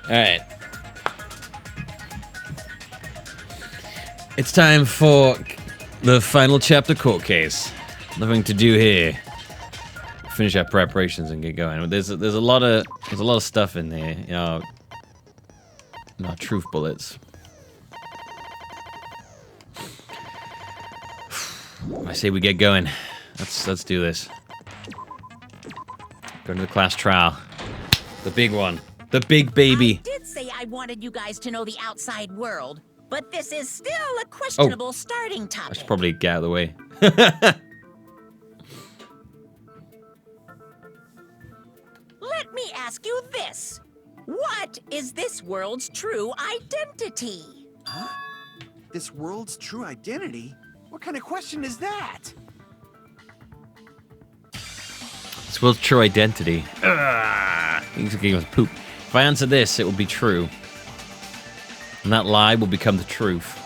Alright. It's time for the final chapter court case. Nothing to do here. Finish our preparations and get going. There's a lot of stuff in there. You know, truth bullets. I say we get going. Let's do this. Go to the class trial. The big one. The big baby. I did say I wanted you guys to know the outside world, but this is still a questionable starting topic. I should probably get out of the way. Let me ask you this. What is this world's true identity? Huh? This world's true identity? What kind of question is that? This world's true identity. He's a game of poop. If I answer this, it will be true. And that lie will become the truth.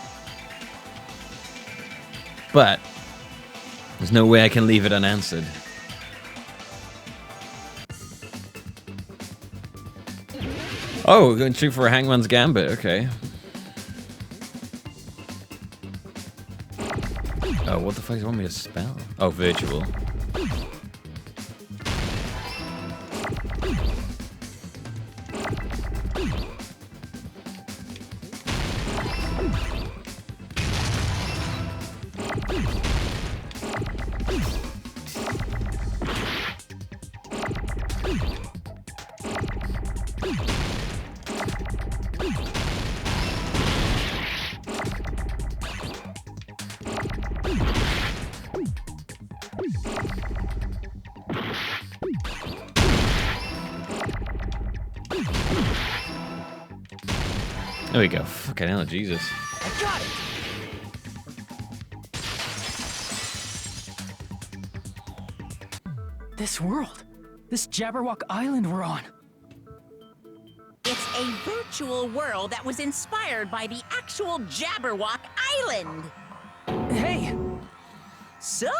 But there's no way I can leave it unanswered. Oh, we're going straight for a Hangman's Gambit, okay. Oh, what the fuck does it want me to spell? Oh, virtual. There we go. Fucking hell, Jesus. I got it! This world. This Jabberwock Island we're on. It's a virtual world that was inspired by the actual Jabberwock Island. Hey! So,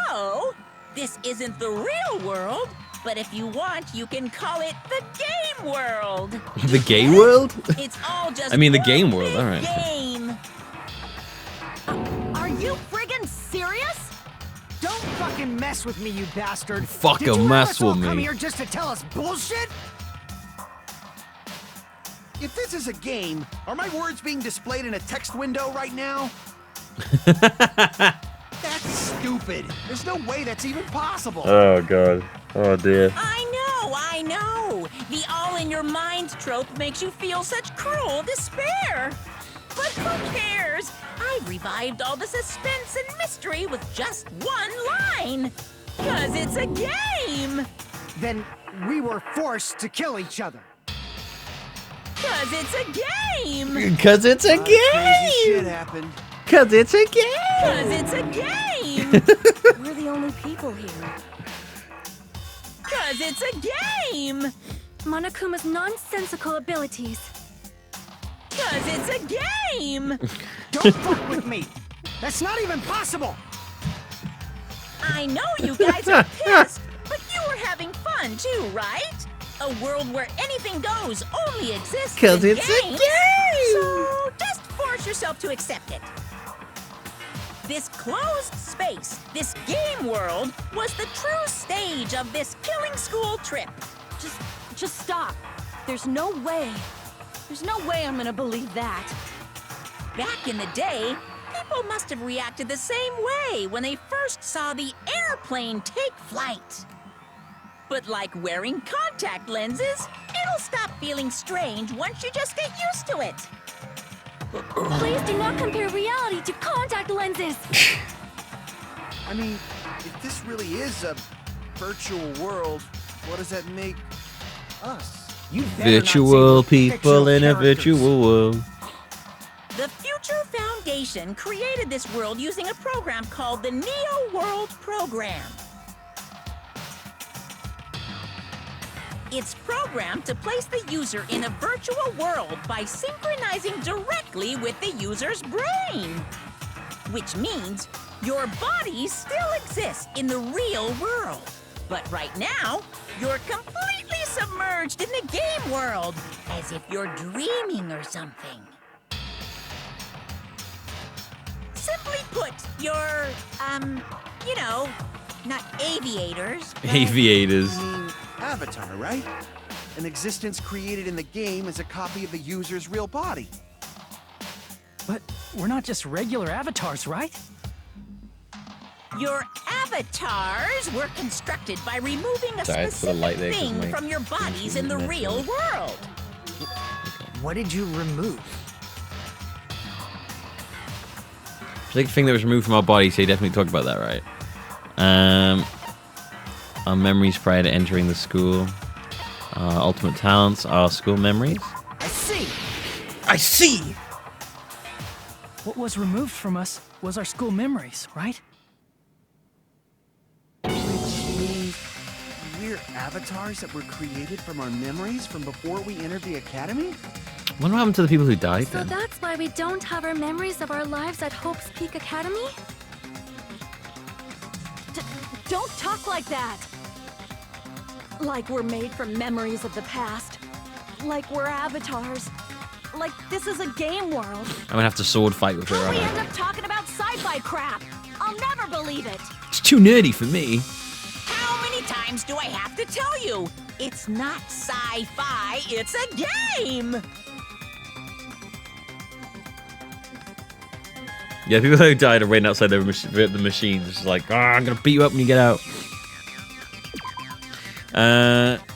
this isn't the real world, but if you want, you can call it the game world. The gay world? It's all just I mean, the one game world, big alright. Game. Are you friggin' serious? Don't fucking mess with me, you bastard! Fucking Did you mess have us all with come me. here just to tell us bullshit? If this is a game, are my words being displayed in a text window right now? That's stupid. There's no way that's even possible. Oh, God. Oh, dear. I know. The all-in-your-mind trope makes you feel such cruel despair. But who cares? I revived all the suspense and mystery with just one line. 'Cause it's a game. Then we were forced to kill each other. 'Cause it's a game. Because it's a Crazy shit game! happened. Because it's a game! 'Cause it's a game. We're the only people here. 'Cause it's a game. Monokuma's nonsensical abilities. 'Cause it's a game. Don't fuck with me! That's not even possible! I know you guys are pissed, but you were having fun too, right? A world where anything goes only exists 'Cause in it's a games. game. So just force yourself to accept it. This closed space, this game world, was the true stage of this killing school trip. Just stop. There's no way. There's no way I'm gonna believe that. Back in the day, people must have reacted the same way when they first saw the airplane take flight. But like wearing contact lenses, it'll stop feeling strange once you just get used to it. Please do not compare reality to contact lenses. I mean, if this really is a virtual world, what does that make us? You better not say Virtual we're people fictional in a characters. virtual world. The Future Foundation created this world using a program called the Neo World Program. It's programmed to place the user in a virtual world by synchronizing directly with the user's brain. Which means your body still exists in the real world. But right now, you're completely submerged in the game world, as if you're dreaming or something. Simply put, you're, you know, not aviators, but Aviators. I mean, Avatar, right? An existence created in the game is a copy of the user's real body. But we're not just regular avatars, right? Your avatars were constructed by removing a Sorry, I put a light there specific 'cause thing my from your bodies in the computer's real world. What did you remove? Big thing that was removed from our bodies, so you definitely talked about that, right? Our memories prior to entering the school. Our ultimate talents, our school memories. I see! I see! What was removed from us was our school memories, right? Which means we're avatars that were created from our memories from before we entered the academy? What happened to the people who died So then? that's why we don't have our memories of our lives at Hope's Peak Academy? Don't talk like that! Like we're made from memories of the past. Like we're avatars. Like this is a game world. I'm gonna have to sword fight with her, How we aren't end I? up talking about sci-fi crap? I'll never believe it. It's too nerdy for me. How many times do I have to tell you? It's not sci-fi, it's a game! Yeah, people who died are waiting outside the machines. It's like, I'm gonna beat you up when you get out.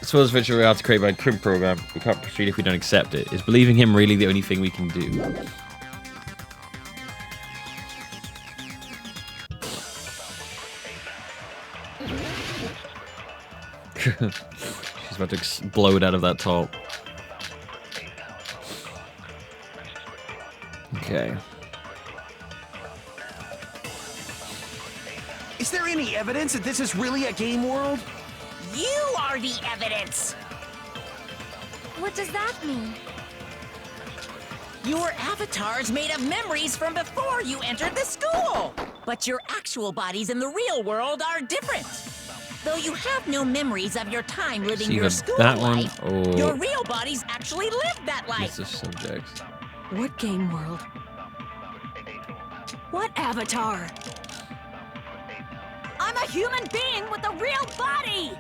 Suppose virtual reality created by a crib program. We can't proceed if we don't accept it. Is believing him really the only thing we can do? She's about to explode out of that top. Okay. Is there any evidence that this is really a game world? You are the evidence! What does that mean? Your avatar's made of memories from before you entered the school! But your actual bodies in the real world are different. Though you have no memories of your time living It's your either school that one life, or- your real bodies actually lived that life. This is subjects. What game world? What avatar? I'm a human being with a real body!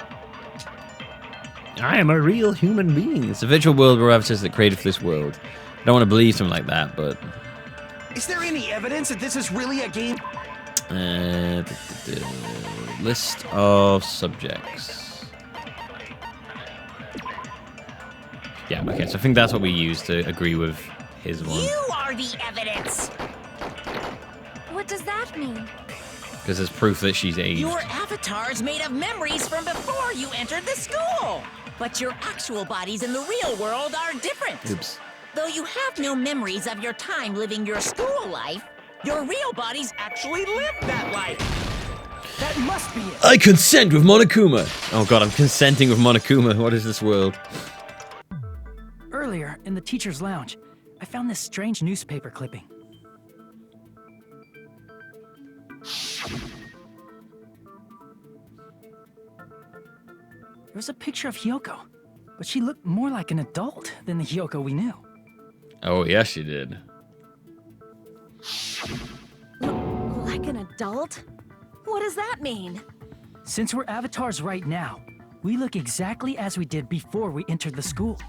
I am a real human being. It's a virtual world where avatars that created for this world. I don't want to believe something like that, but... Is there any evidence that this is really a game? List of subjects. Yeah, okay, so I think that's what we use to agree with his one. You are the evidence! What does that mean? Because there's proof that she's aged. Your avatar's made of memories from before you entered the school! But your actual bodies in the real world are different. Oops. Though you have no memories of your time living your school life, your real bodies actually lived that life. That must be it! I consent with Monokuma! Oh god, I'm consenting with Monokuma. What is this world? Earlier, in the teacher's lounge, I found this strange newspaper clipping. There was a picture of Hyoko, but she looked more like an adult than the Hyoko we knew. Oh, yes, she did. Like an adult? What does that mean? Since we're avatars right now, we look exactly as we did before we entered the school.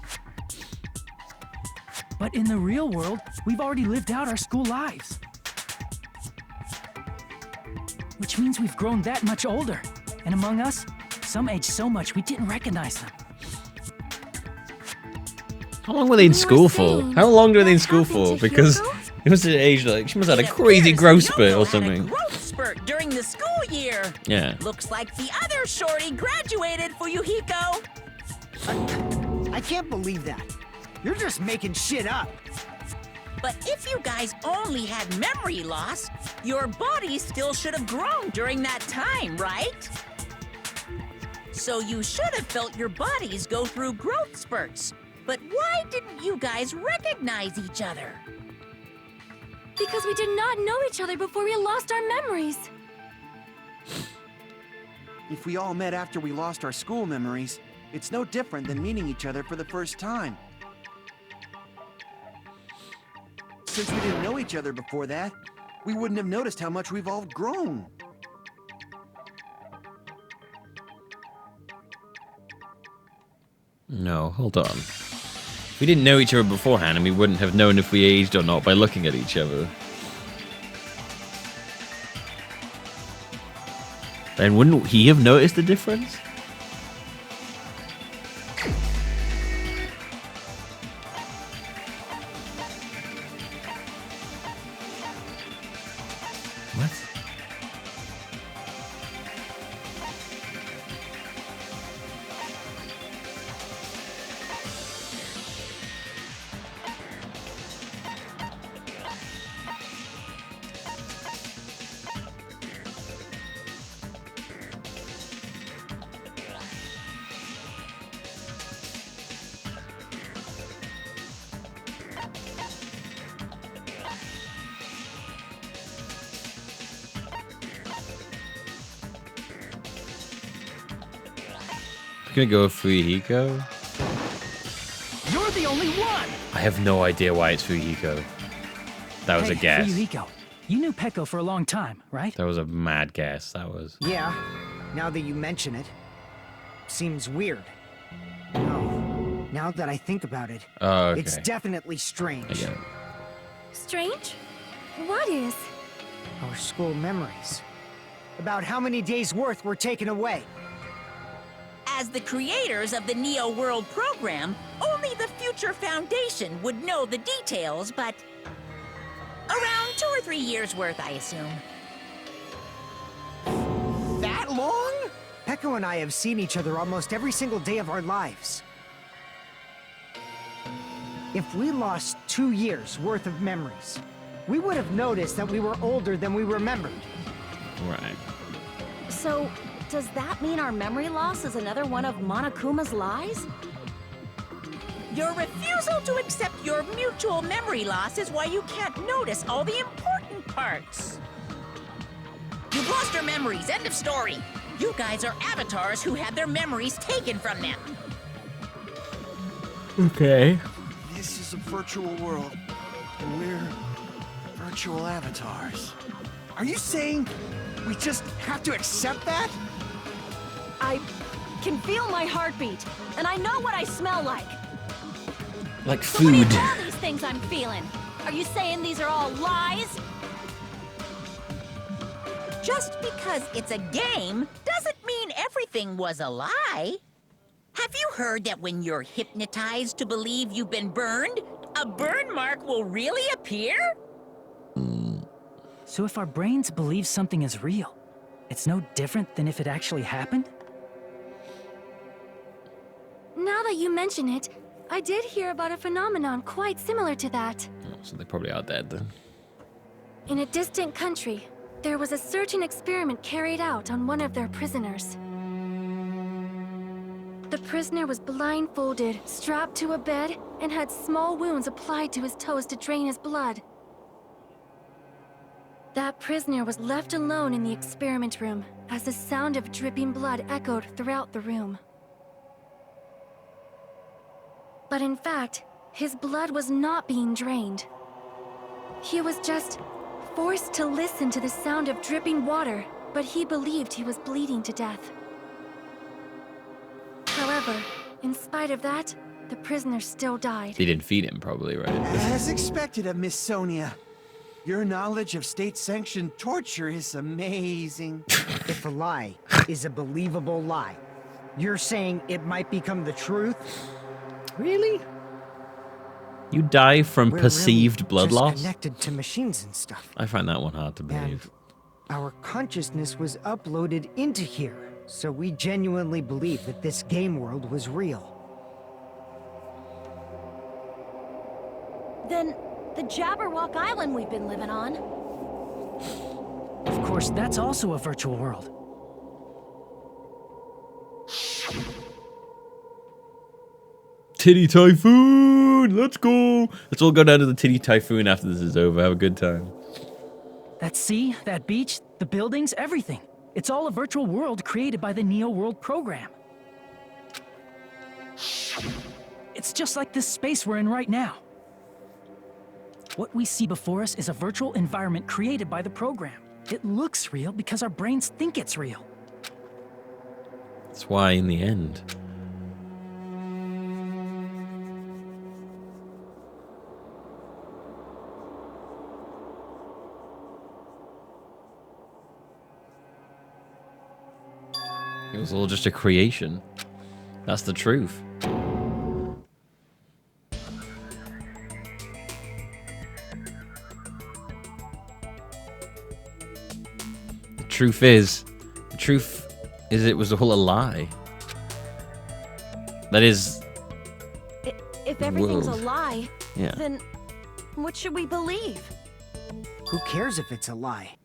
But in the real world, we've already lived out our school lives. Which means we've grown that much older. And among us, some aged so much we didn't recognize them. How long were they in You were school for? saying How long were they in what school happened for? to Because Hyoko? it must have aged like she must have had a It crazy appears growth Yoko spurt or had something. a growth spurt during the school year. Yeah. Looks like the other shorty graduated, Fuyuhiko. I can't believe that. You're just making shit up. But if you guys only had memory loss, your body still should have grown during that time, right? So you should have felt your bodies go through growth spurts. But why didn't you guys recognize each other? Because we did not know each other before we lost our memories. If we all met after we lost our school memories, It's no different than meeting each other for the first time. Since we didn't know each other before that, we wouldn't have noticed how much we've all grown. No, hold on. If we didn't know each other beforehand, and we wouldn't have known if we aged or not by looking at each other. Then wouldn't he have noticed the difference? What? Gonna go with Fuyuhiko. You're the only one! I have no idea why it's Fuyuhiko. That was a guess. Fuyuhiko, you knew Peko for a long time, right? That was a mad guess. That was. Yeah, now that you mention it. Seems weird. No, now that I think about it, Oh, okay. it's definitely I strange. get it. Strange? What is? Our school memories. About how many days' worth were taken away. As the creators of the Neo World program, only the Future Foundation would know the details, but around 2 or 3 years worth, I assume. That long? Peko and I have seen each other almost every single day of our lives. If we lost 2 years worth of memories, we would have noticed that we were older than we remembered. Right. So, does that mean our memory loss is another one of Monokuma's lies? Your refusal to accept your mutual memory loss is why you can't notice all the important parts. You've lost your memories, end of story. You guys are avatars who had their memories taken from them. Okay. This is a virtual world, and we're virtual avatars. Are you saying we just have to accept that? I can feel my heartbeat, and I know what I smell like. Like So what do you food. call these things I'm feeling? Are you saying these are all lies? Just because it's a game doesn't mean everything was a lie. Have you heard that when you're hypnotized to believe you've been burned, a burn mark will really appear? So if our brains believe something is real, it's no different than if it actually happened? Now that you mention it, I did hear about a phenomenon quite similar to that. Oh, so they probably are dead then. In a distant country, there was a certain experiment carried out on one of their prisoners. The prisoner was blindfolded, strapped to a bed, and had small wounds applied to his toes to drain his blood. That prisoner was left alone in the experiment room as the sound of dripping blood echoed throughout the room. But in fact, his blood was not being drained. He was just forced to listen to the sound of dripping water, but he believed he was bleeding to death. However, in spite of that, the prisoner still died. They didn't feed him, probably, right? As expected of Miss Sonia. Your knowledge of state-sanctioned torture is amazing. If a lie is a believable lie, you're saying it might become the truth? Really? You die from We're perceived really blood just loss? connected to machines and stuff. I find that one hard to And believe. our consciousness was uploaded into here, so we genuinely believe that this game world was real. Then, the Jabberwock Island we've been living on. Of course, that's also a virtual world. Titty Typhoon! Let's go! Let's all go down to the Titty Typhoon after this is over. Have a good time. That sea, that beach, the buildings, everything. It's all a virtual world created by the Neo World program. It's just like this space we're in right now. What we see before us is a virtual environment created by the program. It looks real because our brains think it's real. That's why, in the end, it was all just a creation. That's the truth. The truth is it was all a lie. That is... If everything's a World. lie, Yeah. then what should we believe? Who cares if it's a lie?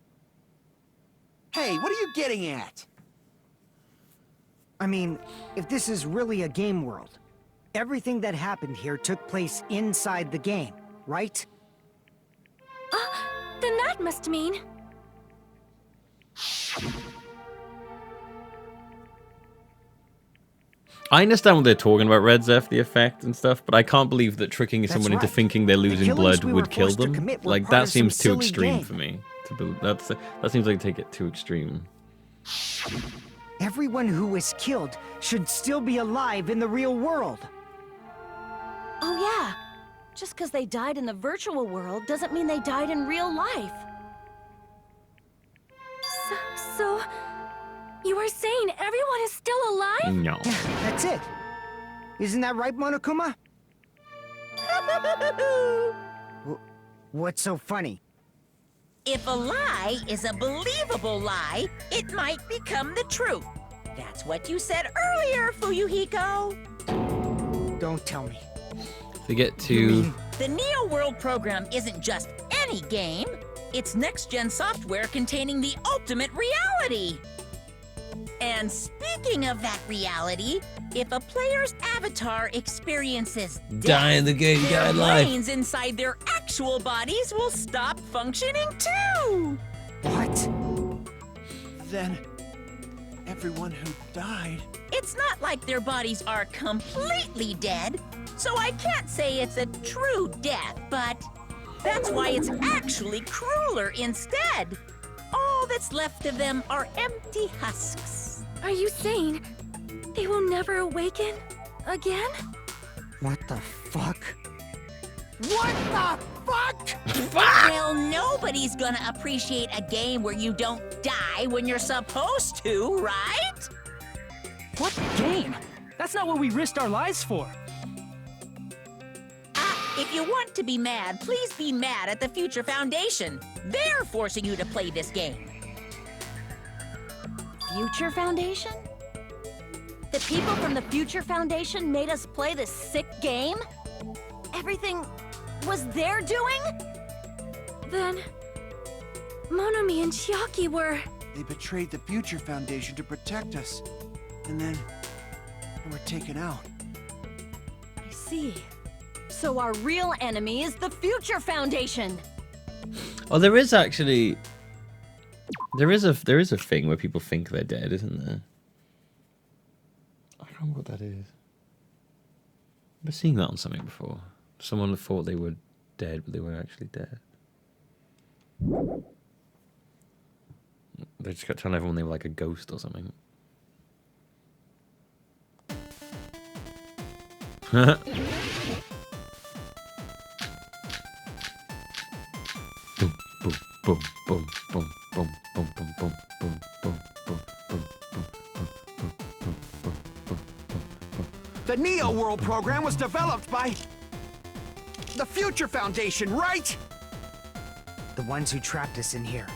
Hey, what are you getting at? I mean, if this is really a game world, everything that happened here took place inside the game, right? Then that must mean... I understand what they're talking about, Red Zeph, the effect and stuff, but I can't believe that tricking That's someone into right. thinking they're The losing killings blood we would were kill forced to them. commit were Like, part that of seems some too silly extreme game. for me. That seems like take it too extreme. Everyone who was killed should still be alive in the real world. Oh yeah, just because they died in the virtual world doesn't mean they died in real life. So... You are saying everyone is still alive? No. Yeah, that's it. Isn't that right, Monokuma? What's so funny? If a lie is a believable lie, it might become the truth. That's what you said earlier, Fuyuhiko. Don't tell me. They get to... The Neo World program isn't just any game. It's next-gen software containing the ultimate reality. And speaking of that reality, if a player's avatar experiences Die in the game, die their in life. brains inside their actual bodies will stop functioning too. What? Then, everyone who died... It's not like their bodies are completely dead, so I can't say it's a true death, but that's why it's actually crueler instead. All that's left of them are empty husks. Are you saying they will never awaken again? What the fuck? What the fuck? Well, nobody's gonna appreciate a game where you don't die when you're supposed to, right? What game? That's not what we risked our lives for. If you want to be mad, please be mad at the Future Foundation. They're forcing you to play this game. Future Foundation? The people from the Future Foundation made us play this sick game? Everything was their doing? Then... Monomi and Chiaki were... They betrayed the Future Foundation to protect us. And then... they were taken out. I see. So our real enemy is the Future Foundation! Oh, there is actually... There is a thing where people think they're dead, isn't there? I don't know what that is. I've seen that on something before. Someone thought they were dead, but they were actually dead. They just kept telling everyone they were like a ghost or something. Boom, boom, boom, boom, boom, boom, boom, boom, boom, boom, boom, boom, boom, boom. The Neo World program was developed by... the Future Foundation, right? The ones who trapped us in here.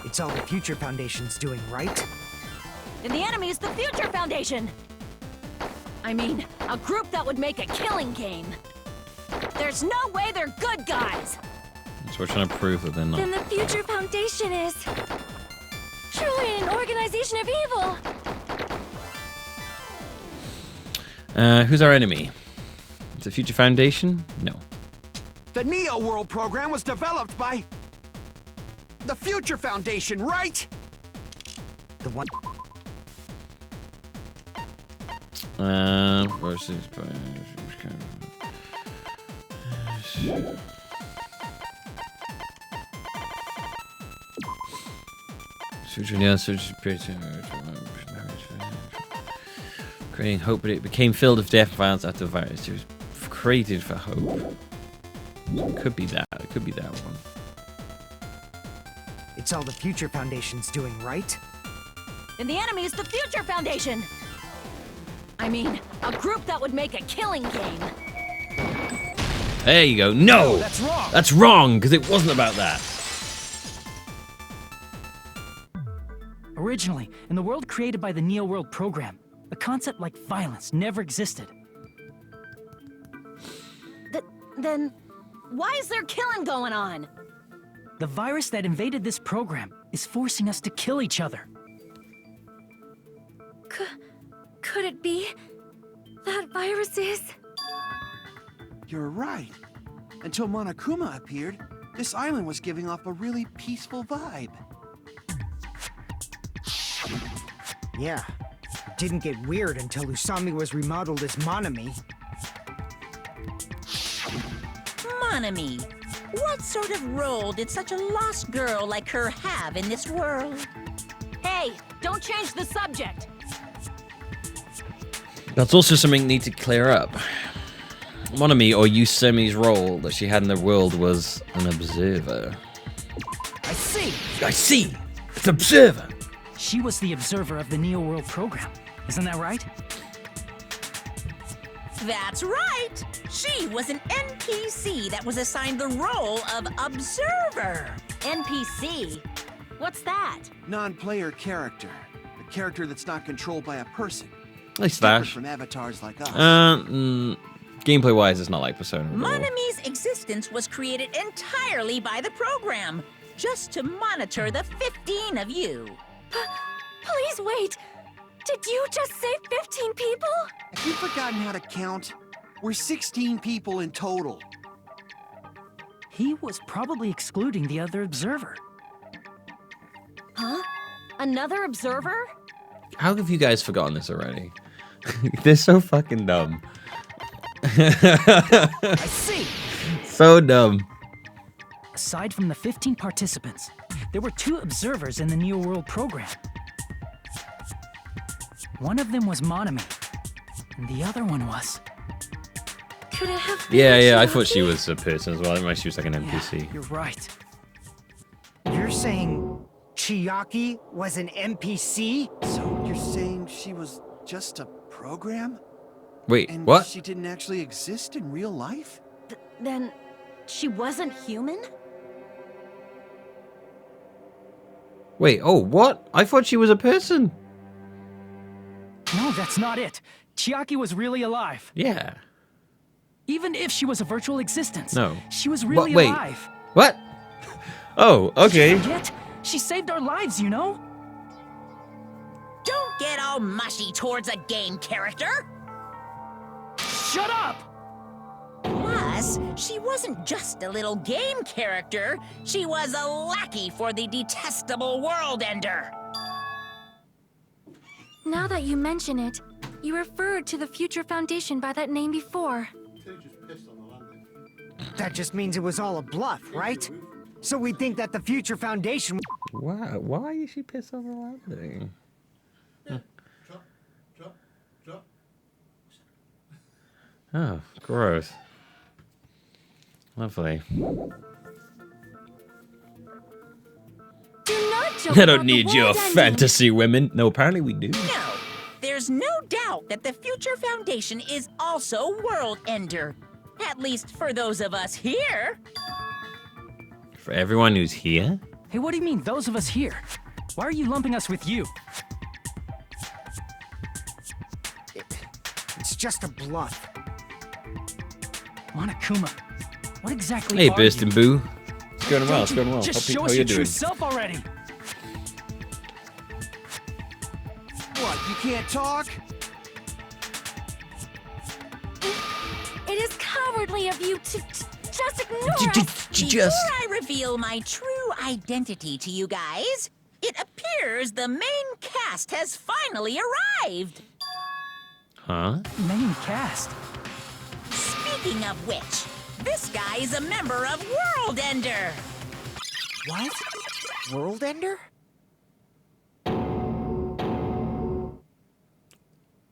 It's all the Future Foundation's doing, right? And the enemy is the Future Foundation! I mean, a group that would make a killing game. There's no way they're good guys! So we're trying to prove that they're not. Then the Future Foundation is... truly an organization of evil! Who's our enemy? Is it Future Foundation? No. The Neo World program was developed by... the Future Foundation, right? The one... Versus. Creating hope, but it became filled with death and violence after the virus. It was created for hope. Could be that. It could be that one. It's all the Future Foundation's doing, right? And the enemy is the Future Foundation! I mean, a group that would make a killing game. There you go. No! That's wrong! That's wrong, because it wasn't about that. Originally, in the world created by the Neo World program, a concept like violence never existed. Then, why is there killing going on? The virus that invaded this program is forcing us to kill each other. Could it be that virus is? You're right. Until Monokuma appeared, this island was giving off a really peaceful vibe. Yeah. It didn't get weird until Usami was remodeled as Monami. Monami, what sort of role did such a lost girl like her have in this world? Hey, don't change the subject! That's also something we need to clear up. Monami, or Usami's role that she had in the world was an observer. I see! I see! It's observer! She was the observer of the Neo World program. Isn't that right? That's right! She was an NPC that was assigned the role of observer. NPC? What's that? Non-player character. A character that's not controlled by a person. Nice Different stash. from avatars like us. Gameplay-wise, it's not like Persona at all. Monami's existence was created entirely by the program, just to monitor the 15 of you. Please wait! Did you just say 15 people? Have you forgotten how to count? We're 16 people in total. He was probably excluding the other observer. Huh? Another observer? How have you guys forgotten this already? They're so fucking dumb. I see! So dumb. Aside from the 15 participants, there were 2 observers in the Neo World program. One of them was Monami, and the other one was... Could it have been Yeah, I Chiaki? thought she was a person as well. I didn't realize she was like an NPC. Yeah, you're right. You're saying Chiaki was an NPC? So you're saying she was just a program? Wait, And what? she didn't actually exist in real life? Then, she wasn't human? Wait, oh, what? I thought she was a person. No, that's not it. Chiaki was really alive. Yeah. Even if she was a virtual existence. No. She was really Wait. alive. What? Oh, okay. Forget? She saved our lives, you know? Don't get all mushy towards a game character. Shut up! Plus, she wasn't just a little game character. She was a lackey for the detestable World Ender. Now that you mention it, you referred to the Future Foundation by that name before. That just means it was all a bluff, right? So we think that the Future Foundation... Why is she pissed off the landing? Oh, gross. Lovely. Do not joke I about don't the need your world ending. fantasy women. No, apparently we do. No, there's no doubt that the Future Foundation is also World Ender. At least for those of us here. For everyone who's here? Hey, what do you mean, those of us here? Why are you lumping us with you? It's just a bluff. Monokuma, what exactly Hey, are Burstin' you? Boo. It's going well, it's Don't you going well. Just How show how us you your doing? true self already. What, you can't talk? It is cowardly of you to just ignore us. Before I reveal my true identity to you guys, it appears the main cast has finally arrived. Huh? Main cast. Speaking of which, this guy is a member of World Ender. What? World Ender?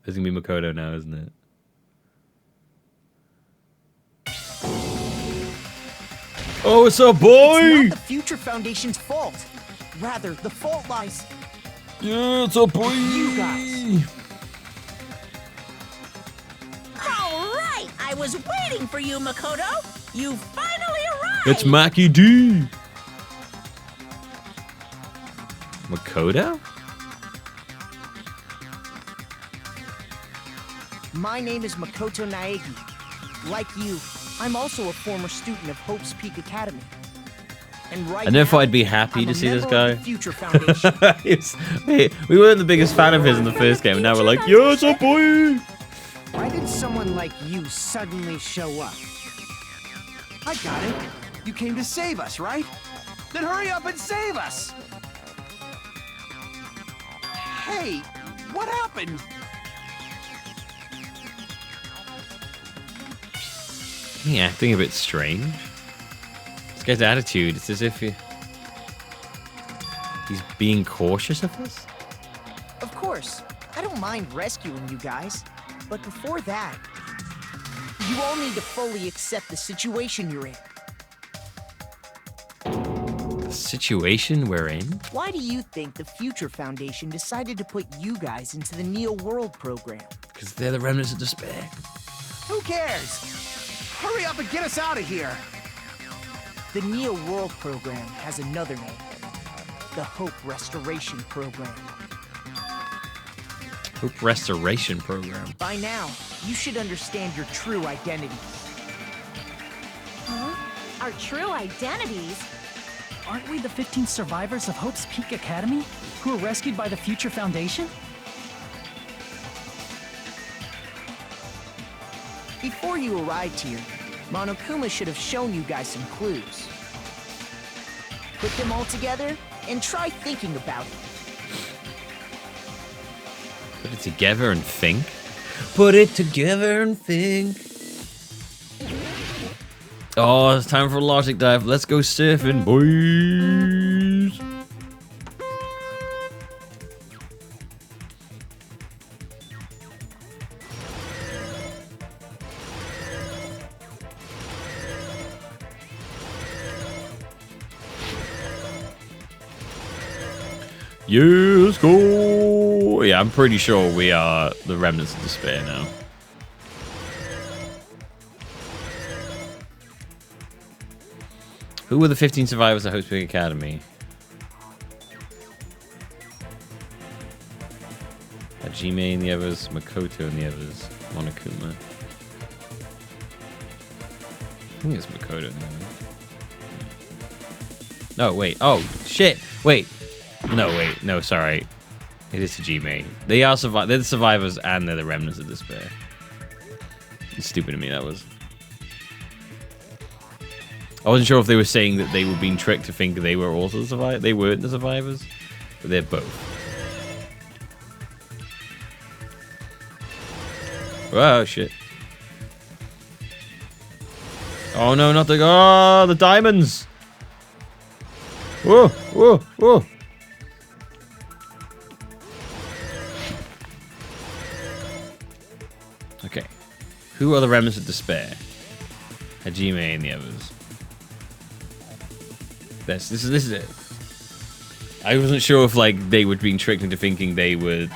It's gonna be Makoto now, isn't it? Oh, it's a boy! It's not the Future Foundation's fault. Rather, the fault lies... Yeah, it's a boy! You guys. All right, I was waiting for you, Makoto. You finally arrived. It's Mackie D! Makoto? My name is Makoto Naegi. Like you, I'm also a former student of Hope's Peak Academy. And right I don't know if now, I'd be happy I'm to a see this member of guy. the Future Foundation. We weren't the biggest fan of his in the first game, and now we're like, yeah, it's a boy! Why did someone like you suddenly show up? I got it. You came to save us, right? Then hurry up and save us! Hey, what happened? He acting a bit strange. This guy's attitude, it's as if he's being cautious of us. Of course, I don't mind rescuing you guys. But before that, you all need to fully accept the situation you're in. The situation we're in? Why do you think the Future Foundation decided to put you guys into the Neo World program? Because they're the Remnants of Despair. Who cares? Hurry up and get us out of here! The Neo World program has another name. The Hope Restoration Program. Hope Restoration Program. By now, you should understand your true identity. Huh? Our true identities? Aren't we the 15 survivors of Hope's Peak Academy who were rescued by the Future Foundation? Before you arrived here, Monokuma should have shown you guys some clues. Put them all together and try thinking about it. Put it together and think. Put it together and think. Oh, it's time for a logic dive. Let's go surfing, boys. Yeah, let's go. Yeah, I'm pretty sure we are the Remnants of Despair now. Who were the 15 survivors at Hope's Peak Academy? Hajime and the others, Makoto and the others, Monokuma. I think it's Makoto and the others. No, wait. Oh, shit. Wait. No, wait. No, sorry. It is Hajime. They are they're the survivors and they're the Remnants of Despair. It's stupid of me, that was. I wasn't sure if they were saying that they were being tricked to think they were also the survivors. They weren't the survivors, but they're both. Whoa, shit. Oh no, not the... Oh, the diamonds! Whoa, whoa, whoa! Okay. Who are the Remnants of Despair? Hajime and the others. This is it. I wasn't sure if like they were being tricked into thinking they were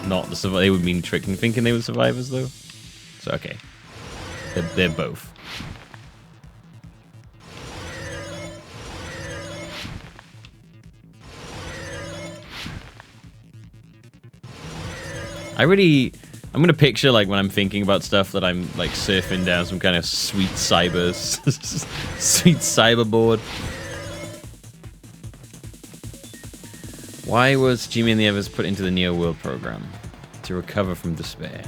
not the survivors. They were being tricked into thinking they were survivors though. So okay. They're both. I'm gonna picture like when I'm thinking about stuff that I'm like surfing down some kind of sweet cyberboard. Why was Hajime and the others put into the Neo World program? To recover from despair.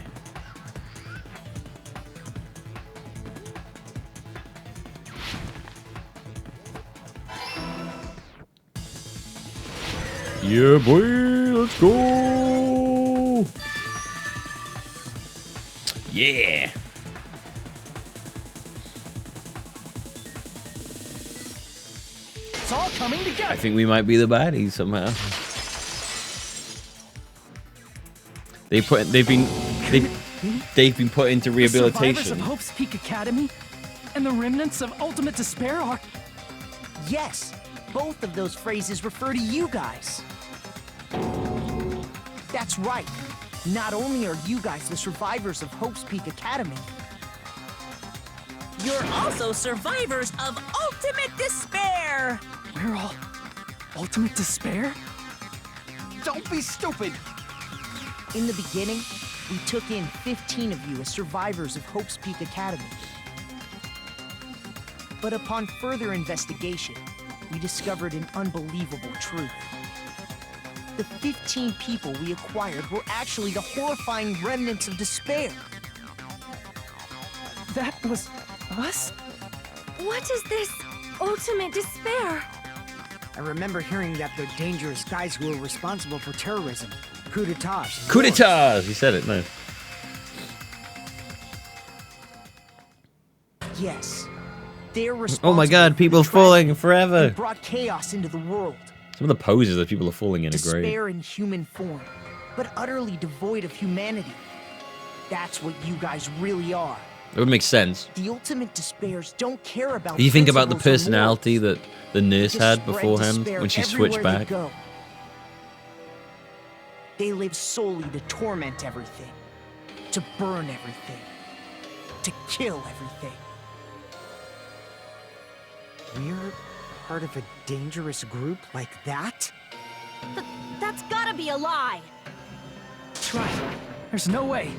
Yeah, boy, let's go. Yeah. It's all coming I together. think we might be the baddies somehow. They've been put into The survivors rehabilitation. of Hope's Peak Academy and the remnants of Ultimate Despair are... Yes, both of those phrases refer to you guys. That's right. Not only are you guys the survivors of Hope's Peak Academy, You're also survivors of Ultimate Despair! We're all Ultimate Despair? don't be stupid! In the beginning, we took in 15 of you as survivors of Hope's Peak Academy. But upon further investigation, we discovered an unbelievable truth. The 15 people we acquired were actually the horrifying remnants of despair. That was us? What is this ultimate despair? I remember hearing that they're dangerous guys who are responsible for terrorism, coup d'etats. Coup d'etats! He said it, no. Yes, they're responsible. Oh my god, for people the tragedy falling that forever. brought chaos into the world. Some of the poses that people are falling in are great. Despair in human form, but utterly devoid of humanity. That's what you guys really are. It would make sense. The ultimate despairs don't care about. If you think about the principles or personality morals. that the nurse They had spread beforehand despair when she switched everywhere they back. go. They live solely to torment everything, to burn everything, to kill everything. We're part of a dangerous group like that? That's gotta be a lie. That's right. There's no way.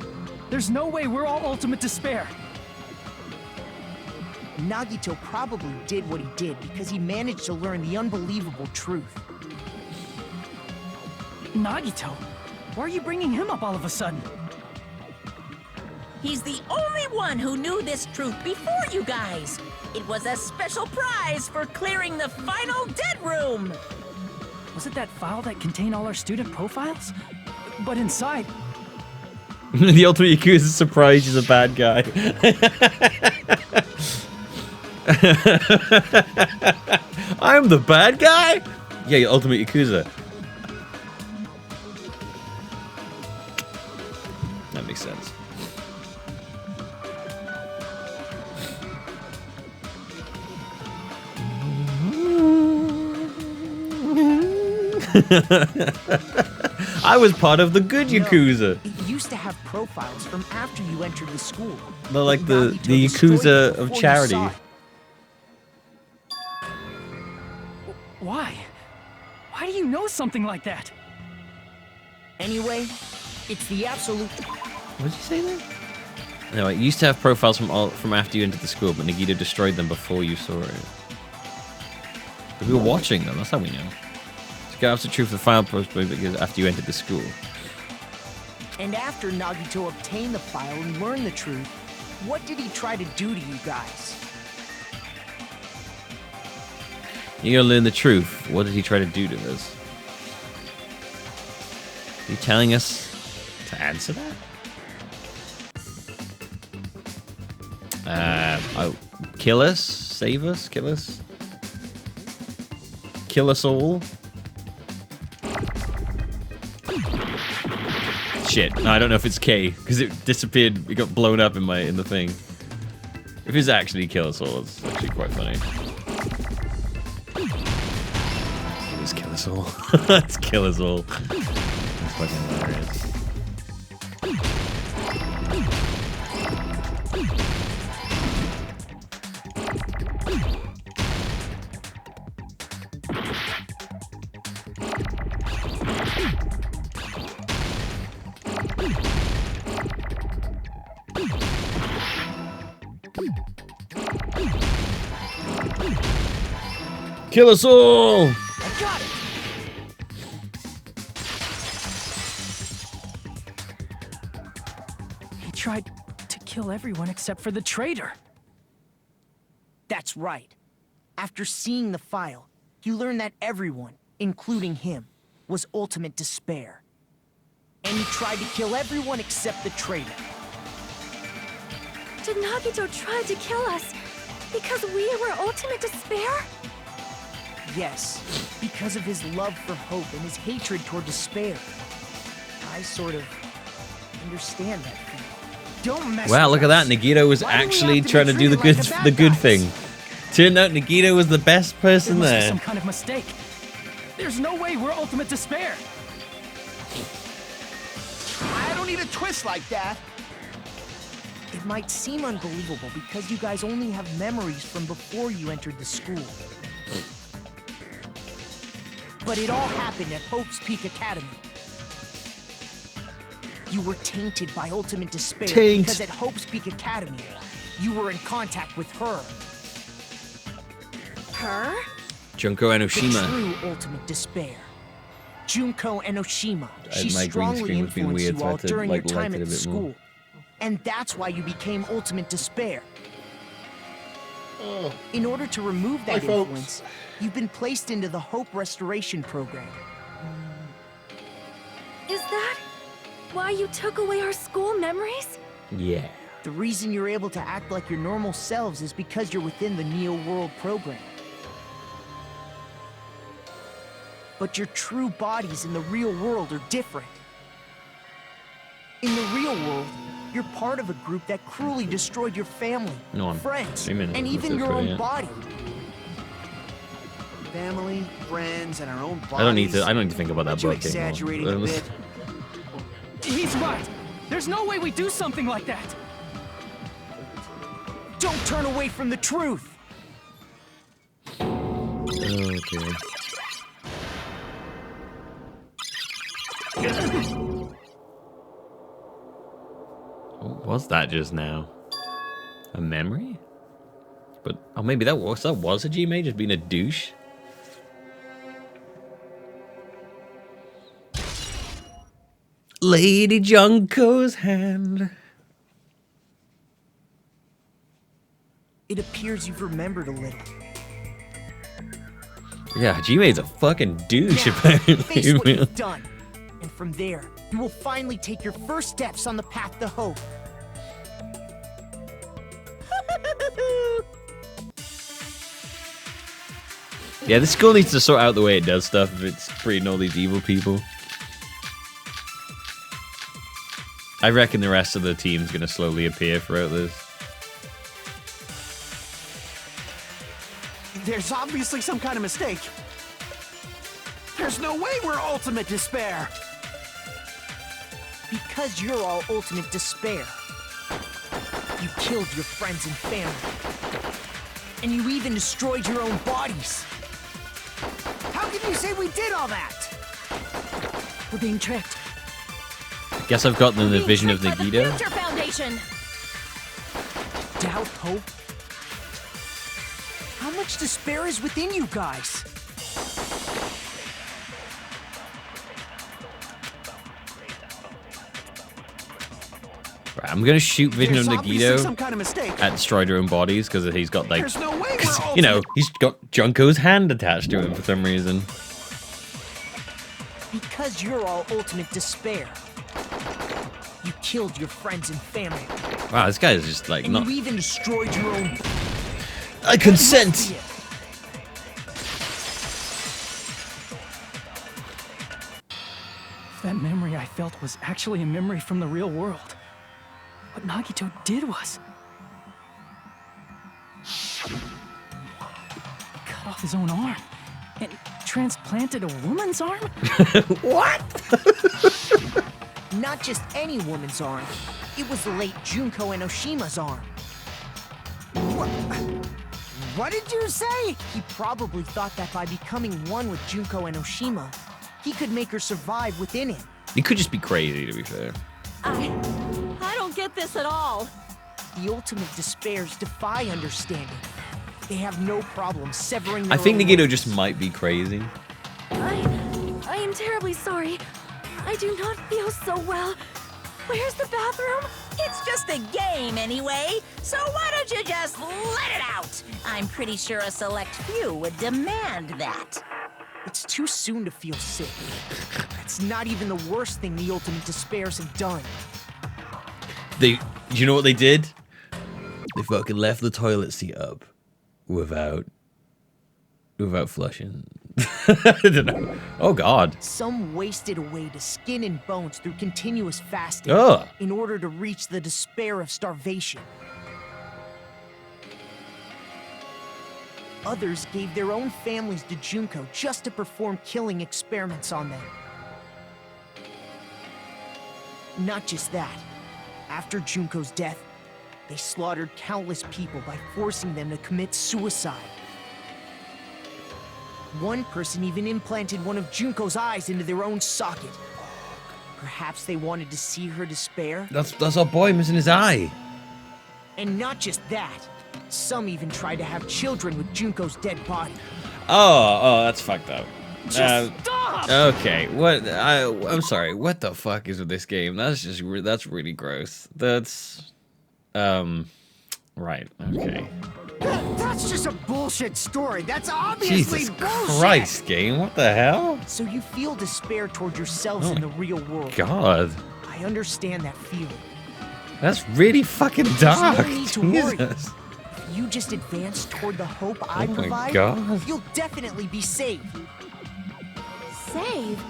There's no way we're all Ultimate Despair. Nagito probably did what he did because he managed to learn the unbelievable truth. Nagito? Why are you bringing him up all of a sudden? He's the only one who knew this truth before you guys. It was a special prize for clearing the final dead room. Was it that file that contained all our student profiles? But inside... The Ultimate Yakuza is surprised he's a bad guy. I'm the bad guy? Yeah, you're Ultimate Yakuza. That makes sense. I was part of the good Yakuza. It used to have profiles from after you entered the school. They're like But the Nagito destroyed Yakuza it of before you charity. saw it. Why? Why do you know something like that? Anyway, it's the absolute. What did you say there? No, it used to have profiles from after you entered the school, but Nagito destroyed them before you saw it. But we were watching them, that's how we know. To get out the truth of the final profile because after you entered the school. And after Nagito obtained the file and learned the truth, what did he try to do to you guys? You're gonna learn the truth. What did he try to do to us? Are you telling us to answer that? Oh, kill us? Save us? Kill us? Kill us all? Shit. No, I don't know if it's K, because it disappeared. It got blown up in the thing. If it's actually kill us all, it's actually quite funny. Let's kill us all. Let's kill us all. That's fucking hilarious. Kill us all! I got it! He tried to kill everyone except for the traitor. That's right. After seeing the file, he learned that everyone, including him, was ultimate despair. And he tried to kill everyone except the traitor. Did Nagito try to kill us because we were ultimate despair? Yes, because of his love for hope and his hatred toward despair. I sort of understand that feeling. Don't mess Wow, with look at that. us. Nagito was Why do we actually have to be trying to do the treated good, like the good bad thing. guys? Turned out Nagito was the best There person must be there. some kind of mistake. There's no way we're ultimate despair. I don't need a twist like that. It might seem unbelievable because you guys only have memories from before you entered the school. But it all happened at Hope's Peak Academy. You were tainted by ultimate despair because at Hope's Peak Academy, you were in contact with her. Her? Junko The Enoshima. true ultimate despair. Junko Enoshima. She My green strongly screen was being influenced weird, you so I all had to, during like, your time light it at a the bit school. more. And that's why you became ultimate despair. In order to remove that influence, you've been placed into the Hope Restoration Program. Is that why you took away our school memories? Yeah. The reason you're able to act like your normal selves is because you're within the Neo World program. But your true bodies in the real world are different. In the real world, you're part of a group that cruelly destroyed your family, No, I'm friends, 3 minutes. and even That's your okay, own yeah. body. Family, friends, and our own bodies. I don't need to think about that Aren't you book anymore. exaggerating a bit? He's right. There's no way we do something like that. Don't turn away from the truth. Okay. What was that just now? A memory? But oh, maybe that was Hajime just being a douche. Lady Junko's hand. It appears you've remembered a little. Yeah, Hajime's a fucking douche, Now, apparently. face what you've done. And from there, you will finally take your first steps on the path to hope. Yeah, this school needs to sort out the way it does stuff if it's breeding all these evil people. I reckon the rest of the team's gonna slowly appear throughout this. There's obviously some kind of mistake. There's no way we're ultimate despair. Because you're all ultimate despair. You killed your friends and family. And you even destroyed your own bodies. How can you say we did all that? We're being tricked. Guess I've gotten the vision of Tricked by the Nagito. Future Foundation. Doubt, hope. How much despair is within you guys? Right, I'm gonna shoot vision of There's obviously some Nagito kind of mistake. at destroy their own bodies because he's got like, There's no way cause, we're you know, ultimate. he's got Junko's hand attached to him for some reason. Because you're all ultimate despair. You killed your friends and family. Wow, this guy is just like And not. you even destroyed your own. I consent. If that memory I felt was actually a memory from the real world, what Nagito did was cut off his own arm and transplanted a woman's arm? Not just any woman's arm. It was the late Junko Enoshima's arm. What did you say? He probably thought that by becoming one with Junko Enoshima, he could make her survive within him. He could just be crazy, to be fair. I don't get this at all. The ultimate despairs defy understanding. They have no problem severing I their think own Nagito limbs. just might be crazy. I am terribly sorry. I do not feel so well. Where's the bathroom? It's just a game anyway, so why don't you just let it out? I'm pretty sure a select few would demand that. It's too soon to feel sick. That's not even the worst thing the ultimate despairs have done. You know what they did? They fucking left the toilet seat up without flushing. I don't know. Oh God. Some wasted away to skin and bones through continuous fasting Ugh. in order to reach the despair of starvation. Others gave their own families to Junko just to perform killing experiments on them. Not just that. After Junko's death, they slaughtered countless people by forcing them to commit suicide. One person even implanted one of Junko's eyes into their own socket. Perhaps they wanted to see her despair? That's our boy missing his eye. And not just that. Some even tried to have children with Junko's dead body. Oh, that's fucked up. Just stop! Okay, what? I'm sorry. What the fuck is with this game? That's that's really gross. That's right. Okay. That's just a bullshit story. That's obviously Jesus bullshit. Christ, game. What the hell? So you feel despair toward yourselves in the real world. God, I understand that feeling. that's really fucking dark. There's no need to worry. Jesus. If you just advance toward the hope I my provide, God. you'll definitely be saved. Save?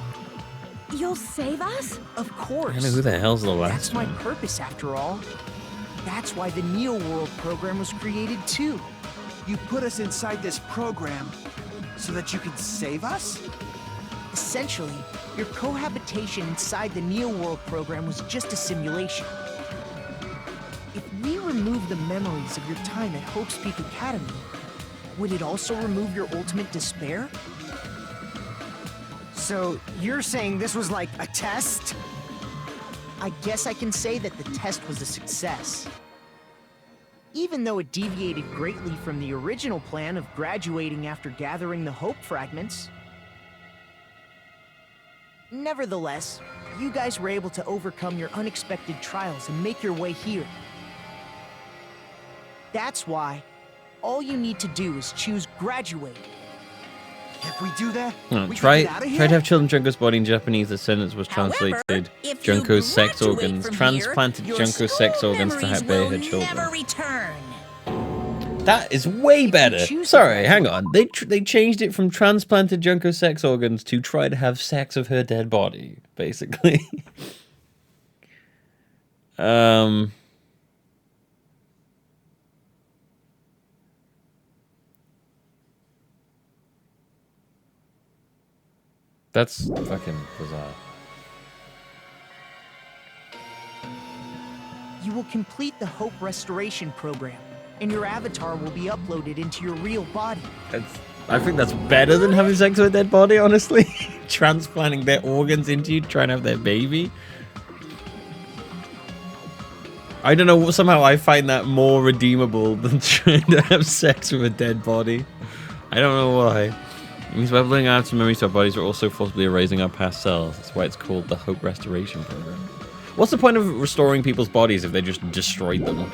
You'll save us? Of I course. don't know who the hell's the That's last my one. purpose, after all. That's why the Neo World program was created, too. You put us inside this program so that you can save us? Essentially, your cohabitation inside the Neo World program was just a simulation. If we remove the memories of your time at Hope's Peak Academy, would it also remove your ultimate despair? So you're saying this was like a test? I guess I can say that the test was a success. Even though it deviated greatly from the original plan of graduating after gathering the Hope fragments. Nevertheless, you guys were able to overcome your unexpected trials and make your way here. That's why all you need to do is choose graduate. If we do that, we Try can get out of here? to have children Junko's body in Japanese. The sentence was However, translated if you Junko's sex graduate organs. from Transplanted here, your Junko's school sex organs to memories have bear will her children. never return. That is way better. choose Sorry, to hang on. They changed it from transplanted Junko's sex organs to try to have sex of her dead body, basically. That's fucking bizarre. You will complete the Hope Restoration program, and your avatar will be uploaded into your real body. I think that's better than having sex with a dead body, honestly. Transplanting their organs into you, trying to have their baby. I don't know, somehow I find that more redeemable than trying to have sex with a dead body. I don't know why. It means by uploading our memories to our bodies, we're also forcibly erasing our past selves. That's why it's called the Hope Restoration Program. What's the point of restoring people's bodies if they just destroyed them?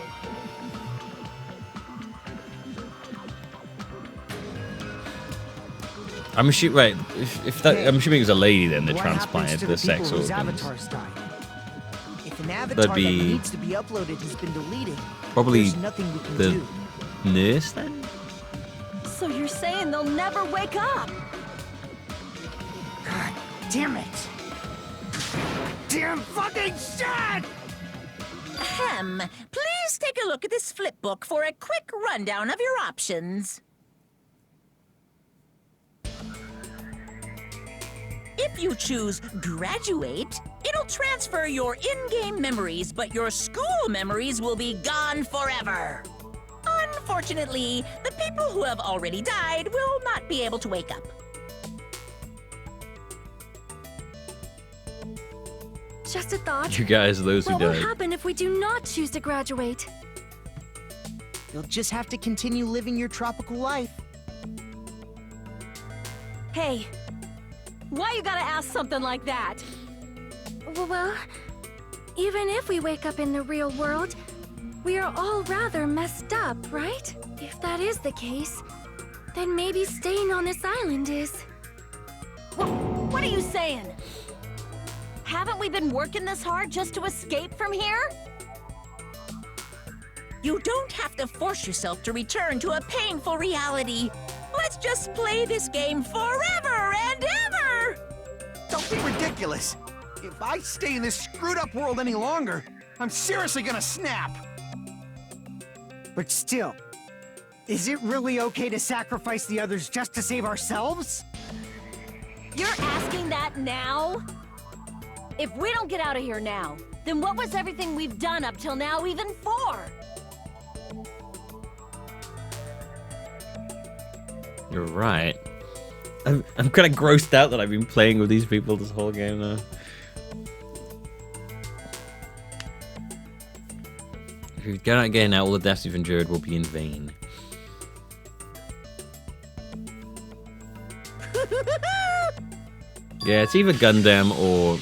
I'm assuming, right, if that, I'm assuming it was a lady then that What happens transplanted to the people sex whose organs. avatars died? If an avatar that be- needs to be uploaded has been deleted, Probably there's nothing we can the do. nurse then? So you're saying they'll never wake up? God damn it! Damn fucking shit! Ahem. Please take a look at this flip book for a quick rundown of your options. If you choose graduate, it'll transfer your in-game memories, but your school memories will be gone forever. Unfortunately, the people who have already died will not be able to wake up. Just a thought. You guys are those who What will died. happen if we do not choose to graduate? You'll just have to continue living your tropical life. Hey, why you gotta ask something like that? Well, even if we wake up in the real world, we are all rather messed up, right? If that is the case, then maybe staying on this island is... What are you saying? Haven't we been working this hard just to escape from here? You don't have to force yourself to return to a painful reality. Let's just play this game forever and ever! Don't be ridiculous. If I stay in this screwed up world any longer, I'm seriously gonna snap. But still, is it really okay to sacrifice the others just to save ourselves? You're asking that now? If we don't get out of here now, then what was everything we've done up till now even for? You're right. I'm kind of grossed out that I've been playing with these people this whole game now. If you go out getting out, all the deaths you've endured will be in vain. Yeah, it's either Gundam or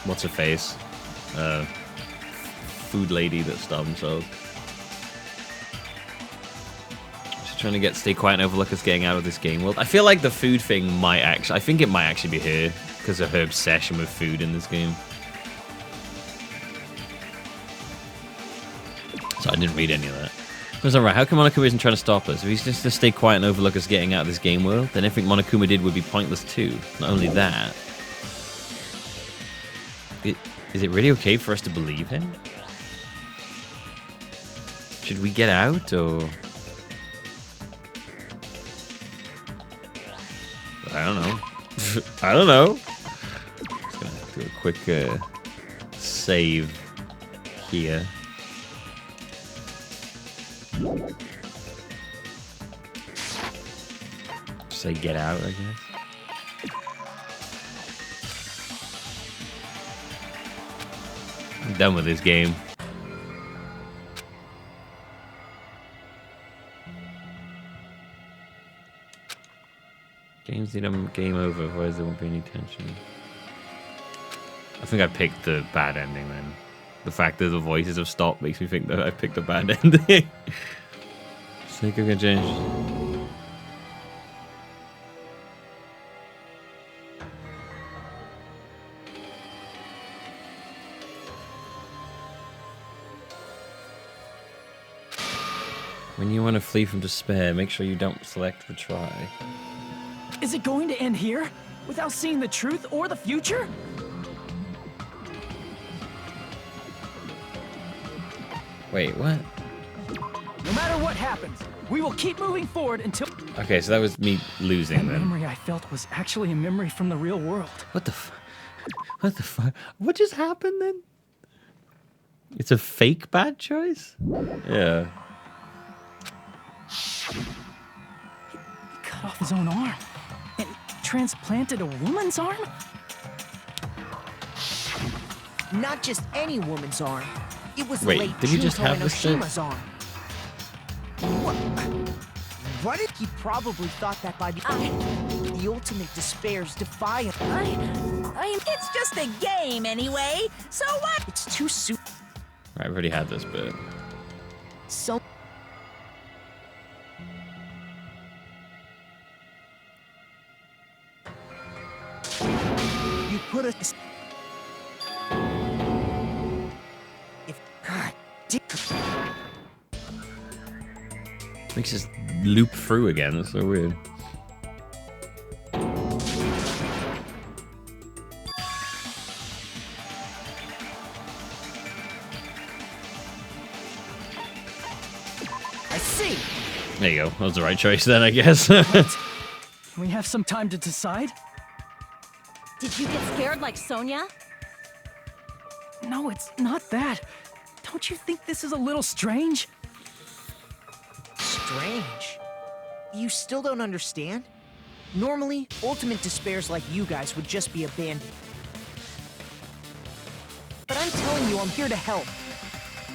what's her face, food lady that starved themselves. She's trying to stay quiet and overlook us getting out of this game world. I feel like the food thing might actually, I think it might actually be her because of her obsession with food in this game. So I didn't read any of that. It was alright. How come Monokuma isn't trying to stop us? If he's just to stay quiet and overlook us getting out of this game world, then everything Monokuma did would be pointless too. Not only that, is it really okay for us to believe him? Should we get out, or... I don't know. I don't know. Just gonna do a quick save here. Say get out, I guess. I'm done with this game. Games need a game over, otherwise there won't be any tension. I think I picked the bad ending then. The fact that the voices have stopped makes me think that I picked a bad ending. Think I can change. When you want to flee from despair, make sure you don't select retry. Is it going to end here? Without seeing the truth or the future? Wait, what? No matter what happens, we will keep moving forward until... Okay, so that was me losing That then. memory I felt was actually a memory from the real world. What the What the fuck? What just happened then? It's a fake bad choice? Yeah. He cut off his own arm and transplanted a woman's arm? Not just any woman's arm. It was Wait, late did you just Junko have this thing? Enoshima's arm. What did he probably thought that by the ultimate despair's defiant? It's just a game anyway, so what? It's too soon. Right, I've already had this bit. So you put us. If God did. Makes us loop through again. That's so weird. I see. There you go. That was the right choice then, I guess. We have some time to decide? Did you get scared like Sonia? No, it's not that. Don't you think this is a little strange? Strange. You still don't understand? Normally, ultimate despairs like you guys would just be abandoned. But I'm telling you, I'm here to help.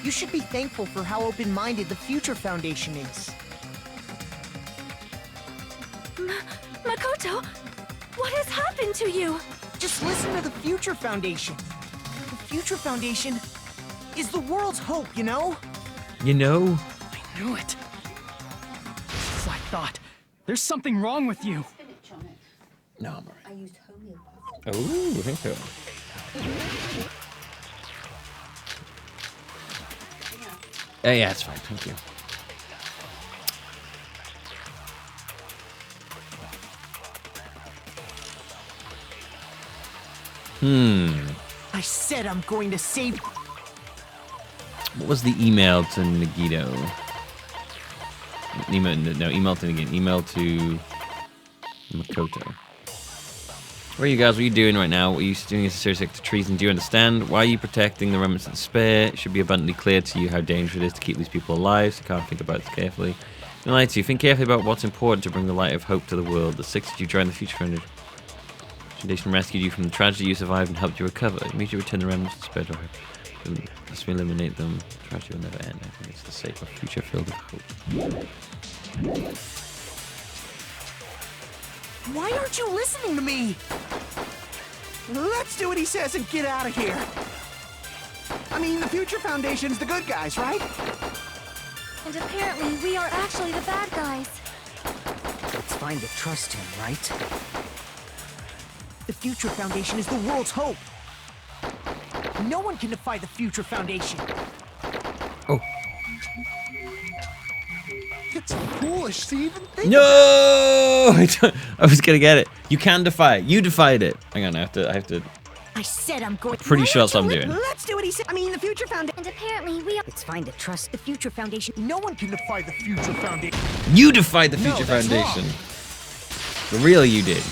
You should be thankful for how open-minded the Future Foundation is. Makoto, what has happened to you? Just listen to the Future Foundation. The Future Foundation is the world's hope, you know? You know? I knew it. Just as I thought. There's something wrong with you. No, I'm alright. I used homeopathy. Oh, thank you. Yeah, it's fine. Thank you. I said I'm going to save. What was the email to Nagito? Email to Nagito. Email to Makoto. Where are you guys? What are you doing right now? What are you doing as a serious act of treason? Do you understand? Why are you protecting the remnants of despair? It should be abundantly clear to you how dangerous it is to keep these people alive, so you can't think about this carefully. Don't lie to you. Think carefully about what's important to bring the light of hope to the world. The six that you joined the Future Foundation rescued you from the tragedy you survived and helped you recover. It made you return the remnants of despair to hope. Just eliminate them. Tragedy will never end. I think it's the sake of a future filled with hope. Why aren't you listening to me? Let's do what he says and get out of here. I mean, the Future Foundation's the good guys, right? And apparently, we are actually the bad guys. It's fine to trust him, right? The Future Foundation is the world's hope. No one can defy the Future Foundation. Oh. It's foolish to even think. No! I was gonna get it. You can defy it. You defied it. Hang on, I have to. I said I'm going. Pretty sure that's what I'm doing. Let's do what he said. I mean, the Future Foundation. And apparently, we are. It's fine to trust The Future Foundation. No one can defy the Future Foundation. You defied the Future that's Foundation. wrong. The real you did.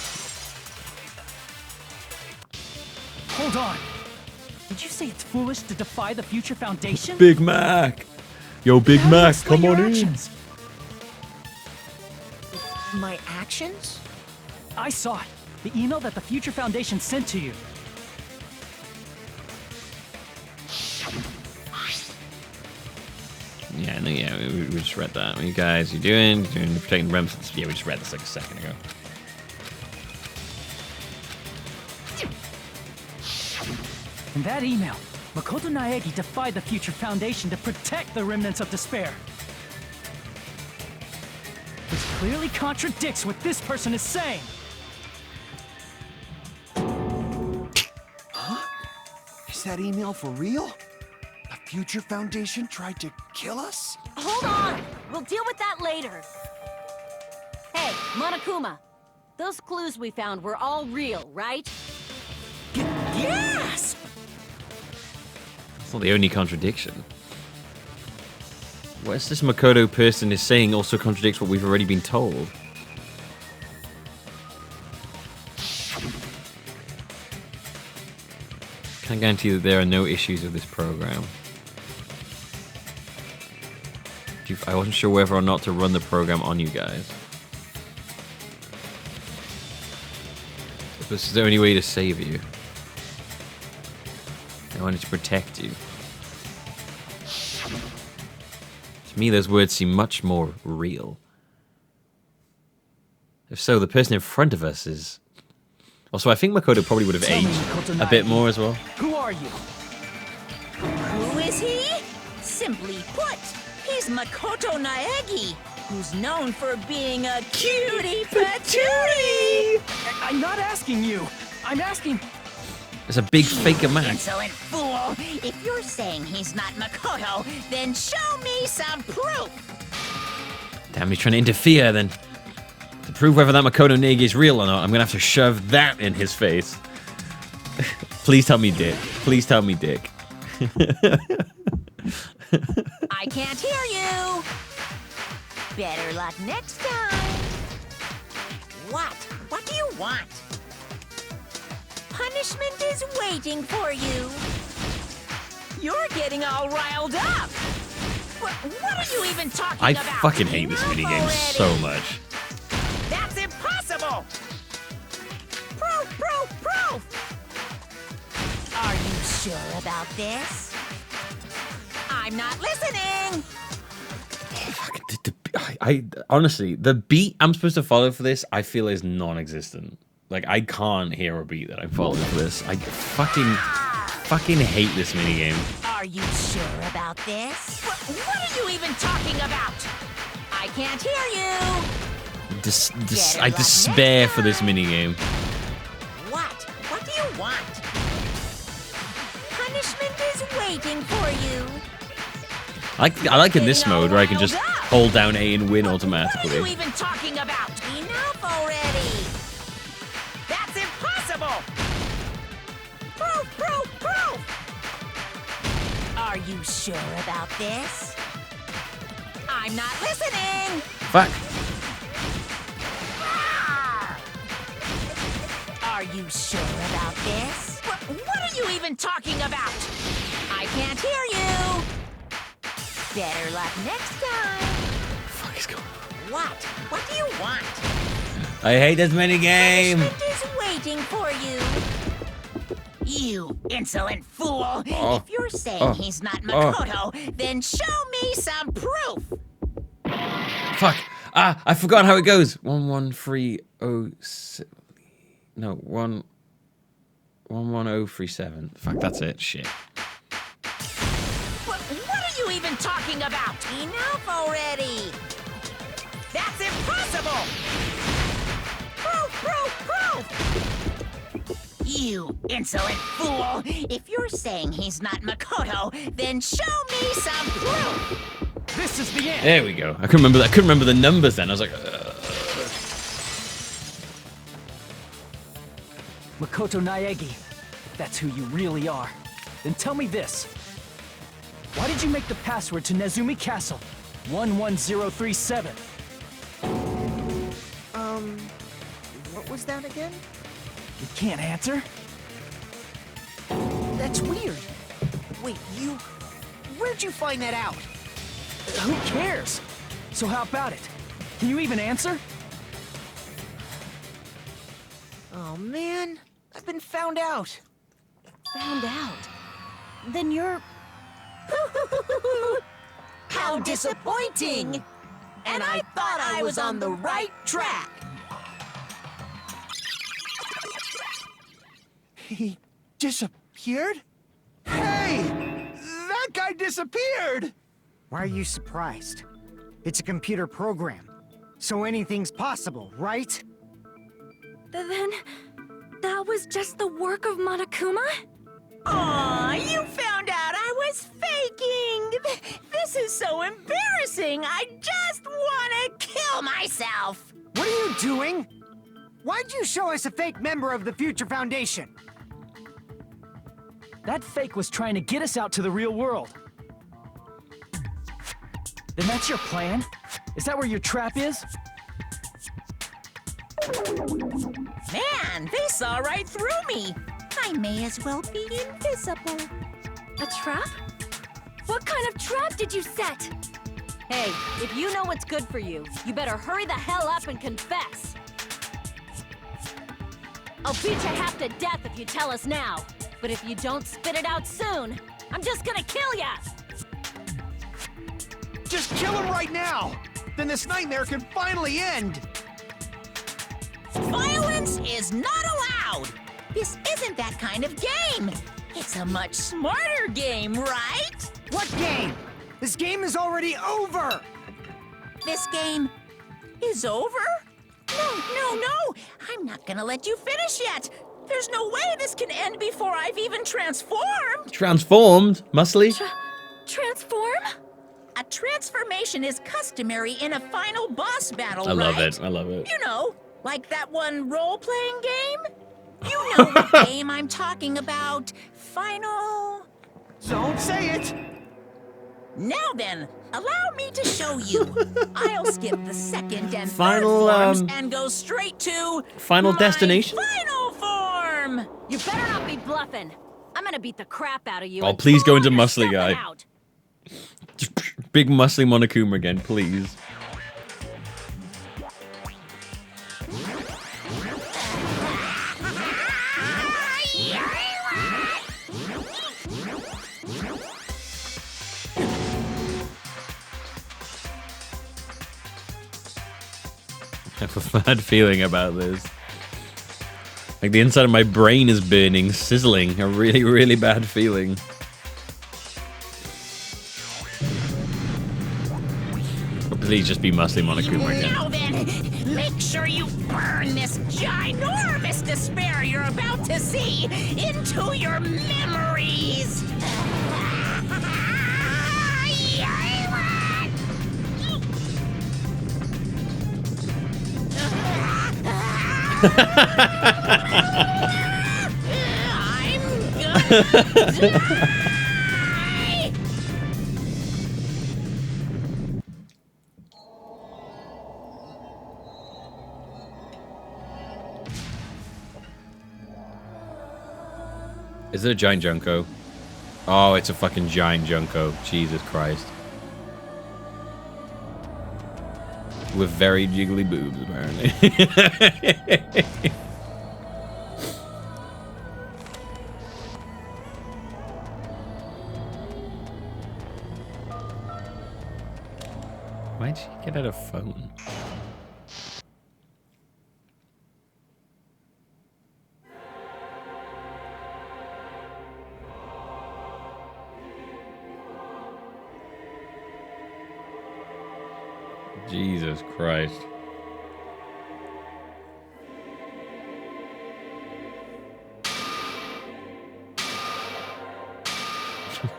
Hold on. Did you say it's foolish to defy the Future Foundation? Big Mac. Yo, Big How do you Mac, explain come your on in. actions? My actions? I saw it. The email that the Future Foundation sent to you. Yeah, no, yeah, we just read that. What you guys, you doing? Doing protecting the remnants? Yeah, we just read this like a second ago. In that email, Makoto Naegi defied the Future Foundation to protect the Remnants of Despair. Which clearly contradicts what this person is saying. Is that email for real? The Future Foundation tried to kill us? Hold on! We'll deal with that later. Hey, Monokuma. Those clues we found were all real, right? Yes! That's not the only contradiction. What this Makoto person is saying also contradicts what we've already been told. Can I guarantee that there are no issues with this program? I wasn't sure whether or not to run the program on you guys. This is the only way to save you. I wanted to protect you. To me, those words seem much more real. If so, the person in front of us is... Also, I think Makoto probably would have Tell me, aged Makoto a bit Naegi. more as well. Who are you? Who is he? Simply put, he's Makoto Naegi, who's known for being a cutie patootie. I'm not asking you. I'm asking... It's a big faker man. Insolent fool! If you're saying he's not Makoto, then show me some proof! Damn, he's trying to interfere then. To prove whether that Makoto Naegi is real or not, I'm gonna have to shove that in his face. Please tell me Dick. Please tell me Dick. I can't hear you! Better luck next time! What? What do you want? Punishment is waiting for you! You're getting all riled up! What are you even talking I about? fucking hate this Enough minigame already. so much. That's impossible! Proof, proof, proof! Are you sure about this? I'm not listening! I honestly, the beat I'm supposed to follow for this, I feel is non-existent. Like, I can't hear a beat that I'm following for this. I fucking hate this minigame. Are you sure about this? What are you even talking about? I can't hear you! I despair for this minigame. What? What do you want? Punishment is waiting for you. I like in this mode where I can just hold down A and win automatically. What are you even talking about? Enough already! That's impossible! Proof! Are you sure about this? I'm not listening! Fuck. Are you sure about this? What are you even talking about? I can't hear you! Better luck next time! Fuck is going on? What? What do you want? I hate this minigame! Punishment is waiting for you! You insolent fool! Oh. If you're saying he's not Makoto, then show me some proof! Fuck. Ah, I forgot how it goes. 11307. No, 11037. Fuck, that's it. Shit. What are you even talking about? Enough already! That's impossible! Proof! You insolent fool! If you're saying he's not Makoto, then show me some proof! This is the end. There we go. I couldn't remember the numbers then. I was like, Makoto Naegi, that's who you really are. Then tell me this. Why did you make the password to Nezumi Castle? 11037. What was that again? You can't answer? That's weird. Wait, where'd you find that out? Who cares? So how about it? Can you even answer? Oh man, I've been found out. Found out. Then you're... How disappointing! And I thought I was on the right track! He disappeared? Hey! That guy disappeared! Why are you surprised? It's a computer program, so anything's possible, right? Then that was just the work of Monokuma? Aw, you found out I was faking! This is so embarrassing! I just wanna kill myself! What are you doing? Why'd you show us a fake member of the Future Foundation? That fake was trying to get us out to the real world. Then that's your plan? Is that where your trap is? Man, they saw right through me! I may as well be invisible. A trap? What kind of trap did you set? Hey, if you know what's good for you, you better hurry the hell up and confess. I'll beat you half to death if you tell us now. But if you don't spit it out soon, I'm just gonna kill ya! Just kill him right now! Then this nightmare can finally end! Violence is not allowed! This isn't that kind of game! It's a much smarter game, right? What game? This game is already over! This game is over? No! I'm not gonna let you finish yet! There's no way this can end before I've even transformed! transformed, muscly. Transform? A transformation is customary in a final boss battle, I love right? it. I love it. You know, like that one role-playing game? You know what game I'm talking about. Final... Don't say it! Now then, allow me to show you. I'll skip the second and Final, third forms and go straight to... Final my destination? final form! You better not be bluffing. I'm gonna beat the crap out of you. Oh, and please go pull into all your muscly stuffing guy. out. Just big muscly Monokuma again, please. I have a bad feeling about this. Like the inside of my brain is burning, sizzling. A really, really bad feeling. But please just be muscly Monokuma again. Now then, make sure you burn this ginormous despair you're about to see into your memories. gonna die. Is it a giant Junko? Oh, it's a fucking giant Junko. Jesus Christ. With very jiggly boobs, apparently. Why'd she get out a phone? Jesus Christ.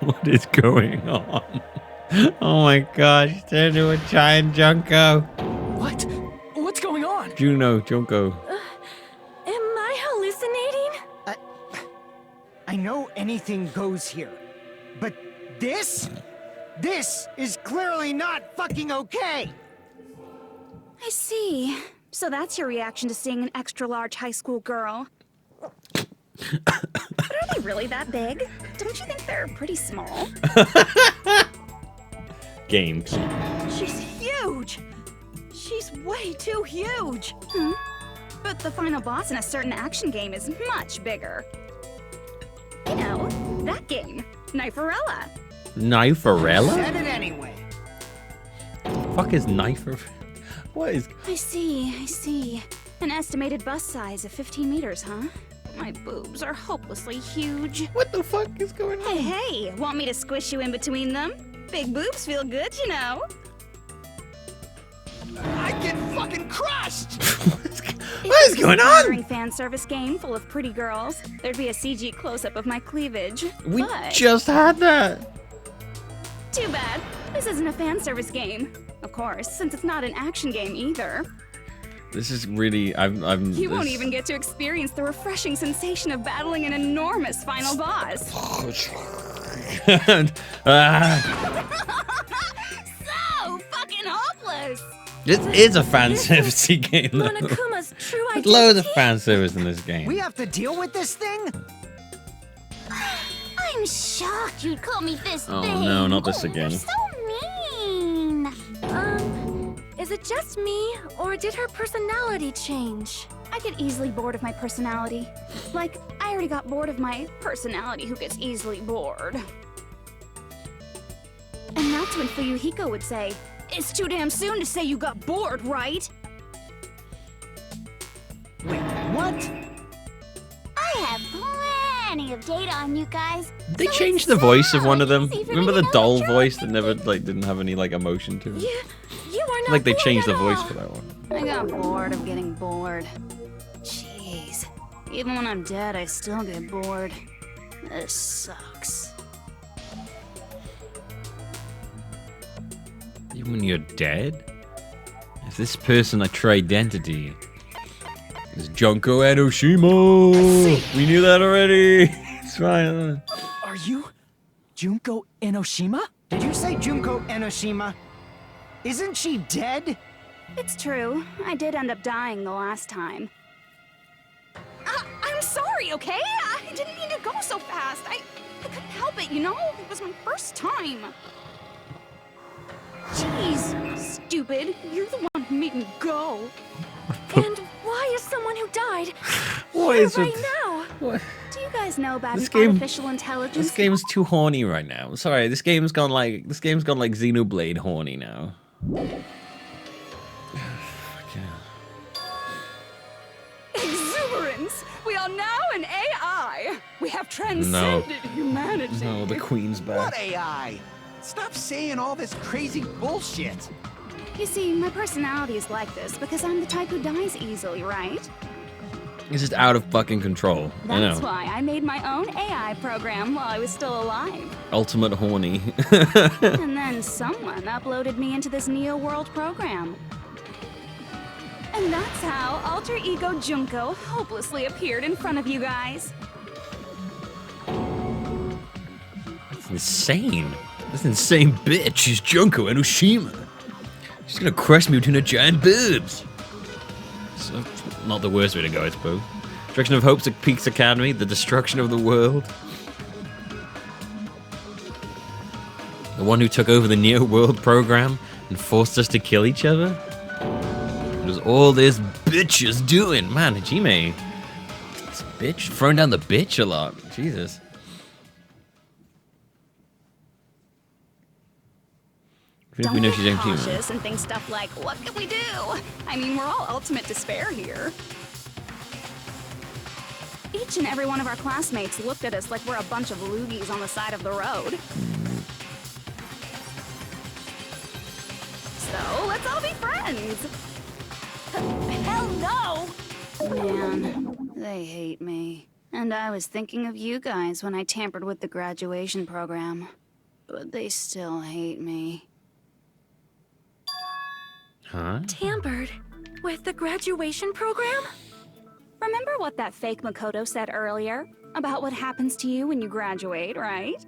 What is going on? Oh my gosh, she's turned into a giant Junko. What? What's going on? Junko. Am I hallucinating? I know anything goes here, but this is clearly not fucking okay. I see. So that's your reaction to seeing an extra-large high school girl. But are they really that big? Don't you think they're pretty small? Games. She's huge! She's way too huge! But the final boss in a certain action game is much bigger. You know, that game, Kniferella. Kniferella? Said it anyway. Fuck is Knifer? What is... I see. An estimated bust size of 15 meters, huh? My boobs are hopelessly huge. What the fuck is going on? Hey, want me to squish you in between them? Big boobs feel good, you know. I get fucking crushed! What is going on? Fan service game full of pretty girls. There'd be a CG close-up of my cleavage. We but just had that. too bad. This isn't a fan service game. Of course, since it's not an action game either. This is really... You won't even get to experience the refreshing sensation of battling an enormous final boss. So fucking hopeless! This is a fan service game. Though. Monokuma's true There's identity. loads of fan service in this game. We have to deal with this thing? I'm shocked you'd call me this Oh thing. no, not this again. You're so mean. Is it just me, or did her personality change? I get easily bored of my personality. Like, I already got bored of my personality who gets easily bored. And that's when Fuyuhiko would say, "It's too damn soon to say you got bored, right?" Wait, what? I have plenty of data on you guys. They so changed it's the voice of one of so them. easy for Remember me to the know doll you're voice that thinking. never didn't have any emotion to it? You are not Like they bored changed the at voice all. for that one. I got bored of getting bored. Jeez. Even when I'm dead, I still get bored. This sucks. Even when you're dead? If this person a true identity is Junko Enoshima. We knew that already. It's fine. Are you Junko Enoshima? Did you say Junko Enoshima? Isn't she dead? It's true. I did end up dying the last time. I'm sorry, okay? I didn't mean to go so fast. I couldn't help it, you know? It was my first time. Jeez, stupid. You're the one who made me go. And why is someone who died What here is right it? now? What? Do you guys know about This an game- artificial intelligence? This game's too horny right now. I'm sorry, this game's gone like Xenoblade horny now. Exuberance! We are now an AI! We have transcended humanity! No, the queen's back. What AI? Stop saying all this crazy bullshit. You see, my personality is like this because I'm the type who dies easily, right? It's just out of fucking control. I That's know. why I made my own AI program while I was still alive. Ultimate horny. And then someone uploaded me into this Neo World program. And And that's how alter ego Junko hopelessly appeared in front of you guys. That's insane. This insane bitch is Junko Enoshima. She's gonna crush me between her giant boobs. So, not the worst way to go, I suppose. Direction of Hope's at Peaks Academy, the destruction of the world. The one who took over the Neo World program and forced us to kill each other? What is all this bitch is doing? Man, Hajime. This bitch, throwing down the bitch a lot. Jesus. Don't We know get she's cautious and think stuff like, what can we do? I mean, we're all ultimate despair here. Each and every one of our classmates looked at us like we're a bunch of loogies on the side of the road. So, let's all be friends. Hell no! Man, they hate me. And I was thinking of you guys when I tampered with the graduation program. But they still hate me. Huh? Tampered with the graduation program? Remember what that fake Makoto said earlier? About what happens to you when you graduate, right?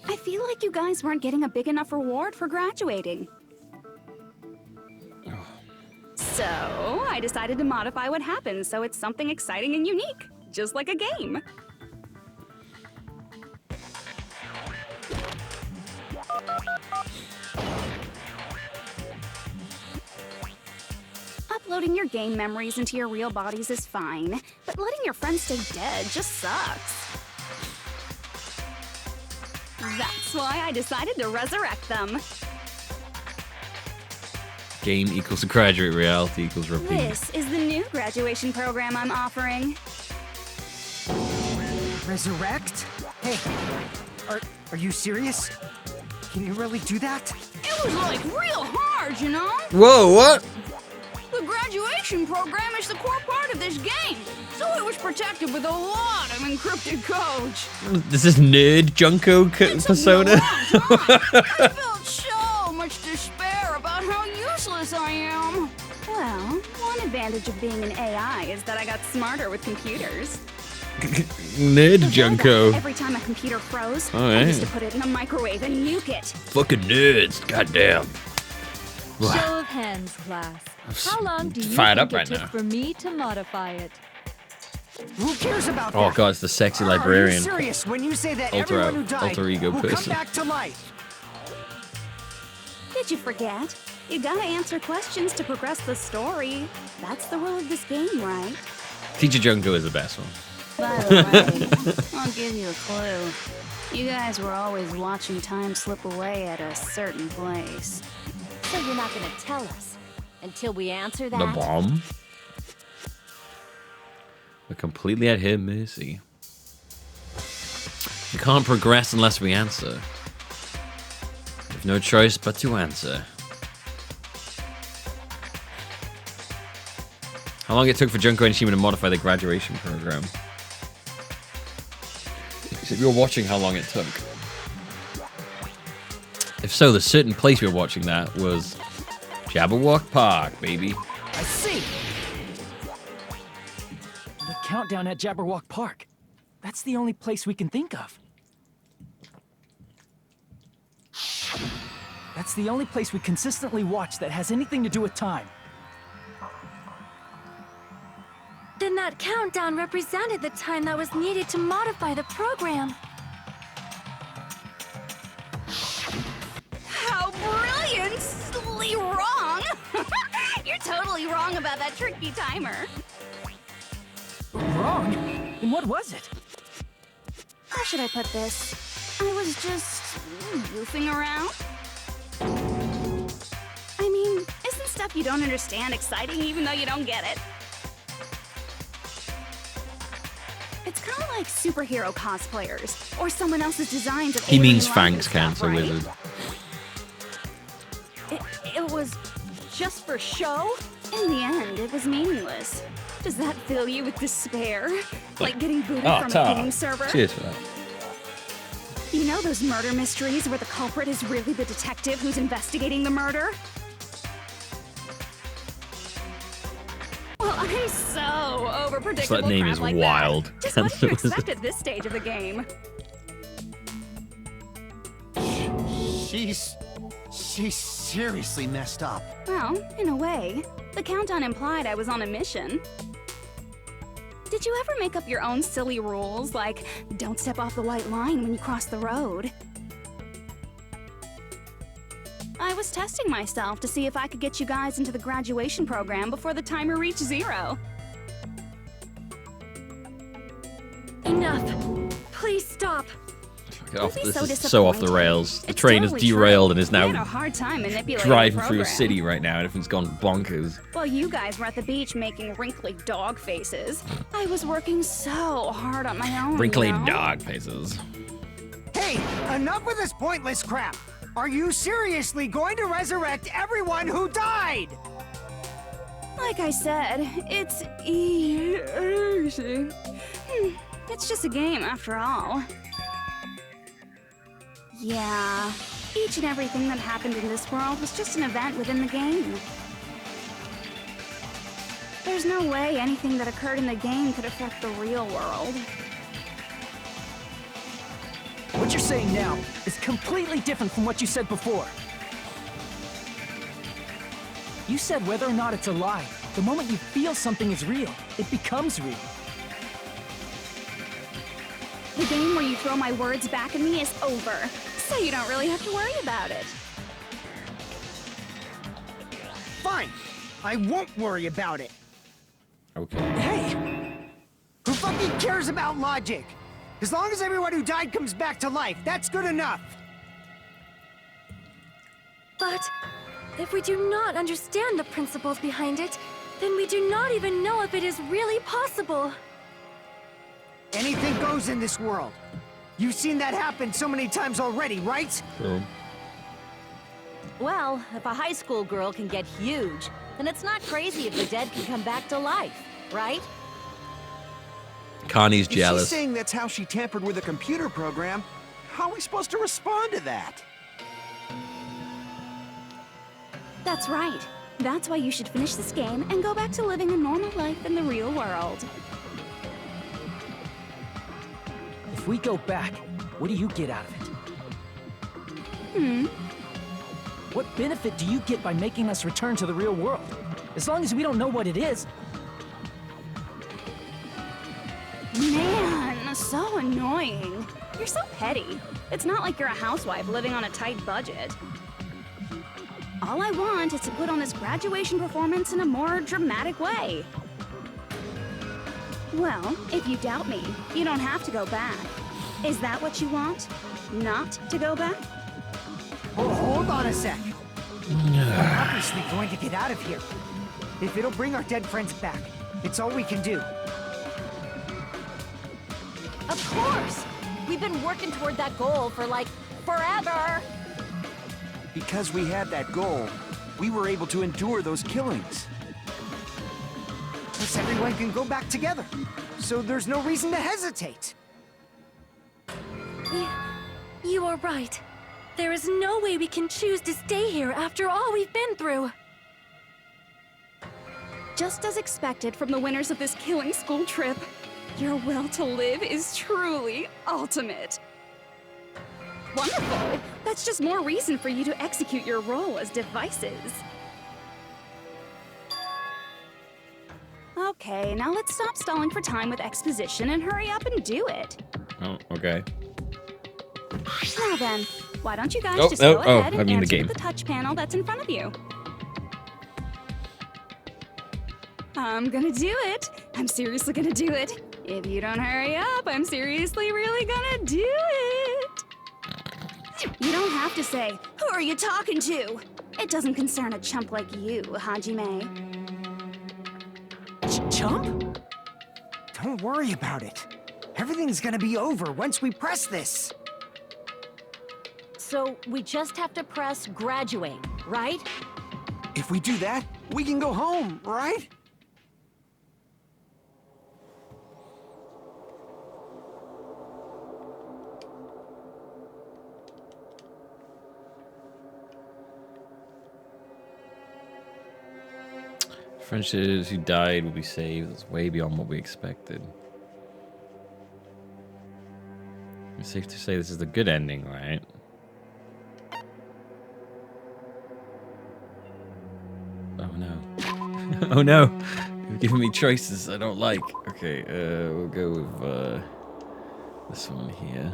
I feel like you guys weren't getting a big enough reward for graduating. So, I decided to modify what happens so it's something exciting and unique. Just like a game. Uploading your game memories into your real bodies is fine, but letting your friends stay dead just sucks. That's why I decided to resurrect them. Game equals graduate, reality equals repeat. This is the new graduation program I'm offering. Resurrect? Hey, are you serious? Can you really do that? It was like real hard, you know? Whoa, what? The graduation program is the core part of this game, so it was protected with a lot of encrypted codes. This is nerd Junko persona? I felt so much despair about how useless I am. Well, one advantage of being an AI is that I got smarter with computers. Nerd Before Junko. that, every time a computer froze, Oh, I yeah. used to put it in a microwave and nuke it. Fucking nerds, goddamn. Show of hands, class. How long do you Fired think up right it took now. for me to modify it? Who cares about Oh that? god, it's the sexy Are you librarian. serious when you say that Alter- everyone who died alter ego will person. come back to life? Did you forget? You gotta answer questions to progress the story. That's the rule of this game, right? Teacher Junko is the best one. By the way, I'll give you a clue. You guys were always watching time slip away at a certain place. So you're not gonna tell us until we answer that? The bomb? We're completely at her mercy. We can't progress unless we answer. We've no choice but to answer. How long it took for Junko Enoshima to modify the graduation program? If you're watching how long it took. If so, the certain place we were watching that was Jabberwock Park, baby. I see. The countdown at Jabberwock Park. That's the only place we can think of. That's the only place we consistently watch that has anything to do with time. Then that countdown represented the time that was needed to modify the program. How brilliantly wrong! You're totally wrong about that tricky timer. Wrong? Then what was it? How should I put this? I was just goofing around. I mean, isn't stuff you don't understand exciting even though you don't get it? It's kind of like superhero cosplayers or someone else's designs of He means alien life Fangs, and stuff, Cancer right? Wizard. It was just for show? In the end, it was meaningless. Does that fill you with despair? Like getting booted Oh, from a Ta. game server? Cheers for that. You know those murder mysteries where the culprit is really the detective who's investigating the murder? I'm so overpredictable. So that name crap is like wild. That. Just what do you expect at this stage of the game? She's seriously messed up. Well, in a way. The countdown implied I was on a mission. Did you ever make up your own silly rules, like don't step off the white line when you cross the road? I was testing myself to see if I could get you guys into the graduation program before the timer reached 0. Enough. Please stop. This is so off the rails. The train is derailed and is We had a now hard time manipulating driving the through a program. city right now, and everything's gone bonkers. While you guys were at the beach making wrinkly dog faces, I was working so hard on my own. Wrinkly you know? dog faces. Hey, enough with this pointless crap! Are you seriously going to resurrect everyone who died? Like I said, it's easy. It's just a game after all. Yeah, each and everything that happened in this world was just an event within the game. There's no way anything that occurred in the game could affect the real world. What you're saying now is completely different from what you said before. You said whether or not it's a lie, the moment you feel something is real, it becomes real. The game where you throw my words back at me is over, so you don't really have to worry about it. Fine. I won't worry about it. Okay. Hey! Who fucking cares about logic? As long as everyone who died comes back to life, that's good enough. But if we do not understand the principles behind it, then we do not even know if it is really possible. Anything goes in this world. You've seen that happen so many times already, right? Well, if a high school girl can get huge, then it's not crazy if the dead can come back to life, right? Connie's If she's jealous. saying that's how she tampered with a computer program, how are we supposed to respond to that? That's right. That's why you should finish this game and go back to living a normal life in the real world. If we go back, what do you get out of it? What benefit do you get by making us return to the real world? As long as we don't know what it is. Man, so annoying. You're so petty. It's not like you're a housewife living on a tight budget. All I want is to put on this graduation performance in a more dramatic way. Well, if you doubt me, you don't have to go back. Is that what you want? Not to go back? Oh, hold on a sec. We're obviously going to get out of here. If it'll bring our dead friends back, it's all we can do. Of course! We've been working toward that goal for, like, forever! Because we had that goal, we were able to endure those killings. Plus everyone can go back together. So there's no reason to hesitate. You are right. There is no way we can choose to stay here after all we've been through. Just as expected from the winners of this killing school trip, your will to live is truly ultimate. Wonderful! That's just more reason for you to execute your role as devices. Okay, now let's stop stalling for time with exposition and hurry up and do it. Oh, okay. Now then, why don't you guys Oh, just oh, go oh, ahead I and mean the answer game. the touch panel that's in front of you. I'm gonna do it. I'm seriously gonna do it. If you don't hurry up, I'm seriously really gonna do it. You don't have to say, "Who are you talking to?" It doesn't concern a chump like you, Hajime. Chump? Don't worry about it. Everything's gonna be over once we press this. So we just have to press graduate, right? If we do that, we can go home, right? Friendships who died will be saved. That's way beyond what we expected. It's safe to say this is the good ending, right? Oh no. Oh no! You've given me choices I don't like. Okay, we'll go with this one here.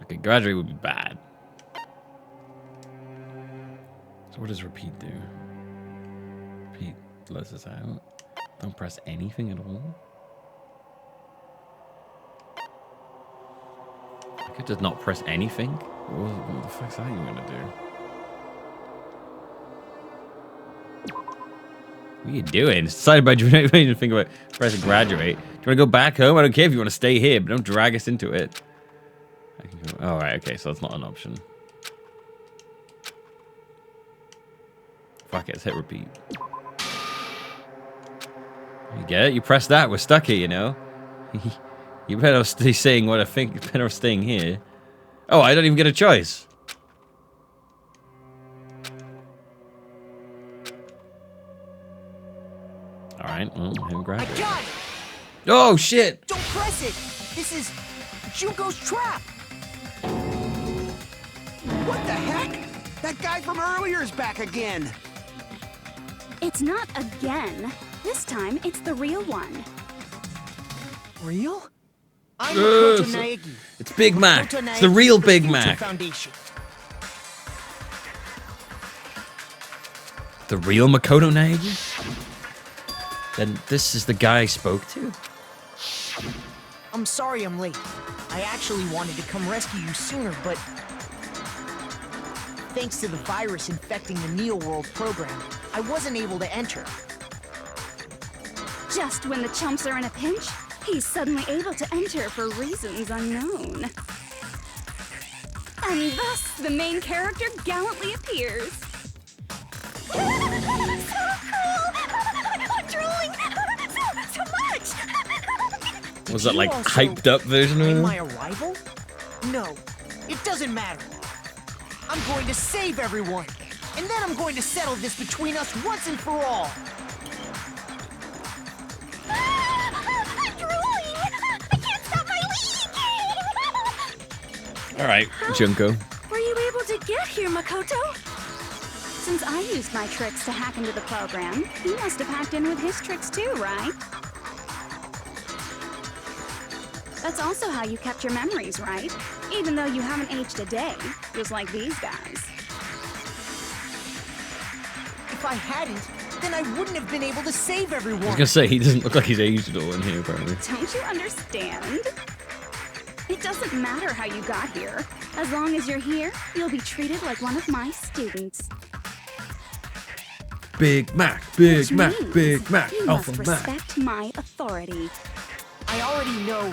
Okay, graduate would be bad. So what does repeat do? Repeat lets us out. Don't press anything at all. I could just not press anything. What the fuck's that even gonna do? What are you doing? It's decided by you to think about pressing graduate. Do you want to go back home? I don't care if you want to stay here, but don't drag us into it. I can go. Oh, right, okay, so that's not an option. Fuck it, let's hit repeat. You get it? You press that, we're stuck here, you know? You better stay saying what I think. You better staying here. Oh, I don't even get a choice. Alright, well, him grab it. I got it! Oh, shit! Don't press it! This is Junko's trap! What the heck? That guy from earlier is back again. It's not again. This time, it's the real one. Real? I'm Makoto so Naegi. it's Big Mac. Makoto It's the Naegi real of the Big Future Mac. Foundation. The real Makoto Naegi? Then this is the guy I spoke to? I'm sorry I'm late. I actually wanted to come rescue you sooner, but thanks to the virus infecting the Neo World program, I wasn't able to enter. Just when the chumps are in a pinch, he's suddenly able to enter for reasons unknown. And thus, the main character gallantly appears. So cool! I'm drooling! So much! Was that like You also hyped up version of claim it? my arrival? No, it doesn't matter. I'm going to save everyone, and then I'm going to settle this between us once and for all. I'm drooling! I can't stop my leaking! Alright, Junko. Were you able to get here, Makoto? Since I used my tricks to hack into the program, he must have hacked in with his tricks too, right? That's also how you kept your memories, right? Even though you haven't aged a day, just like these guys. If I hadn't, then I wouldn't have been able to save everyone. I was gonna say, he doesn't look like he's aged at all in here, apparently. Don't you understand? It doesn't matter how you got here. As long as you're here, you'll be treated like one of my students. Big Mac, Big Which Mac, means Big Mac, you Alpha must Mac. respect my authority. I already know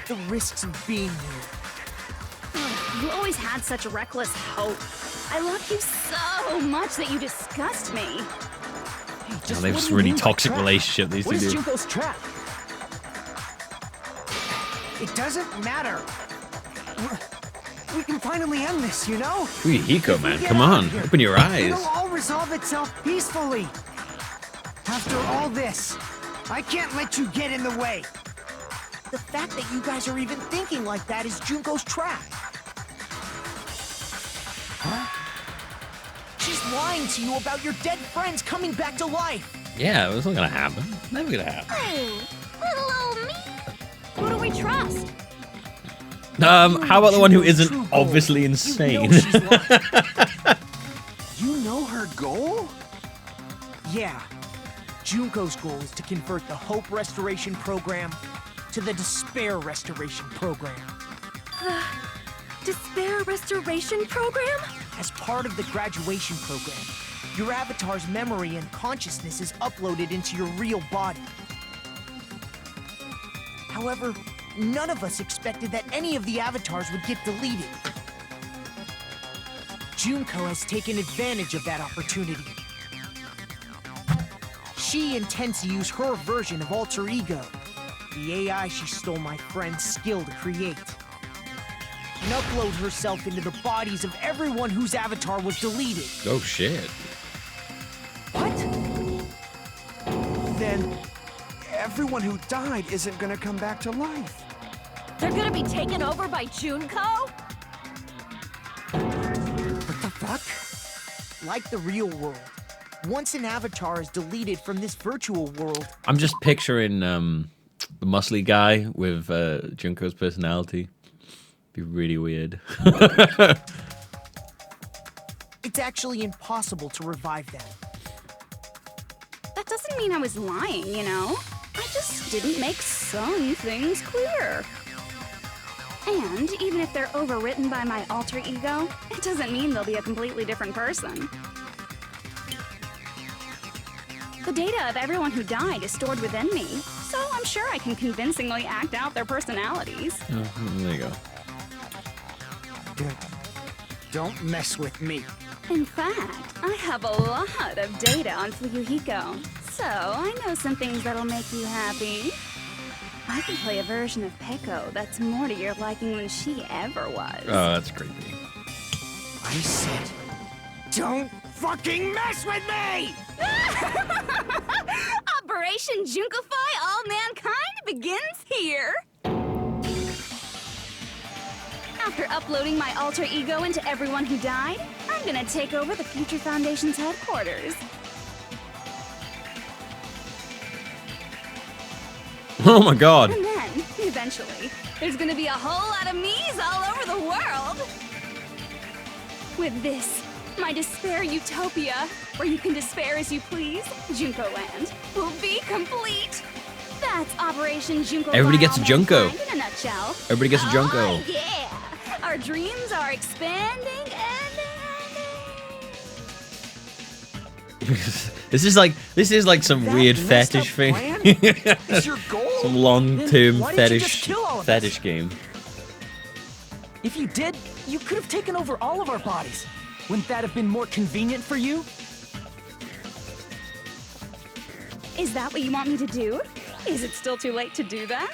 the risks of being here. You always had such reckless hope. I loved you so much that you disgust me. Hey, Oh, they have what this do you really mean by toxic trap? relationship, these What two is do. Junko's trap? It doesn't matter. We can finally end this, you know? Hiko, man, Get come out on, of here. open your eyes. It'll all resolve itself peacefully. After all this, I can't let you get in the way. The fact that you guys are even thinking like that is Junko's trap. Huh? She's lying to you about your dead friends coming back to life. Yeah, it's not gonna happen. Never gonna happen. Oh, little old me. Who do we trust? How about the one who Junko's isn't true goal. obviously insane? You know she's lying. You know her goal? Yeah. Junko's goal is to convert the Hope Restoration Program to the Despair Restoration Program. Despair Restoration Program? As part of the graduation program, your avatar's memory and consciousness is uploaded into your real body. However, none of us expected that any of the avatars would get deleted. Junko has taken advantage of that opportunity. She intends to use her version of Alter Ego, the AI she stole my friend's skill to create, and upload herself into the bodies of everyone whose avatar was deleted. Oh shit. What? then everyone who died isn't gonna come back to life. They're gonna be taken over by Junko? What the fuck? Like the real world. Once an avatar is deleted from this virtual world... I'm just picturing the muscly guy with Junko's personality. Be really weird. It's actually impossible to revive them. That doesn't mean I was lying, you know? I just didn't make some things clear. And even if they're overwritten by my alter ego, it doesn't mean they'll be a completely different person. The data of everyone who died is stored within me, so I'm sure I can convincingly act out their personalities. Oh, there you go. Don't mess with me. In fact, I have a lot of data on Fuyuhiko, so I know some things that'll make you happy. I can play a version of Peko that's more to your liking than she ever was. Oh, that's creepy. I said, don't fucking mess with me! Operation Junkify All Mankind begins here! After uploading my alter ego into everyone who died, I'm gonna take over the Future Foundation's headquarters. Oh my god. And then, eventually, there's gonna be a whole lot of me's all over the world! With this, my despair utopia, where you can despair as you please, Junko Land, will be complete! That's Operation Junko. Everybody gets a Junko. In a nutshell. Everybody gets a Junko. Oh, yeah! Our dreams are expanding and... This is like some weird fetish thing. Is your goal? Some long-term Why didn't you just kill all of fetish us? game. If you did, you could have taken over all of our bodies. Wouldn't that have been more convenient for you? Is that what you want me to do? Is it still too late to do that?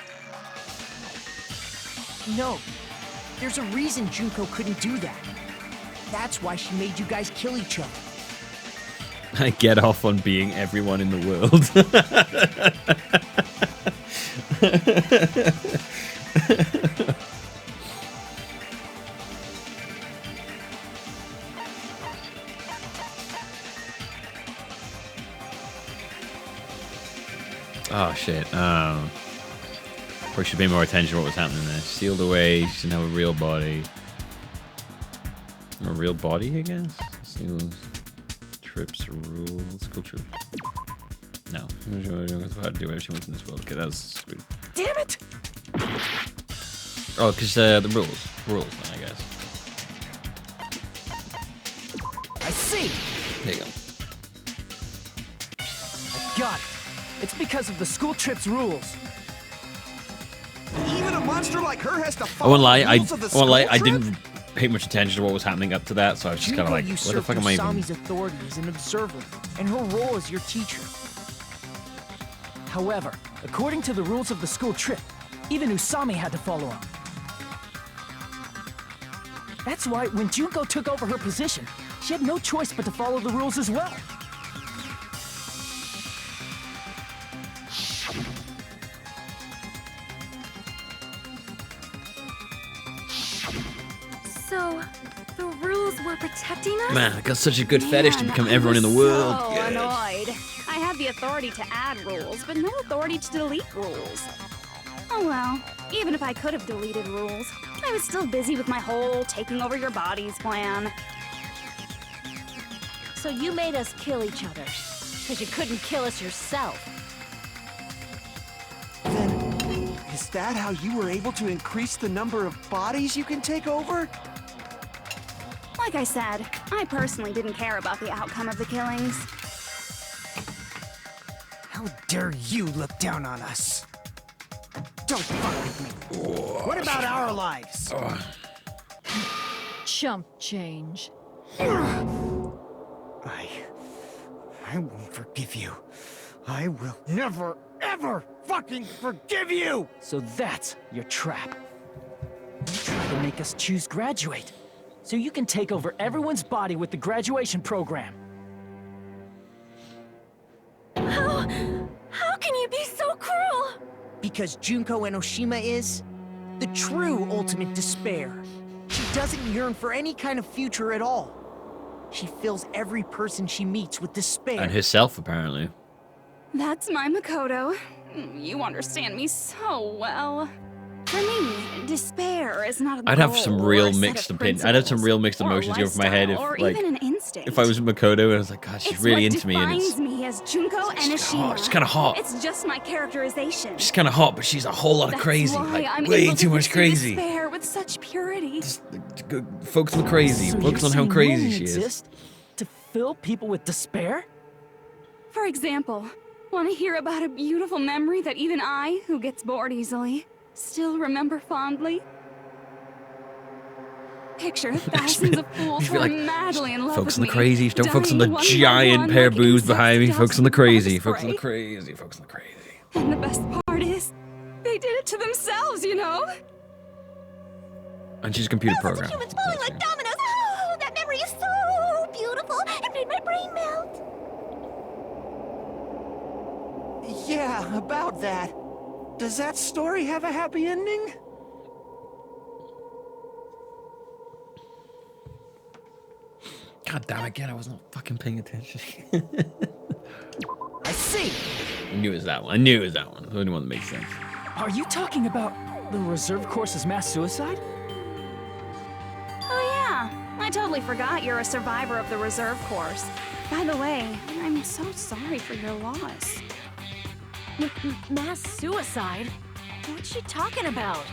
No. There's a reason Junko couldn't do that. That's why she made you guys kill each other. I get off on being everyone in the world. Oh shit. Probably should pay more attention to what was happening there. Sealed away, she didn't have a real body. A real body, I guess? Sealed. Trips, rules, culture. No. How to do whatever she wants in this world. Okay, that was sweet. Damn it! Oh, because the rules. Rules, then, I guess. I see! There you go. Got it. It's because of the school trip's rules. Even a monster like her has to I follow won't lie, the rules of the school I trip? didn't pay much attention to what was happening up to that, so I was just kind of like, what the fuck am I even... Usami's authority as an observer, and her role as your teacher. However, according to the rules of the school trip, even Usami had to follow them. That's why when Junko took over her position, she had no choice but to follow the rules as well. So, the rules were protecting us? Man, I got such a good fetish to Man, become everyone in the world. So Yes. annoyed. I have the authority to add rules, but no authority to delete rules. Oh well, even if I could have deleted rules, I was still busy with my whole taking over your bodies plan. So you made us kill each other, because you couldn't kill us yourself. Then, is that how you were able to increase the number of bodies you can take over? Like I said, I personally didn't care about the outcome of the killings. How dare you look down on us? Don't fuck with me. What about our lives? Chump change. I won't forgive you. I will never, ever fucking forgive you! So that's your trap. You try to make us choose graduate, so you can take over everyone's body with the graduation program. How can you be so cruel? Because Junko Enoshima is the true ultimate despair. She doesn't yearn for any kind of future at all. She fills every person she meets with despair. And herself, apparently. That's my Makoto. You understand me so well. For me, despair is not a I'd have goal some or real a set mixed of opinions. I'd have some real mixed principles, emotions or a go through my head if, lifestyle, or like, even an instinct. if I was Makoto and I was like, God, she's It's really what into me, and defines me as Junko Enoshima. She's kind of hot. It's just my characterization. She's kind of hot, but she's a whole lot of That's crazy, why like I'm way able too to much pursue crazy. Despair with such purity. Just focus on the crazy. So Focus you're on how saying crazy women she is. exist to fill people with despair? For example, want to hear about a beautiful memory that even I, who gets bored easily, still remember fondly? Picture thousands of fools who are like, madly in love focus with on the me, crazy. Don't focus on the dying one by giant one pair of like boobs insects behind me. doused Focus on the in bubble crazy. Focus on the spray. crazy. Focus on the crazy. And the best part is, they did it to themselves, you know? And she's a computer Thousands program. of humans falling like dominoes. Oh, that memory is so beautiful. It made my brain melt. Yeah, about that. Does that story have a happy ending? God damn it, again, I wasn't fucking paying attention. I see. I knew it was that one. I knew it was that one. The only one that makes sense. Are you talking about the reserve course's mass suicide? Oh yeah, I totally forgot you're a survivor of the reserve course. By the way, I'm so sorry for your loss. Mass suicide? What's she talking about?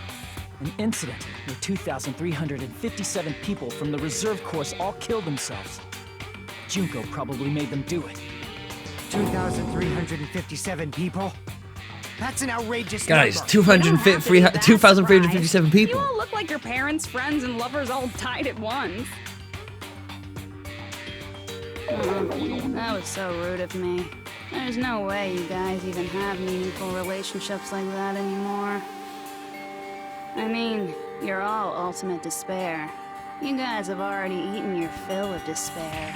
An incident where 2,357 people from the reserve course all killed themselves. Junko probably made them do it. 2,357 people? That's an outrageous Guys, number. 2,357 You people. all look like your parents, friends, and lovers all died at once. That was so rude of me. There's no way you guys even have meaningful relationships like that anymore. I mean, you're all ultimate despair. You guys have already eaten your fill of despair.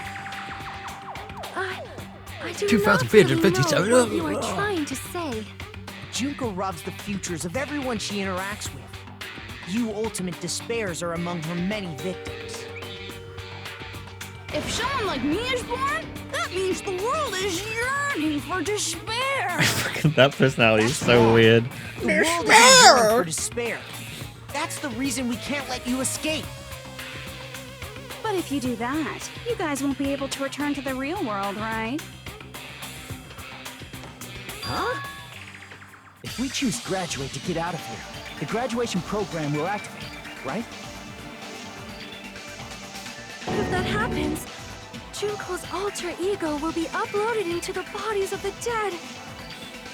I do 2,357. not really know what you are trying to say. Junko robs the futures of everyone she interacts with. You ultimate despairs are among her many victims. If someone like me is born, that means the world is yearning for despair. That personality is so weird. The world is yearning for despair. That's the reason we can't let you escape. But if you do that, you guys won't be able to return to the real world, right? Huh? If we choose graduate to get out of here, the graduation program will activate, right? If that happens, Junko's alter ego will be uploaded into the bodies of the dead.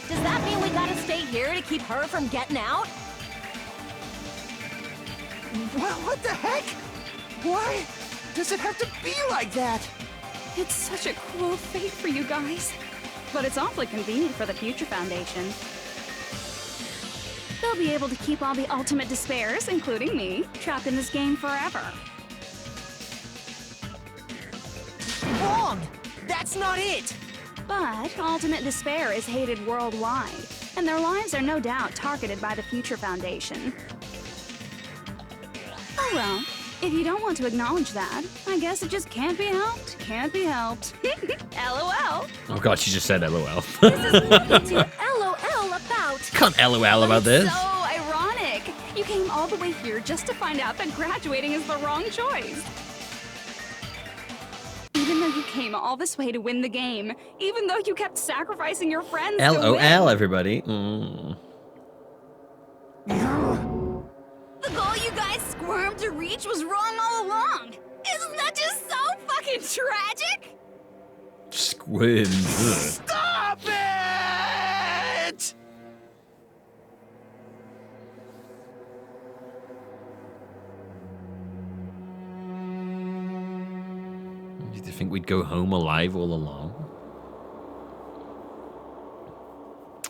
Does that mean we gotta stay here to keep her from getting out? Well, what the heck? Why does it have to be like that? It's such a cruel fate for you guys. But it's awfully convenient for the Future Foundation. They'll be able to keep all the ultimate despairs, including me, trapped in this game forever. Wrong! That's not it! But ultimate despair is hated worldwide, and their lives are no doubt targeted by the Future Foundation. Oh well, if you don't want to acknowledge that, I guess it just can't be helped. Can't be helped. LOL. Oh god, she just said LOL. This is nothing to LOL about. Can't LOL about this. So ironic. You came all the way here just to find out that graduating is the wrong choice. Even though you came all this way to win the game, even though you kept sacrificing your friends to LOL, win. everybody. The goal you guys squirmed to reach was wrong all along. Isn't that just so fucking tragic? Squid. Stop it! Did you think we'd go home alive all along?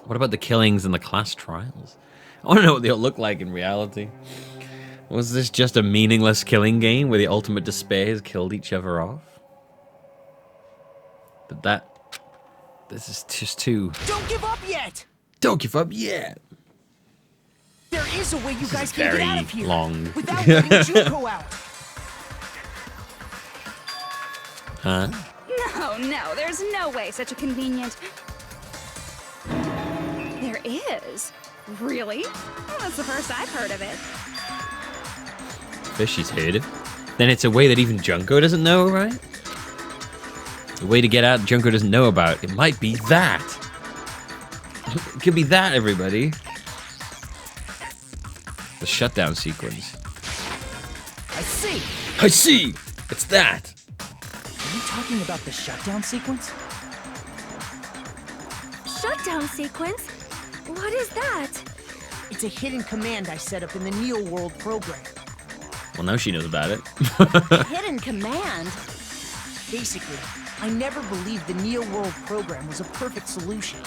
What about the killings and the class trials? I want to know what they'll look like in reality. Was this just a meaningless killing game where the ultimate despair has killed each other off? Did that This is just too... Don't give up yet! Don't give up yet! There is a way you guys can Very get out of here long. without letting Junko out. Huh? No, there's no way such a convenient... There is. Really? Well, that's the first I've heard of it. Fish she's heard of. Then it's a way that even Junko doesn't know, right? A way to get out Junko doesn't know about. It might be that. It could be that, everybody. The shutdown sequence. I see. I see! It's that! Are you talking about the shutdown sequence? Shutdown sequence? What is that? It's a hidden command I set up in the Neo World program. Well, now she knows about it. Hidden command? Basically, I never believed the Neo World program was a perfect solution.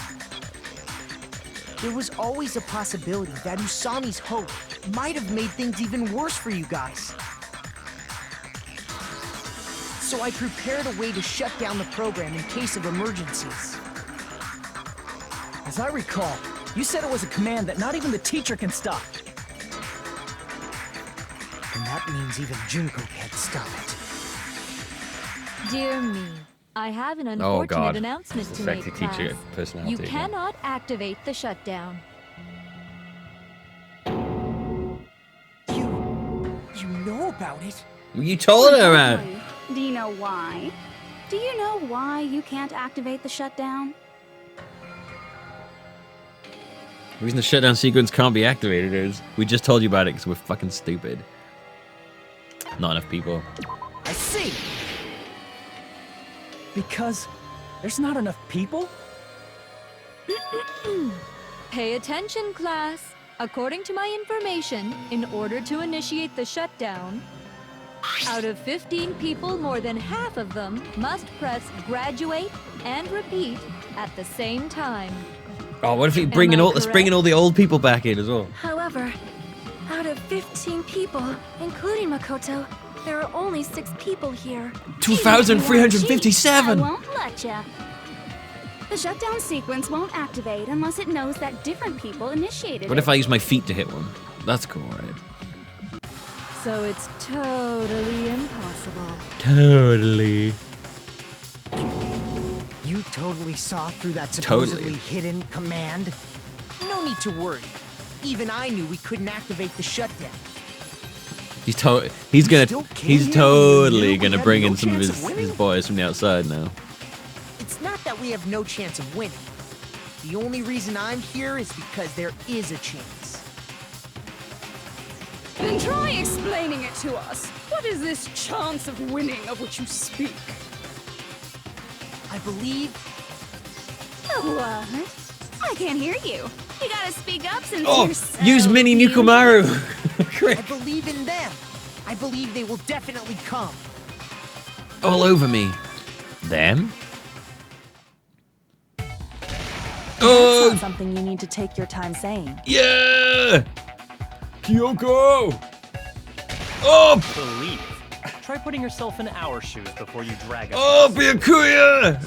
There was always a possibility that Usami's hope might have made things even worse for you guys. So I prepared a way to shut down the program in case of emergencies. As I recall, you said it was a command that not even the teacher can stop. And that means even Junko can't stop it. Dear me, I have an Oh, unfortunate God. announcement to Sexy make, teacher class. personality. You cannot activate the shutdown. You know about it? You told her, man. Really? Do you know why? Do you know why you can't activate the shutdown? The reason the shutdown sequence can't be activated is we just told you about it because we're fucking stupid. Not enough people. I see. Because there's not enough people? Pay attention, class. According to my information, in order to initiate the shutdown, out of 15 people, more than half of them must press graduate and repeat at the same time. Oh, what if he Am bringing I all? Let's bringing all the old people back in as well. However, out of 15 people, including Makoto, there are only 6 people here. 2,357. I won't let ya. The shutdown sequence won't activate unless it knows that different people initiated What it. if I use my feet to hit one? That's cool, right? So it's totally impossible. Totally. You totally saw through that Totally. supposedly hidden command? No need to worry. Even I knew we couldn't activate the shutdown. He's still he's came here when you totally knew we gonna had bring no in some of chance of his winning? boys from the outside now. It's not that we have no chance of winning. The only reason I'm here is because there is a chance. Then try explaining it to us. What is this chance of winning of which you speak? I believe What? I can't hear you. You gotta speak up since Oh, you're so use Mini huge. Nukumaru. I believe in them. I believe they will definitely come. All over me. Them? That's Oh, not something you need to take your time saying. yeah! Kyoko! Oh! Believe. Try putting yourself in our shoes before you drag us. Oh, Byakuya!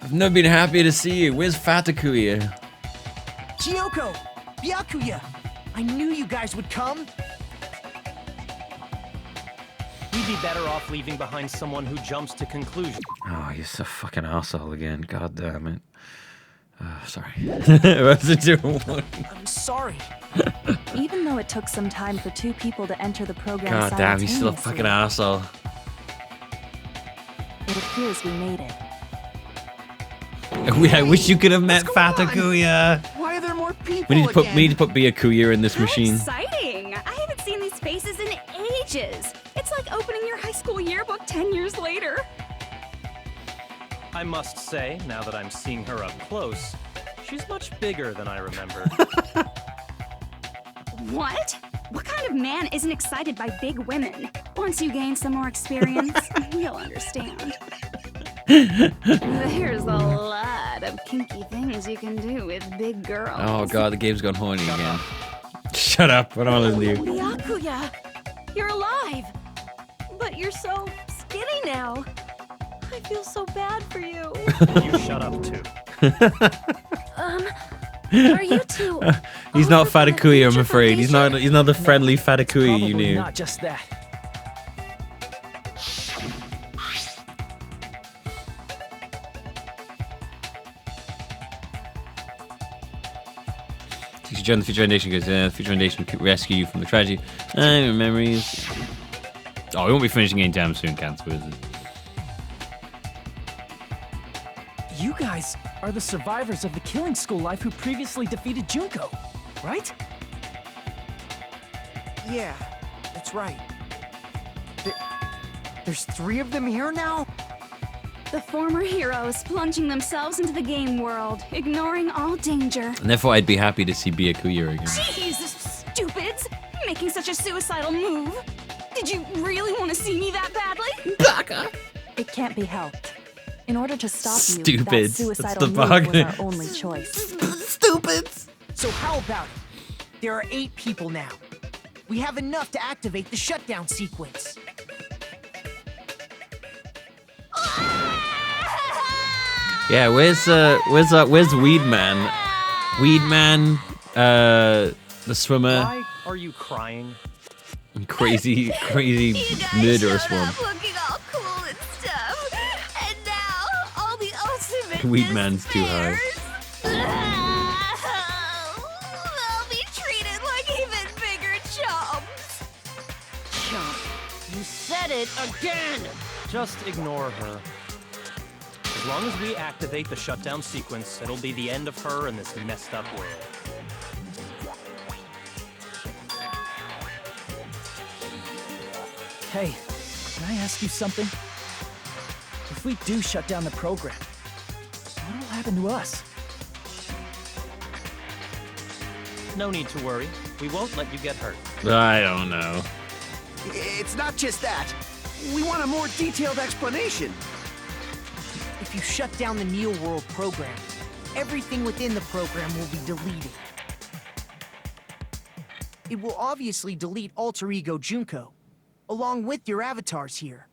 I've never been happier to see you. Where's Fatakuya? Chiyoko! Byakuya! I knew you guys would come. We'd be better off leaving behind someone who jumps to conclusions. Oh, you're so fucking arsehole again. God damn it. Sorry. What's it doing? I'm sorry. Even though it took some time for 2 people to enter the program God damn, he's still a fucking arsehole. It appears we made it. I wish you could have met Fatakuya. Why are there more people We need to put again? Byakuya in this How machine. exciting! I haven't seen these faces in ages. It's like opening your high school yearbook 10 years later. I must say, now that I'm seeing her up close, she's much bigger than I remember. What? What kind of man isn't excited by big women? Once you gain some more experience, you'll understand. There's a lot of kinky things you can do with big girls. Oh god, the game's gone horny again. Shut up, I don't want to listen to you. Byakuya! You're alive! But you're so skinny now. I feel so bad for you. You shut up too. Are you two? He's not over for the Fatakui, I'm Future afraid. He's not the friendly It's Fatakui probably you knew. not just that. You join the Future Foundation because the Future Foundation could rescue you from the tragedy and your memories. Oh, we won't be finishing anytime soon, Cancel, is it? You guys are the survivors of the killing school life who previously defeated Junko, right? Yeah, that's right. There's 3 of them here now? The former heroes plunging themselves into the game world, ignoring all danger. And therefore, I'd be happy to see Byakuya again. Jesus, stupids! Making such a suicidal move. Did you really want to see me that badly? Baka! It can't be helped. In order to stop you, Stupids. that That's suicidal the move bug. was our only choice. Stupids! So how about it? There are 8 people now. We have enough to activate the shutdown sequence. Yeah, where's Weed Man? Weed Man, the swimmer, Why are you crying? and crazy murderous one. Looking all cool and stuff. And now, all the ultimate Weed Man's too high. They'll be treated like even bigger chumps. Chump. You said it again! Just ignore her. As long as we activate the shutdown sequence, it'll be the end of her in this messed up world. Hey, can I ask you something? If we do shut down the program, what'll happen to us? No need to worry. We won't let you get hurt. I don't know. It's not just that. We want a more detailed explanation. If you shut down the Neo World program, everything within the program will be deleted. It will obviously delete Alter Ego Junko, along with your avatars here.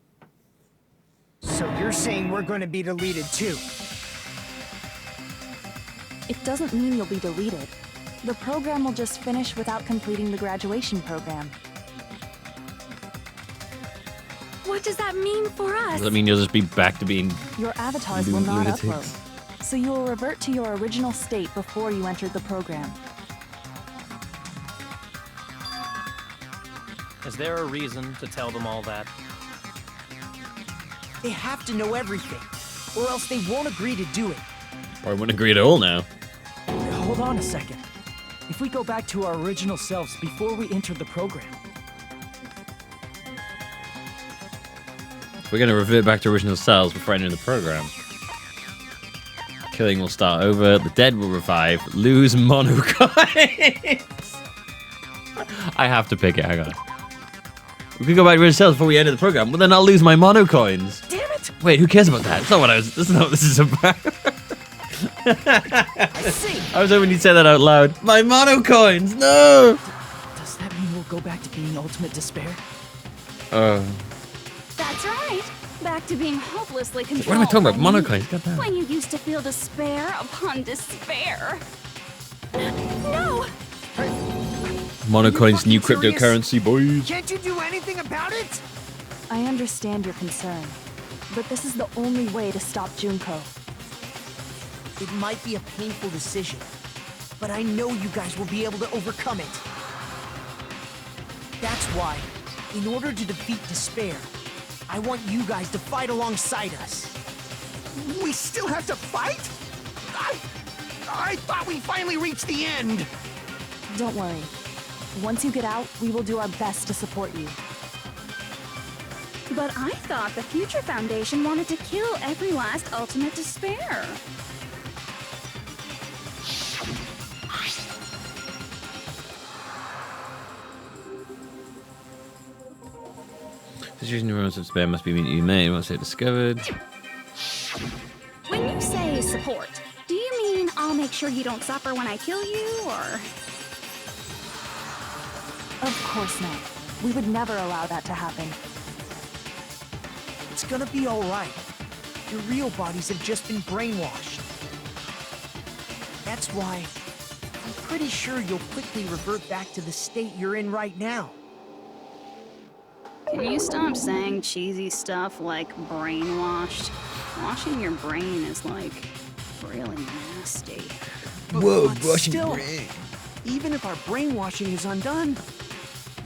So you're saying we're going to be deleted too? It doesn't mean you'll be deleted. The program will just finish without completing the graduation program. What does that mean for us? Does that mean you'll just be back to being Your avatars will not lunatics? upload, so you will revert to your original state before you entered the program. Is there a reason to tell them all that? They have to know everything, or else they won't agree to do it. Or I wouldn't agree at all now. Hold on a second. If we go back to our original selves before we entered the program, We're gonna revert back to original selves before entering the program. Killing will start over, the dead will revive, lose mono coins. I have to pick it, hang on. We could go back to original selves before we enter the program, but then I'll lose my mono coins. Damn it! Wait, who cares about that? That's not what this is not what this is about. I see! I was hoping you'd say that out loud. My mono coins, no! does that mean we'll go back to being ultimate despair? That's right. Back to being hopelessly controlled. What am I talking about? by Mono you. coins, goddamn. When you used to feel despair upon despair. No! Mono coins, new fucking serious? cryptocurrency, boys. Can't you do anything about it? I understand your concern, but this is the only way to stop Junko. It might be a painful decision, but I know you guys will be able to overcome it. That's why, in order to defeat despair, I want you guys to fight alongside us. We still have to fight? I thought we finally reached the end. Don't worry. Once you get out, we will do our best to support you. But I thought the Future Foundation wanted to kill every last ultimate despair. The situation of Remnants of Despair must be immediately made once they're discovered. When you say support, do you mean I'll make sure you don't suffer when I kill you, or...? Of course not. We would never allow that to happen. It's gonna be alright. Your real bodies have just been brainwashed. That's why I'm pretty sure you'll quickly revert back to the state you're in right now. Can you stop saying cheesy stuff like brainwashed? Washing your brain is like really nasty. Whoa, washing brain. Even if our brainwashing is undone,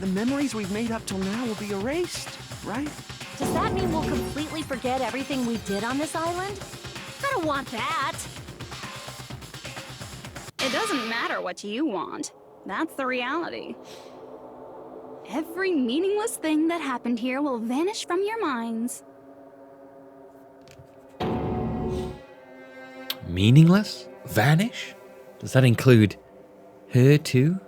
the memories we've made up till now will be erased, right? Does that mean we'll completely forget everything we did on this island? I don't want that. It doesn't matter what you want. That's the reality. Every meaningless thing that happened here will vanish from your minds. Meaningless? Vanish? Does that include her too?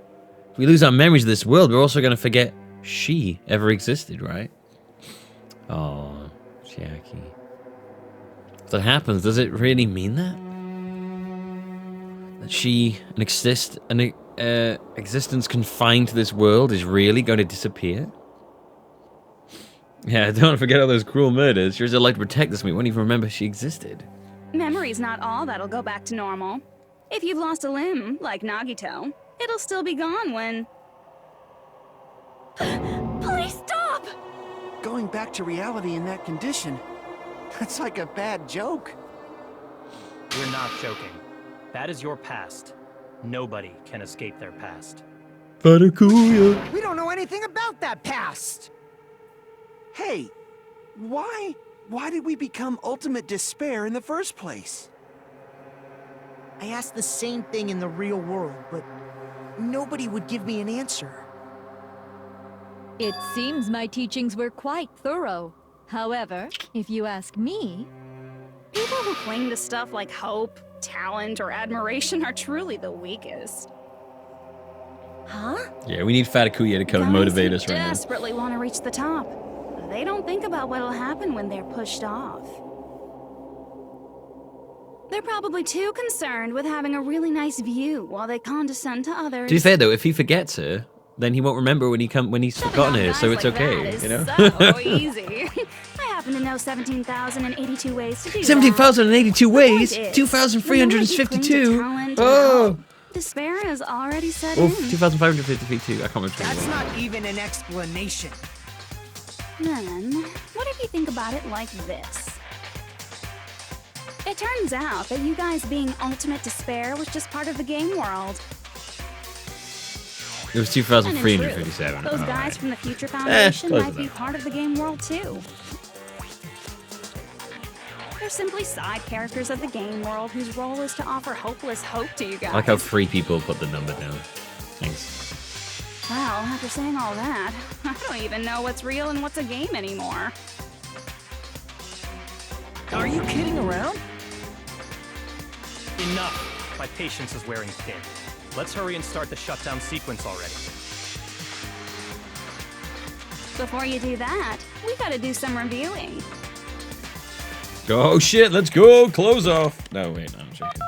If we lose our memories of this world, we're also going to forget she ever existed, right? Oh, Chiaki. If that happens, does it really mean that? That she, an existence confined to this world, is really going to disappear? Yeah, don't want to forget all those cruel murders. She was like to protect us, we won't even remember she existed. Memory's not all that'll go back to normal. If you've lost a limb, like Nagito, it'll still be gone when... Please stop! Going back to reality in that condition, that's like a bad joke. We're not joking. That is your past. Nobody can escape their past. Fatakuya. We don't know anything about that past! Hey, why did we become ultimate despair in the first place? I asked the same thing in the real world, but nobody would give me an answer. It seems my teachings were quite thorough. However, if you ask me... People who cling to stuff like hope, talent, or admiration are truly the weakest. Huh? Yeah, we need Fatakuya to come and motivate us right now. Desperately want to reach the top. They don't think about what'll happen when they're pushed off. They're probably too concerned with having a really nice view while they condescend to others. To be fair though, if he forgets her, then he won't remember when he's forgotten her, so it's okay, you know? So easy. I happen to know 17,082 ways to do 17,082 ways? The point is, 2,352? talent Oh! Despair has already set Oof, in. 2,552. I can't remember. That's not even an explanation. Then, what if you think about it like this? It turns out that you guys being ultimate despair was just part of the game world. It was And in 2,357. truth, those guys Alright. from the Future Foundation close might be enough. part of the game world too. They're simply side characters of the game world whose role is to offer hopeless hope to you guys. I like how 3 people put the number down. Thanks. Well, after saying all that, I don't even know what's real and what's a game anymore. Are you kidding around? Enough! My patience is wearing thin. Let's hurry and start the shutdown sequence already. Before you do that, we gotta do some reviewing. Oh shit, let's go! Close off! No, wait, no, I'm joking.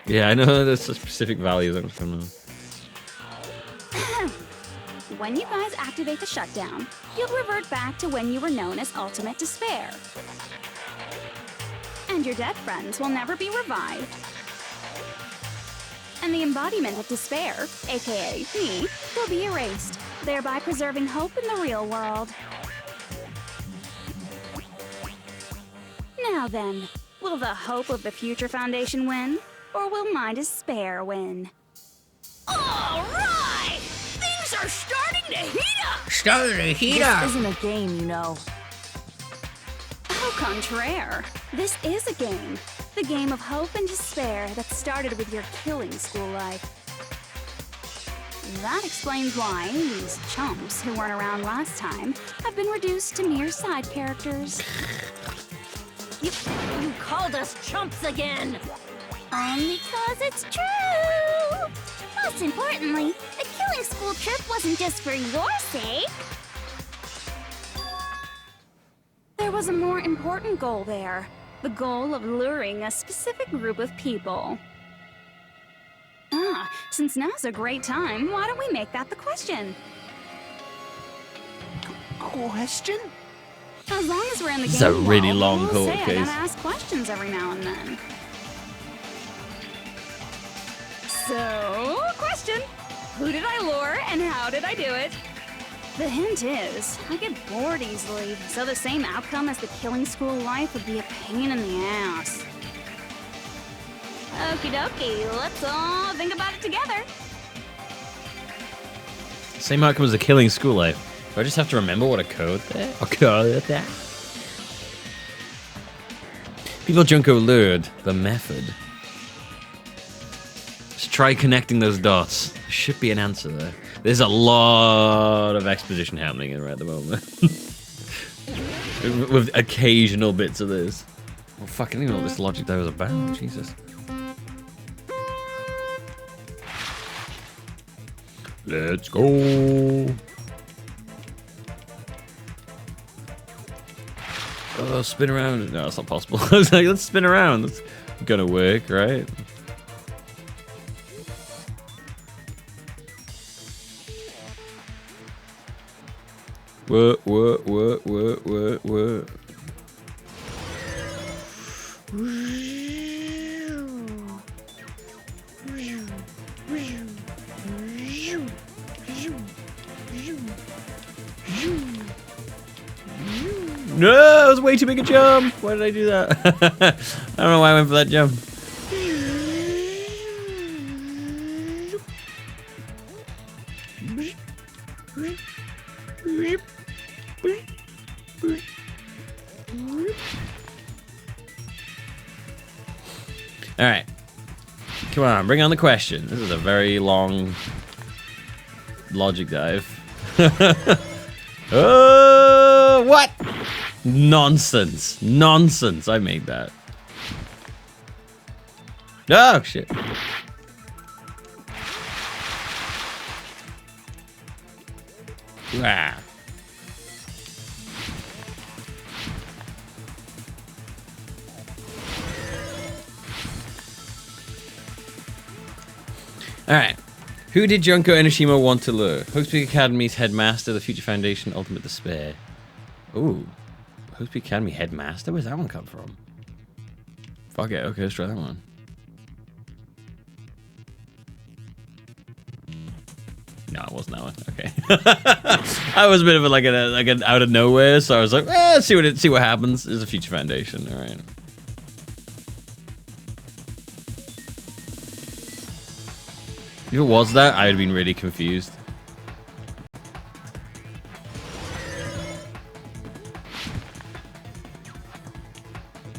Yeah, I know there's specific values. I don't know. When you guys activate the shutdown, you'll revert back to when you were known as Ultimate Despair. And your dead friends will never be revived. And the embodiment of despair, aka me, will be erased, thereby preserving hope in the real world. Now then, will the hope of the Future Foundation win, or will my despair win? All right! Things are starting to heat up! This isn't a game, you know. Au contraire, this is a game. The game of hope and despair that started with your killing school life. That explains why these chumps who weren't around last time have been reduced to mere side characters. You called us chumps again! Because it's true! Most importantly, the killing school trip wasn't just for your sake. There was a more important goal there. The goal of luring a specific group of people. Since now's a great time, why don't we make that the question? Question? As long as we're in the This is game a really world, long we'll court say I case. gotta ask questions every now and then. So, question. Who did I lure and how did I do it? The hint is, I get bored easily, so the same outcome as the killing school life would be a pain in the ass. Okie dokie, let's all think about it together. Same outcome as the killing school life. Do I just have to remember what a code there? A code there? People Junko lured, the method. Just try connecting those dots. There should be an answer there. There's a lot of exposition happening right at the moment. With occasional bits of this. Well, fuck, I don't even know what this logic there was about. Jesus. Let's go. Oh, spin around. No, it's not possible. I was like, let's spin around. That's gonna work, right? What? No, that was way too big a jump. Why did I do that? I don't know why I went for that jump. All right. Come on, bring on the question. This is a very long logic dive. What? Nonsense. Nonsense. I made that. Oh, shit. Ah. Alright. Who did Junko Enoshima want to lure? Hope's Peak Academy's headmaster, the Future Foundation, Ultimate Despair. Ooh. Hope's Peak Academy headmaster? Where's that one come from? Fuck it. Okay, let's try that one. No, it wasn't that one. Okay. I was a bit of a, like an out of nowhere, so I was like, let's see what happens. It's a Future Foundation. All right. If it was that, I would have been really confused.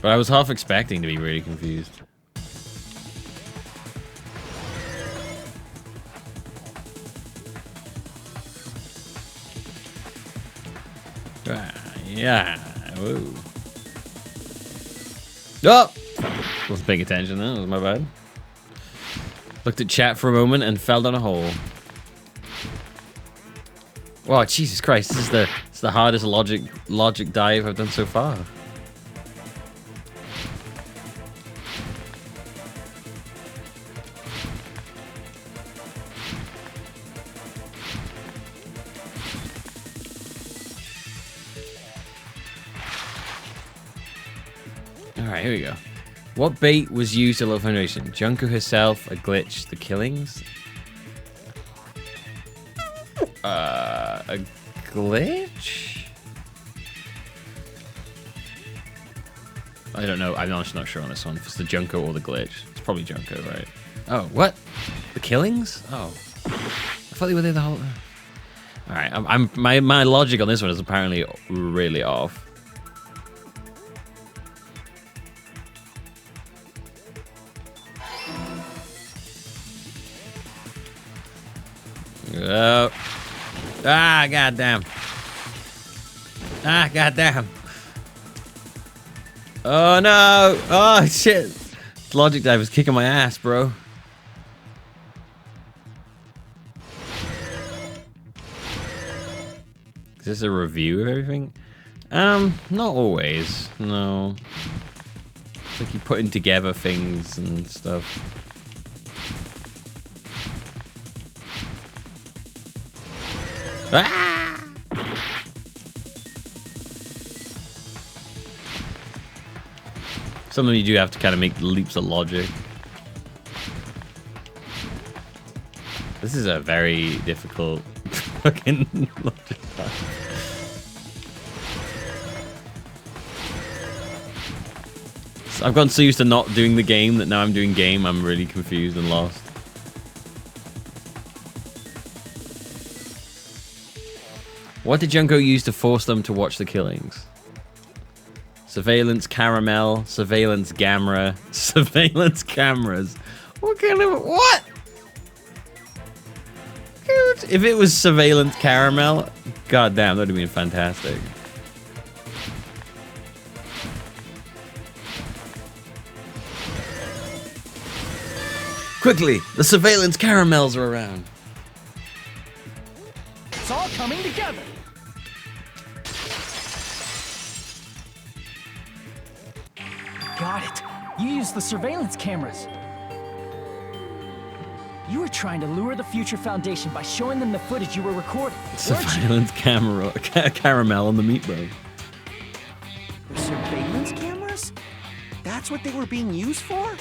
But I was half expecting to be really confused. Yeah. Whoa. Oh! Wasn't paying attention then. That was my bad. Looked at chat for a moment and fell down a hole. Wow, Jesus Christ! This is the hardest logic dive I've done so far. Alright, here we go. What bait was used to low foundation? Junko herself, a glitch, the killings? A glitch? I don't know. I'm honestly not sure on this one. If it's the Junko or the glitch. It's probably Junko, right? Oh, what? The killings? Oh. I thought they were there the whole... Alright, my logic on this one is apparently really off. Oh. Ah, goddamn. Ah, goddamn. Oh, no. Oh, shit. Logic dive is kicking my ass, bro. Is this a review of everything? Not always. No. It's like you're putting together things and stuff. Ah! Sometimes you do have to kind of make leaps of logic. This is a very difficult fucking logic. I've gotten so used to not doing the game that now I'm doing game. I'm really confused and lost. What did Junko use to force them to watch the killings? Surveillance caramel, surveillance gamma, surveillance cameras. What kind of what? If it was surveillance caramel, goddamn, that would have been fantastic. Quickly, the surveillance caramels are around. It's all coming together. Got it. You used the surveillance cameras. You were trying to lure the Future Foundation by showing them the footage you were recording. Surveillance camera, caramel on the meatball. The surveillance cameras? That's what they were being used for?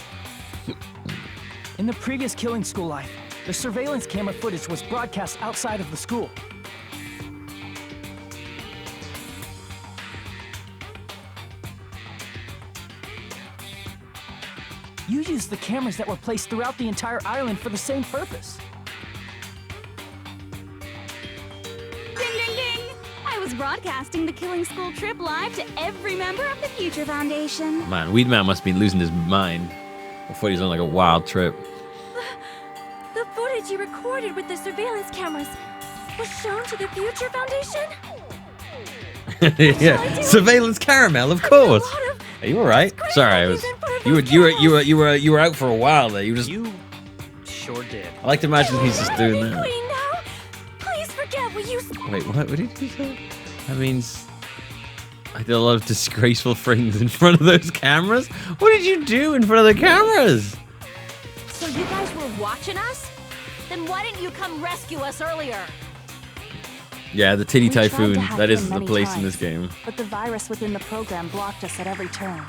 In the previous Killing School life, the surveillance camera footage was broadcast outside of the school. You used the cameras that were placed throughout the entire island for the same purpose. Ding, ding, ding! I was broadcasting the Killing School trip live to every member of the Future Foundation. Man, Weedman must have been losing his mind. I thought he was on like a wild trip. The footage you recorded with the surveillance cameras was shown to the Future Foundation? Yeah, surveillance caramel, of course. Are you all right? Sorry, I was. You were out for a while there. You sure did. I like to imagine he's just doing that. Now. Please forget what you. Wait, what did you say? That means I did a lot of disgraceful things in front of those cameras. What did you do in front of the cameras? So you guys were watching us? Then why didn't you come rescue us earlier? Yeah, the Titty We tried to Typhoon. hack That him is the many place in times, this game. But the virus within the program blocked us at every turn.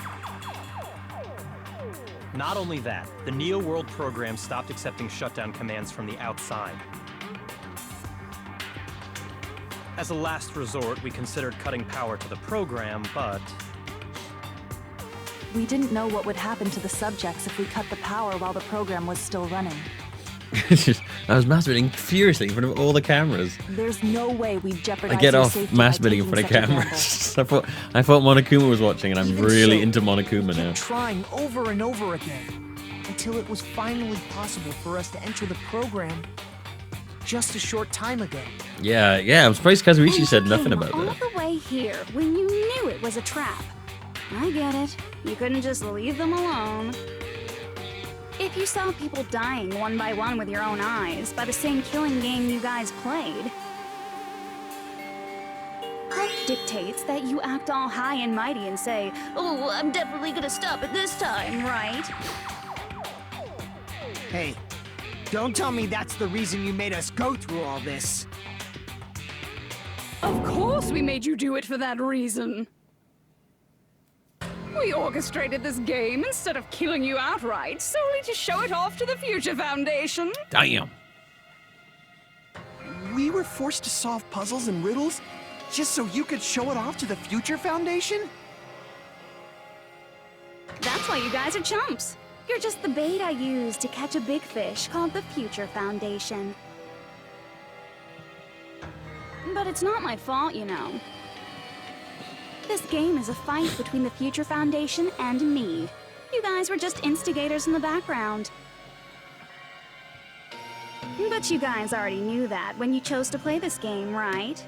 Not only that, the Neo World program stopped accepting shutdown commands from the outside. As a last resort, we considered cutting power to the program, but... We didn't know what would happen to the subjects if we cut the power while the program was still running. I was masturbating furiously in front of all the cameras. There's no way we'd jeopardize I get your off safety by masturbating in taking front of such a cameras. I thought Monokuma was watching, and I'm Even really so, into Monokuma we now. kept trying over and over again until it was finally possible for us to enter the program just a short time ago. Yeah, I'm surprised Kazuichi said nothing about all that. the way here when you knew it was a trap. I get it. You couldn't just leave them alone. If you saw people dying one by one with your own eyes by the same killing game you guys played, Hope dictates that you act all high and mighty and say, "Oh, I'm definitely gonna stop it this time, right?" Hey, don't tell me that's the reason you made us go through all this. Of course we made you do it for that reason. We orchestrated this game instead of killing you outright, solely to show it off to the Future Foundation. Damn. We were forced to solve puzzles and riddles just so you could show it off to the Future Foundation? That's why you guys are chumps. You're just the bait I use to catch a big fish called the Future Foundation. But it's not my fault, you know. This game is a fight between the Future Foundation and me. You guys were just instigators in the background. But you guys already knew that when you chose to play this game, right?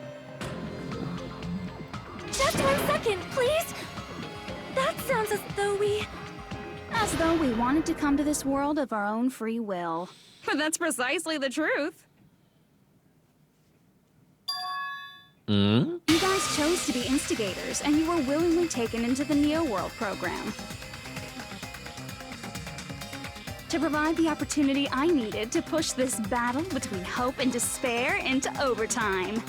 Just 1 second, please. That sounds as though we... As though we wanted to come to this world of our own free will. But that's precisely the truth. You guys chose to be instigators, and you were willingly taken into the Neo World program. To provide the opportunity I needed to push this battle between hope and despair into overtime.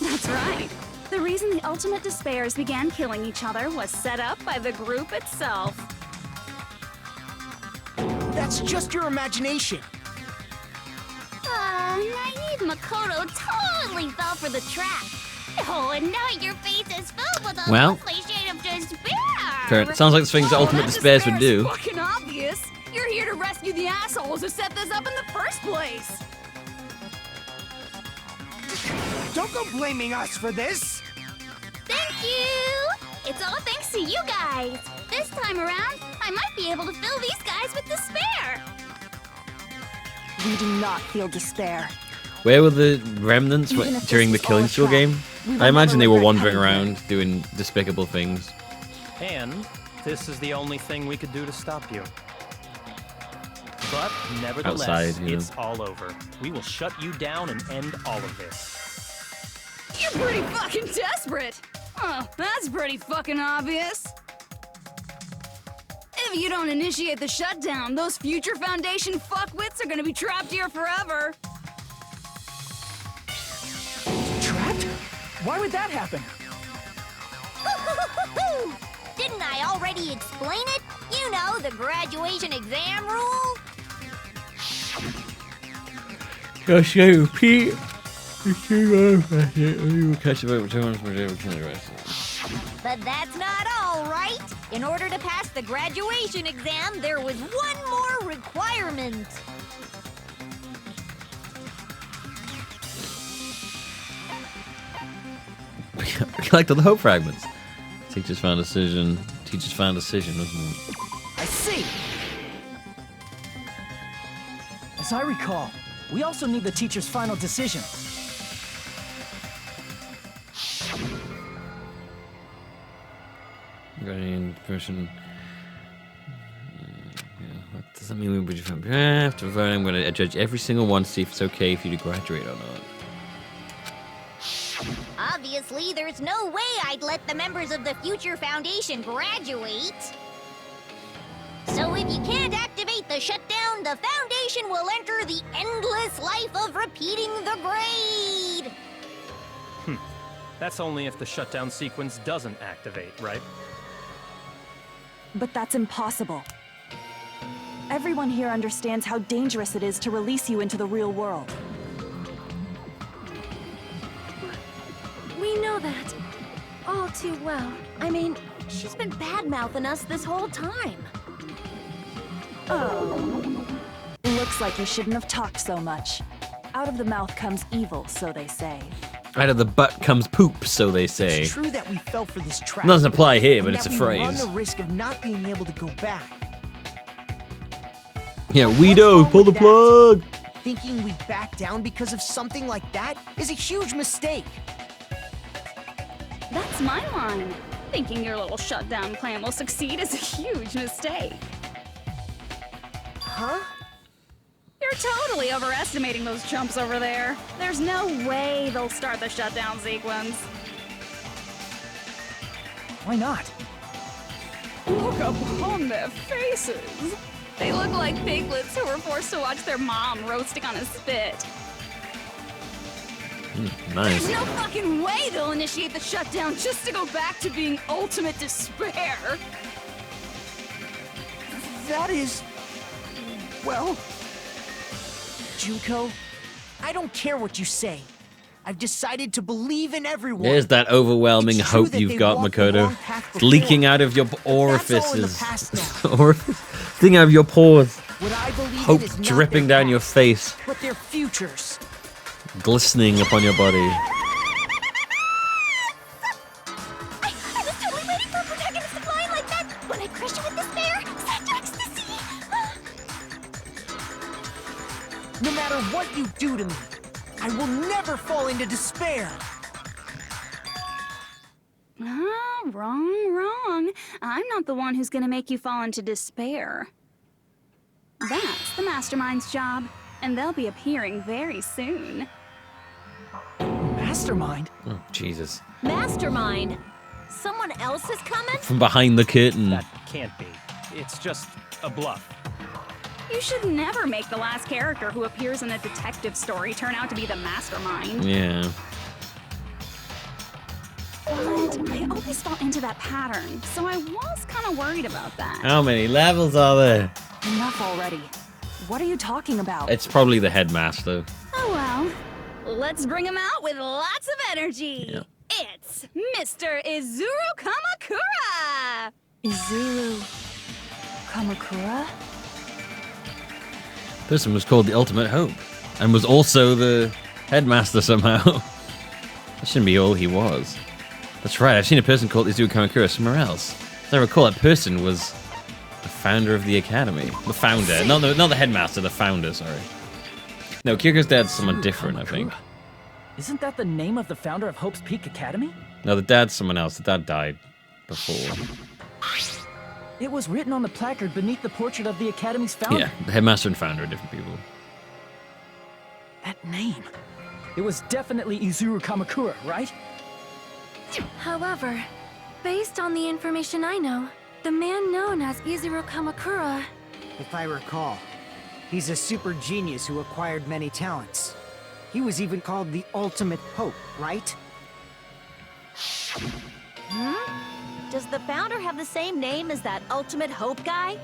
That's right. The reason the ultimate despairs began killing each other was set up by the group itself. That's just your imagination. naive Makoto totally fell for the trap. Oh, and now your face is filled with a Well, lovely shade of despair. fair. It sounds like the things that Ultimate Despairs would do. Fucking obvious. You're here to rescue the assholes who set this up in the first place. Don't go blaming us for this! Thank you! It's all thanks to you guys. This time around, I might be able to fill these guys with despair. We do not feel despair. Where were the remnants Even if during the this was Killing all a School trap, game? we will I imagine they never were regret wandering having around doing despicable things. And this is the only thing we could do to stop you. But nevertheless, Outside, you know. it's all over. We will shut you down and end all of this. You're pretty fucking desperate. Oh, that's pretty fucking obvious. If you don't initiate the shutdown, those future Foundation fuckwits are gonna be trapped here forever. Trapped? Why would that happen? Didn't I already explain it? You know, the graduation exam rule? Gosh, yeah, repeat. Catch the vote for 2 months per day. But that's not all, right? In order to pass the graduation exam, there was one more requirement. Collect all the hope fragments. Teachers found decision. Teachers found decision, wasn't it? I see. As I recall, we also need the teacher's final decision. Guardian person. What does that mean? After voting, I'm going to judge every single one, see if it's okay for you to graduate or not. Obviously, there's no way I'd let the members of the Future Foundation graduate. So if you can't activate the shutdown, the Foundation will enter the endless life of repeating the grade. That's only if the shutdown sequence doesn't activate, right? But that's impossible. Everyone here understands how dangerous it is to release you into the real world. We know that. All too well. I mean, She's been bad-mouthing us this whole time. Oh. Looks like you shouldn't have talked so much. Out of the mouth comes evil, so they say. Out of the butt comes poop, so they say. It's true that we fell for this trap. Doesn't apply here, but and it's a that we run phrase. the risk of not being able to go back. Yeah, Weedo, pull the plug! Thinking we'd back down because of something like that is a huge mistake. That's my line. Thinking your little shutdown plan will succeed is a huge mistake. Huh? You're totally overestimating those chumps over there. There's no way they'll start the shutdown sequence. Why not? Look upon their faces. They look like piglets who were forced to watch their mom roasting on a spit. Nice. There's no fucking way they'll initiate the shutdown just to go back to being ultimate despair. That is... well... Junko, I don't care what you say. I've decided to believe in everyone. There's that overwhelming It's true hope that you've they got, walked the Makoto. wrong path It's before, leaking out of your but that's all in the orifices. past now. Thing out of your pores. What I believe in Hope is not dripping their down your past, face. but their futures. Glistening upon your body. I was totally waiting for a protagonist to fly like that when I crushed you with despair, such ecstasy. No matter what you do to me, I will never fall into despair. Ah, wrong. I'm not the one who's gonna make you fall into despair. That's the mastermind's job, and they'll be appearing very soon. Mastermind? Oh, Jesus. Mastermind? Someone else is coming? From behind the curtain. That can't be. It's just a bluff. You should never make the last character who appears in a detective story turn out to be the mastermind. Yeah. But I always fall into that pattern, so I was kind of worried about that. How many levels are there? Enough already. What are you talking about? It's probably the headmaster. Oh well. Let's bring him out with lots of energy. Yeah. It's Mr. Izuru Kamakura! Izuru Kamakura? Person was called the Ultimate Hope, and was also the headmaster somehow. That shouldn't be all he was. That's right, I've seen a person called Izuru Kamakura somewhere else. As I recall, that person was the founder of the academy. The founder, not the headmaster, the founder, sorry. No, Kyoko's dad's someone different, I think. Isn't that the name of the founder of Hope's Peak Academy? No, the dad's someone else. The dad died before. It was written on the placard beneath the portrait of the Academy's founder. Yeah, the headmaster and founder are different people. That name. It was definitely Izuru Kamakura, right? However, based on the information I know, the man known as Izuru Kamakura... If I recall, he's a super genius who acquired many talents. He was even called the Ultimate Hope, right? Does the founder have the same name as that Ultimate Hope guy?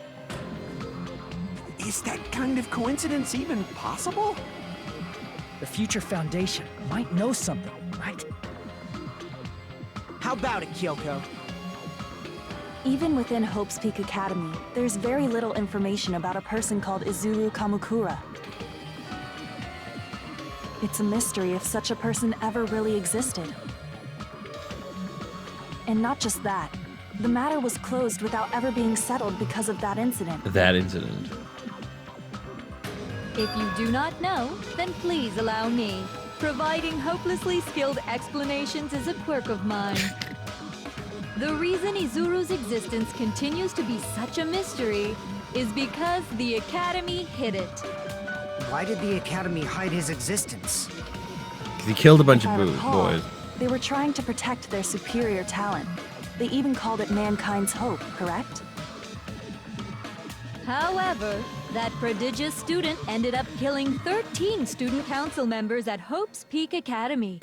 Is that kind of coincidence even possible? The Future Foundation might know something, right? How about it, Kyoko? Even within Hope's Peak Academy, there's very little information about a person called Izuru Kamakura. It's a mystery if such a person ever really existed. And not just that, the matter was closed without ever being settled because of that incident. That incident. If you do not know, then please allow me. Providing hopelessly skilled explanations is a quirk of mine. The reason Izuru's existence continues to be such a mystery is because the Academy hid it. Why did the Academy hide his existence? He killed a bunch If I of recall, boys. They were trying to protect their superior talent. They even called it mankind's hope, correct? However, that prodigious student ended up killing 13 student council members at Hope's Peak Academy.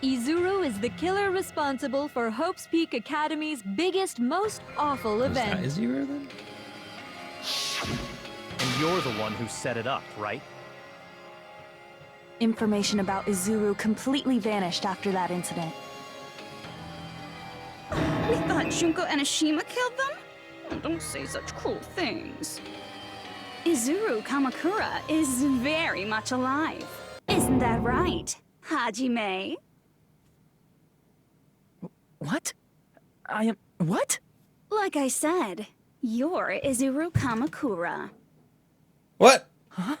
Izuru is the killer responsible for Hope's Peak Academy's biggest, most awful event. Is that Izuru then? And you're the one who set it up, right? Information about Izuru completely vanished after that incident. We thought Junko Enoshima killed them? Oh, don't say such cruel things. Izuru Kamakura is very much alive. Isn't that right, Hajime? What? I am... what? Like I said, you're Izuru Kamakura. What? Huh?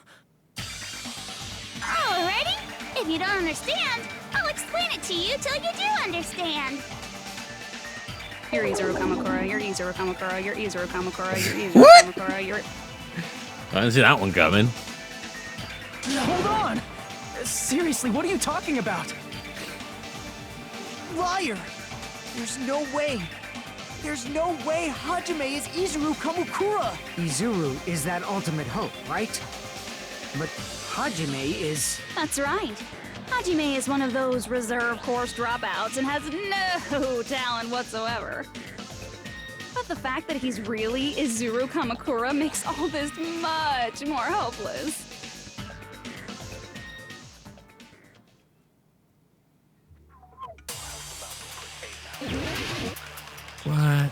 Alrighty? If you don't understand, I'll explain it to you till you do understand. You're Izuru Kamakura, you're Izuru Kamakura, you're Izuru Kamakura, you're Izuru What? Kamakura, you're... I didn't see that one coming. Hold on! Seriously, what are you talking about? Liar! There's no way. There's no way Hajime is Izuru Kamakura! Izuru is that Ultimate Hope, right? But Hajime is... That's right. Hajime is one of those reserve course dropouts and has no talent whatsoever. But the fact that he's really Izuru Kamakura makes all this much more hopeless. What?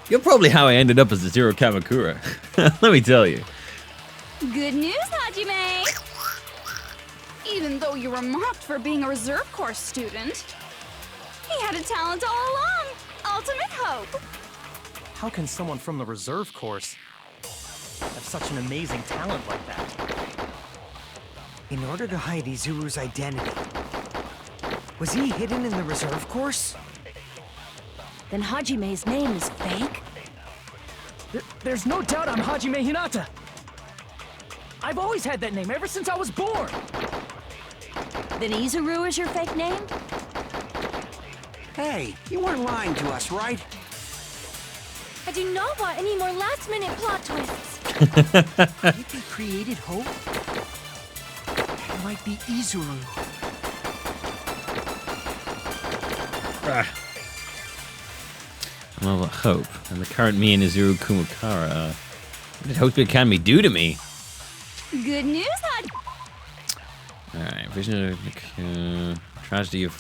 You're probably how I ended up as a Zero Kamakura. Let me tell you. Good news, Hajime! Even though you were mocked for being a reserve course student, he had a talent all along! Ultimate Hope! How can someone from the reserve course have such an amazing talent like that? In order to hide Izuru's identity, was he hidden in the reserve course? Then Hajime's name is fake? There's no doubt I'm Hajime Hinata. I've always had that name ever since I was born. Then Izuru is your fake name? Hey, you weren't lying to us, right? I do not want any more last-minute plot twists. If he created Hope, it might be Izuru. I'm all about hope. And the current me and Izuru Kumukara. What did Hope Academy do to me? Good news, Hajime. Alright, vision of tragedy of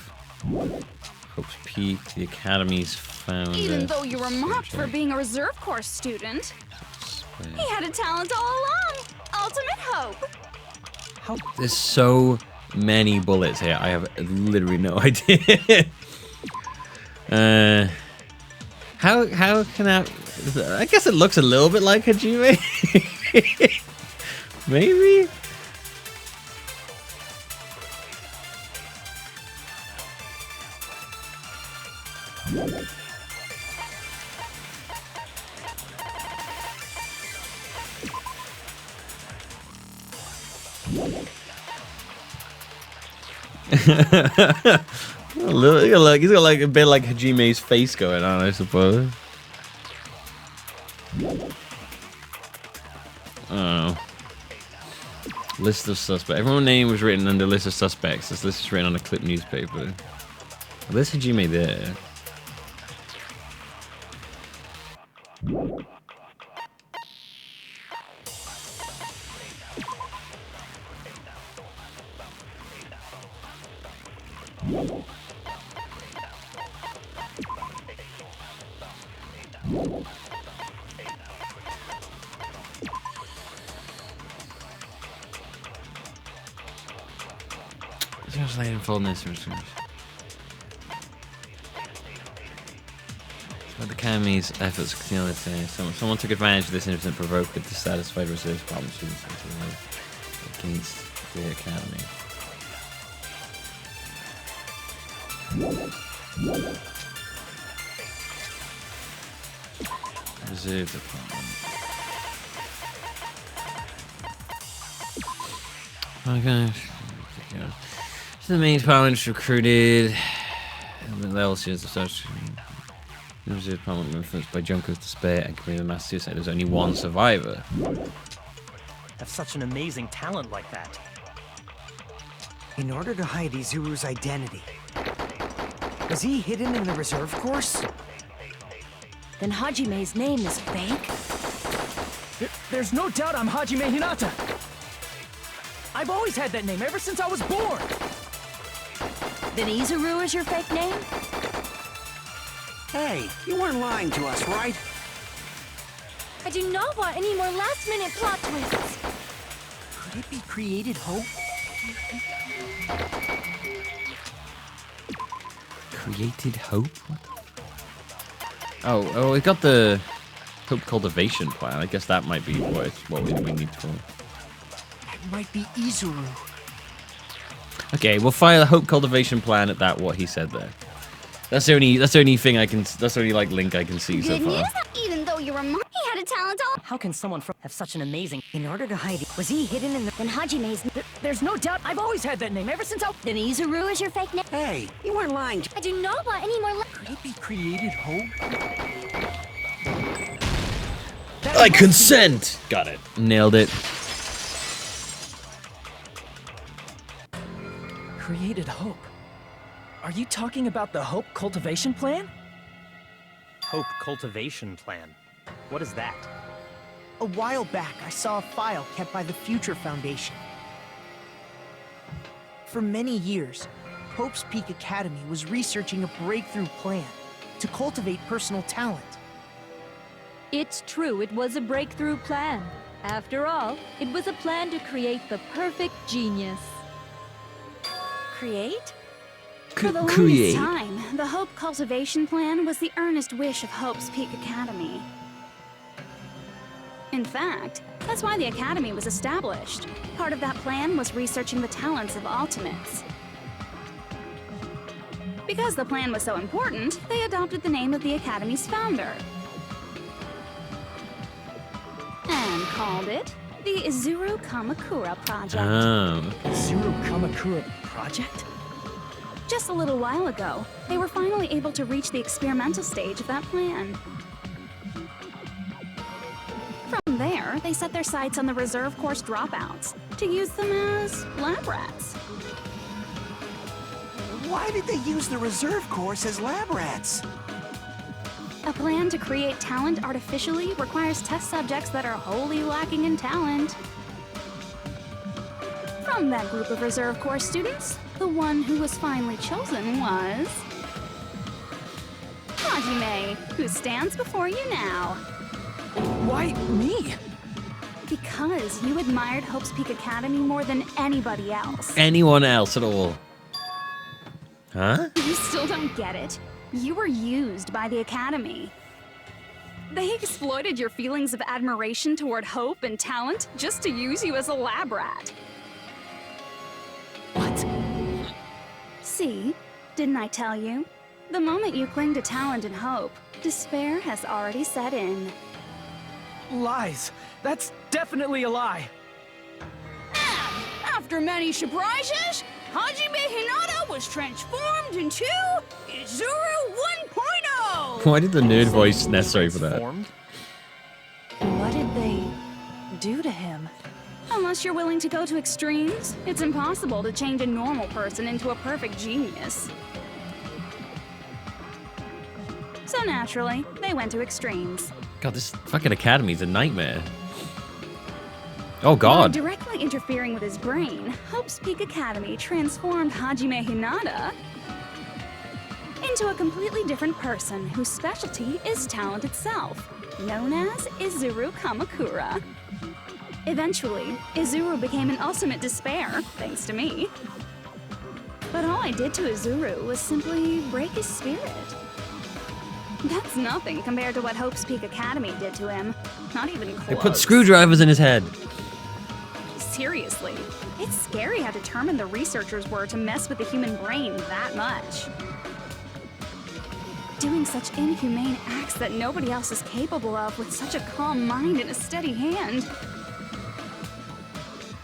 Hope's Peak, the Academy's founder. Even though you were mocked for being a reserve course student, he had a talent all along. Ultimate hope. There's so many bullets here. I have literally no idea. How can I guess it looks a little bit like Hajime. Maybe. He's got like a bit like Hajime's face going on, I suppose. Oh. List of suspects. Everyone's name was written under list of suspects. This list is written on a clip newspaper. Where's Hajime there? Just laying fullness. The Academy's efforts continue to say someone took advantage of this innocent provoker to satisfy reserve department students against the Academy. Reserve department. Oh gosh. So the main department recruited. The level students of such. The reserve department were influenced by Junko's despair and committed mass suicide. There's only one survivor. Have such an amazing talent like that. In order to hide Izuru's identity. Was he hidden in the reserve course? Then Hajime's name is fake? There's no doubt I'm Hajime Hinata. I've always had that name ever since I was born. Then Izuru is your fake name? Hey, you weren't lying to us, right? I do not want any more last-minute plot twists. Could it be created hope? Created hope? Oh, we got the hope cultivation plan. I guess that might be what we need to. It might be Izuru. Okay, we'll fire the hope cultivation plan at that. What he said there. That's the only thing I can. That's the only like link I can see so Good far. news. Even though you were mocked, he had a talent all. How can someone have such an amazing... In order to hide it, was he hidden in the... Then Hajime's... There's no doubt I've always had that name ever since I... Then Izuru is your fake name? Hey, you weren't lying to... I do not want any more... Could it be created hope? I consent! Got it. Nailed it. Created hope. Are you talking about the hope cultivation plan? Hope cultivation plan. What is that? A while back, I saw a file kept by the Future Foundation. For many years, Hope's Peak Academy was researching a breakthrough plan to cultivate personal talent. It's true, it was a breakthrough plan. After all, it was a plan to create the perfect genius. Create? For the longest time, the Hope Cultivation Plan was the earnest wish of Hope's Peak Academy. In fact, that's why the Academy was established. Part of that plan was researching the talents of Ultimates. Because the plan was so important, they adopted the name of the Academy's founder. And called it the Izuru Kamakura Project. Izuru Kamakura Project? Just a little while ago, they were finally able to reach the experimental stage of that plan. From there, they set their sights on the reserve course dropouts to use them as lab rats. Why did they use the reserve course as lab rats? A plan to create talent artificially requires test subjects that are wholly lacking in talent. From that group of reserve corps students, the one who was finally chosen was... Hajime, who stands before you now. Why me? Because you admired Hope's Peak Academy more than anybody else. Anyone else at all? Huh? You still don't get it? You were used by the Academy. They exploited your feelings of admiration toward Hope and talent just to use you as a lab rat. What? See? Didn't I tell you? The moment you cling to talent and hope, despair has already set in. Lies. That's definitely a lie. After many surprises, Hajime Hinata was transformed into Izuru 1.0! Why did the nerd voice necessary for that? What did they do to him? Unless you're willing to go to extremes, it's impossible to change a normal person into a perfect genius. So naturally, they went to extremes. God, this fucking academy's a nightmare. Oh By God. directly interfering with his brain, Hope's Peak Academy transformed Hajime Hinata into a completely different person whose specialty is talent itself, known as Izuru Kamakura. Eventually, Izuru became an ultimate despair, thanks to me. But all I did to Izuru was simply break his spirit. That's nothing compared to what Hope's Peak Academy did to him. Not even close. They put screwdrivers in his head. Seriously, it's scary how determined the researchers were to mess with the human brain that much. Doing such inhumane acts that nobody else is capable of with such a calm mind and a steady hand.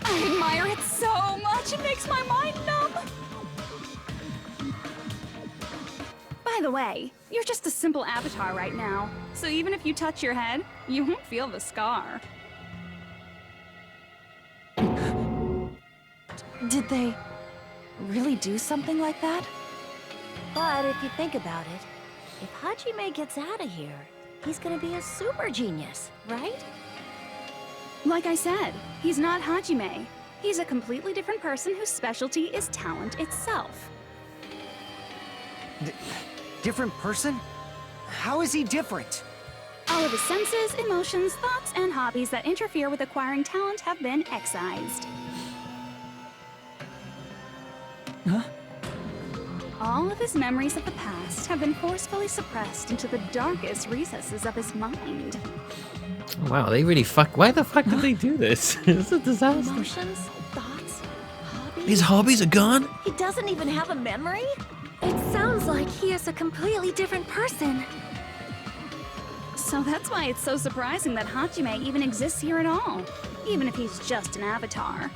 I admire it so much, it makes my mind numb. By the way, you're just a simple avatar right now, so even if you touch your head, you won't feel the scar. Did they really do something like that? But if you think about it, if Hajime gets out of here, he's gonna be a super genius, right? Like I said, he's not Hajime. He's a completely different person whose specialty is talent itself. Different person? How is he different? All of his senses, emotions, thoughts, and hobbies that interfere with acquiring talent have been excised. Huh? All of his memories of the past have been forcefully suppressed into the darkest recesses of his mind. Wow, they really fuck. Why the fuck did they do this? It's a disaster. Emotions, thoughts, hobbies. His hobbies are gone? He doesn't even have a memory? It sounds like he is a completely different person. So that's why it's so surprising that Hajime even exists here at all, even if he's just an avatar.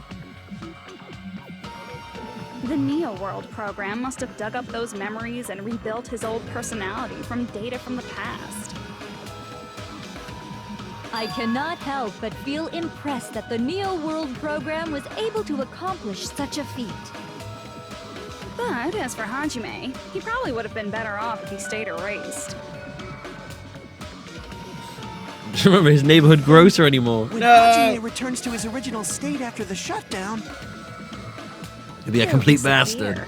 The Neo World program must have dug up those memories and rebuilt his old personality from data from the past. I cannot help but feel impressed that the Neo World program was able to accomplish such a feat. But as for Hajime, he probably would have been better off if he stayed erased. Don't remember his neighborhood grocer anymore. When Hajime returns to his original state after the shutdown, He'll be a complete bastard.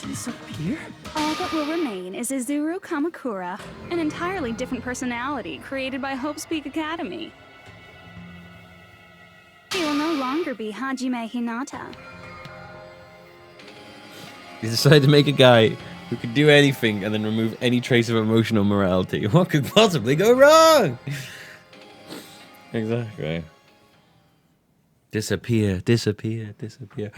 Disappear? All that will remain is Izuru Kamakura, an entirely different personality created by Hope's Peak Academy. He will no longer be Hajime Hinata. He decided to make a guy who could do anything and then remove any trace of emotional morality. What could possibly go wrong? Exactly. Disappear, disappear, disappear.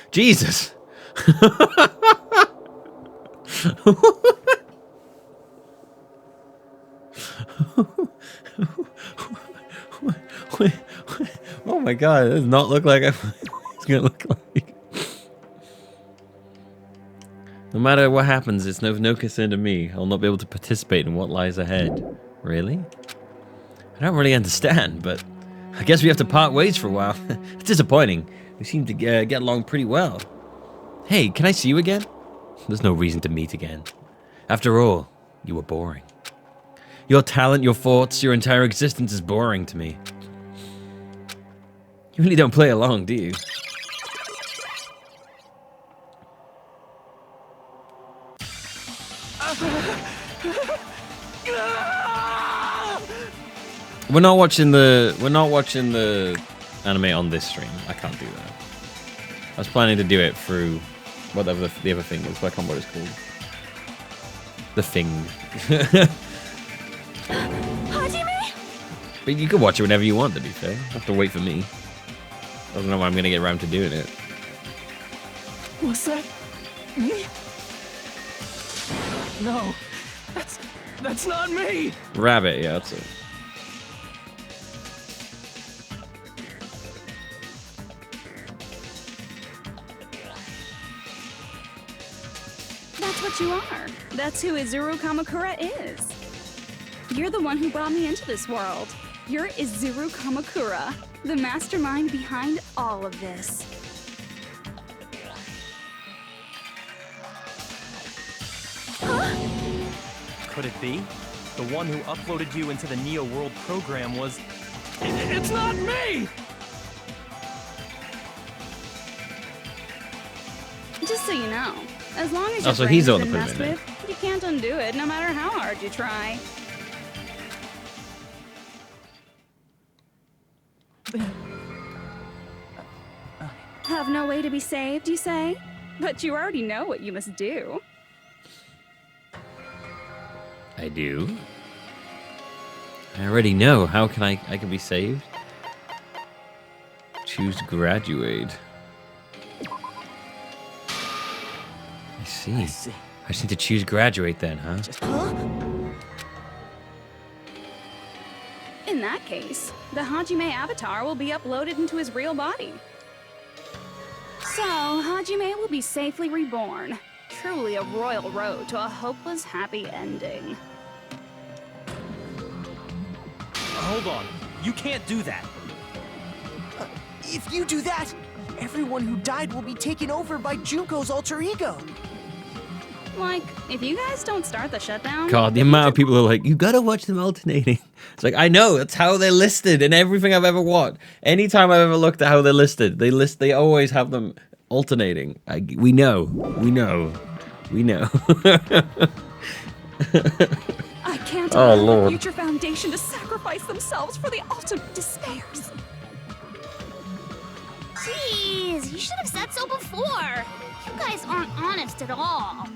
Jesus. Oh my god, it does not look like it's gonna look like. No matter what happens, it's no concern to me. I'll not be able to participate in what lies ahead. Really? I don't really understand, but I guess we have to part ways for a while. It's disappointing. We seem to get along pretty well. Hey, can I see you again? There's no reason to meet again. After all, you were boring. Your talent, your thoughts, your entire existence is boring to me. You really don't play along, do you? We're not watching the anime on this stream. I can't do that. I was planning to do it through whatever the other thing is, but I can't remember what it's called. The thing. Hajime? But you can watch it whenever you want, to be fair. You have to wait for me. I don't know when I'm gonna get around to doing it. Was that me? No, that's not me. Rabbit, yeah, that's it. That's what you are. That's who Izuru Kamakura is. You're the one who brought me into this world. You're Izuru Kamakura, the mastermind behind all of this. Could it be? The one who uploaded you into the Neo World program was... It's not me! Just so you know, as long as your so brain he's the has one been that put messed him in with, you can't undo it, no matter how hard you try. Have no way to be saved, you say? But you already know what you must do. I do. I already know. How can I can be saved? Choose to graduate. I see. I just need to choose graduate then, huh? In that case, the Hajime avatar will be uploaded into his real body. So, Hajime will be safely reborn. Truly a royal road to a hopeless happy ending. Hold on. You can't do that. If you do that, everyone who died will be taken over by Junko's alter ego. Like, if you guys don't start the shutdown... God, the amount of people who are like, you gotta watch them alternating. It's like, I know, that's how they're listed in everything I've ever watched. Anytime I've ever looked at how they're listed, they always have them alternating. We know. I can't Oh, allow Lord. the Future Foundation to sacrifice themselves for the ultimate despairs. Jeez, you should have said so before. You guys aren't honest at all.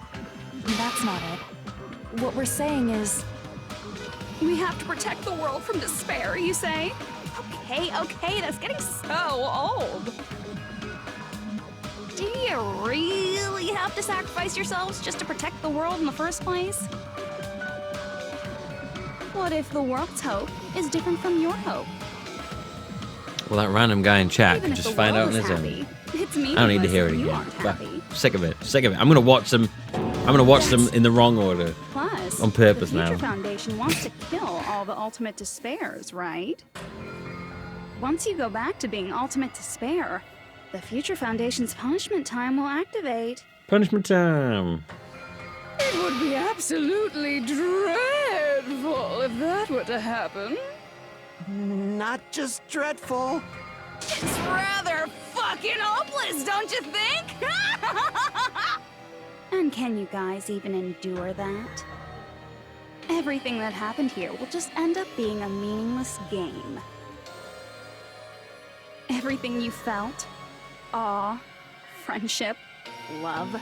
That's not it. What we're saying is... We have to protect the world from despair, you say? Okay, that's getting so old. Do you really have to sacrifice yourselves just to protect the world in the first place? What if the world's hope is different from your hope? Well, that random guy in chat Even could if just the find out world on is his happy, own. it's I don't need to hear it meaningless if you again. aren't Fuck. happy. Sick of it. I'm gonna watch them. I'm gonna watch them in the wrong order. Plus, On purpose the Future now. Foundation wants to kill all the ultimate despairs, right? Once you go back to being ultimate despair, the Future Foundation's punishment time will activate. Punishment time. It would be absolutely dreadful if that were to happen. Not just dreadful. It's rather fucking hopeless, don't you think? And can you guys even endure that? Everything that happened here will just end up being a meaningless game. Everything you felt, awe, friendship, love, there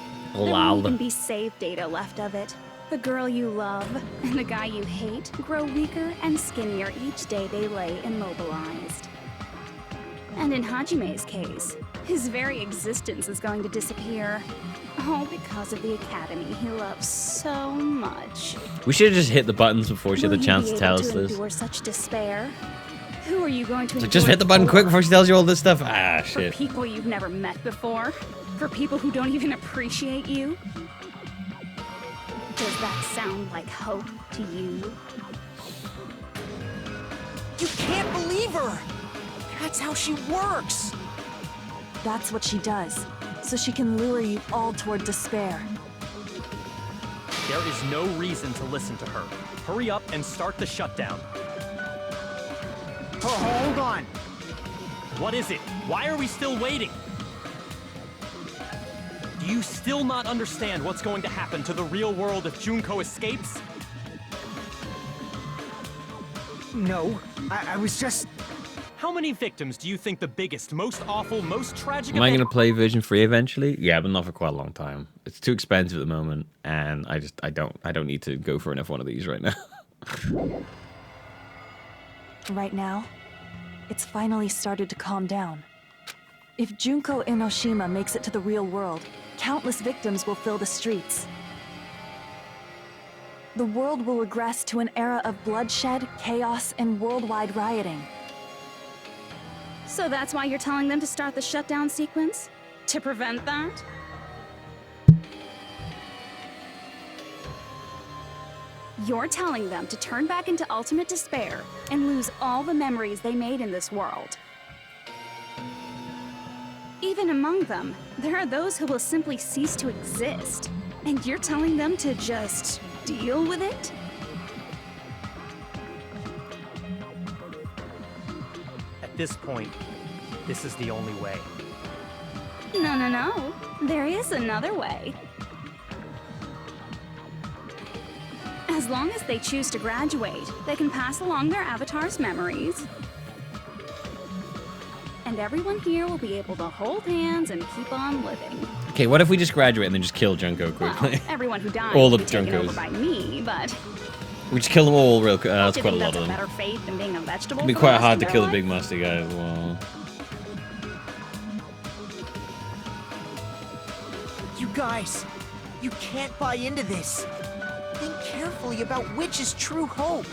won't even be save data left of it. The girl you love and the guy you hate grow weaker and skinnier each day they lay immobilized. And in Hajime's case, his very existence is going to disappear. All because of the academy he loves so much. We should have just hit the buttons before she had the Will you chance be to able tell us to this. endure such despair? Who are you going to So endure just hit the button for? quick before she tells you all this stuff. Ah, For shit. people you've never met before? For people who don't even appreciate you? Does that sound like hope to you? You can't believe her! That's how she works! That's what she does, so she can lure you all toward despair. There is no reason to listen to her. Hurry up and start the shutdown. Oh, hold on. What is it? Why are we still waiting? Do you still not understand what's going to happen to the real world if Junko escapes? No, I was just... How many victims do you think the biggest, most awful, most tragic Am I event- going to play version 3 eventually? Yeah, but not for quite a long time. It's too expensive at the moment, and I don't need to go for enough one of these right now. Right now, it's finally started to calm down. If Junko Enoshima makes it to the real world, countless victims will fill the streets. The world will regress to an era of bloodshed, chaos, and worldwide rioting. So that's why you're telling them to start the shutdown sequence? To prevent that? You're telling them to turn back into ultimate despair and lose all the memories they made in this world. Even among them, there are those who will simply cease to exist. And you're telling them to just deal with it? At this point, this is the only way. No. There is another way. As long as they choose to graduate, they can pass along their avatar's memories. And everyone here will be able to hold hands and keep on living. Okay, what if we just graduate and then just kill Junko quickly? Well, everyone who dies All will the be taken over Junkos. by me, but... We just kill them all real quick. That's do you quite a think lot that's of them. a better fate than being a vegetable It'd be for the quite rest hard of to their kill the life? big master guy as well. You guys, you can't buy into this. Think carefully about which is true hope.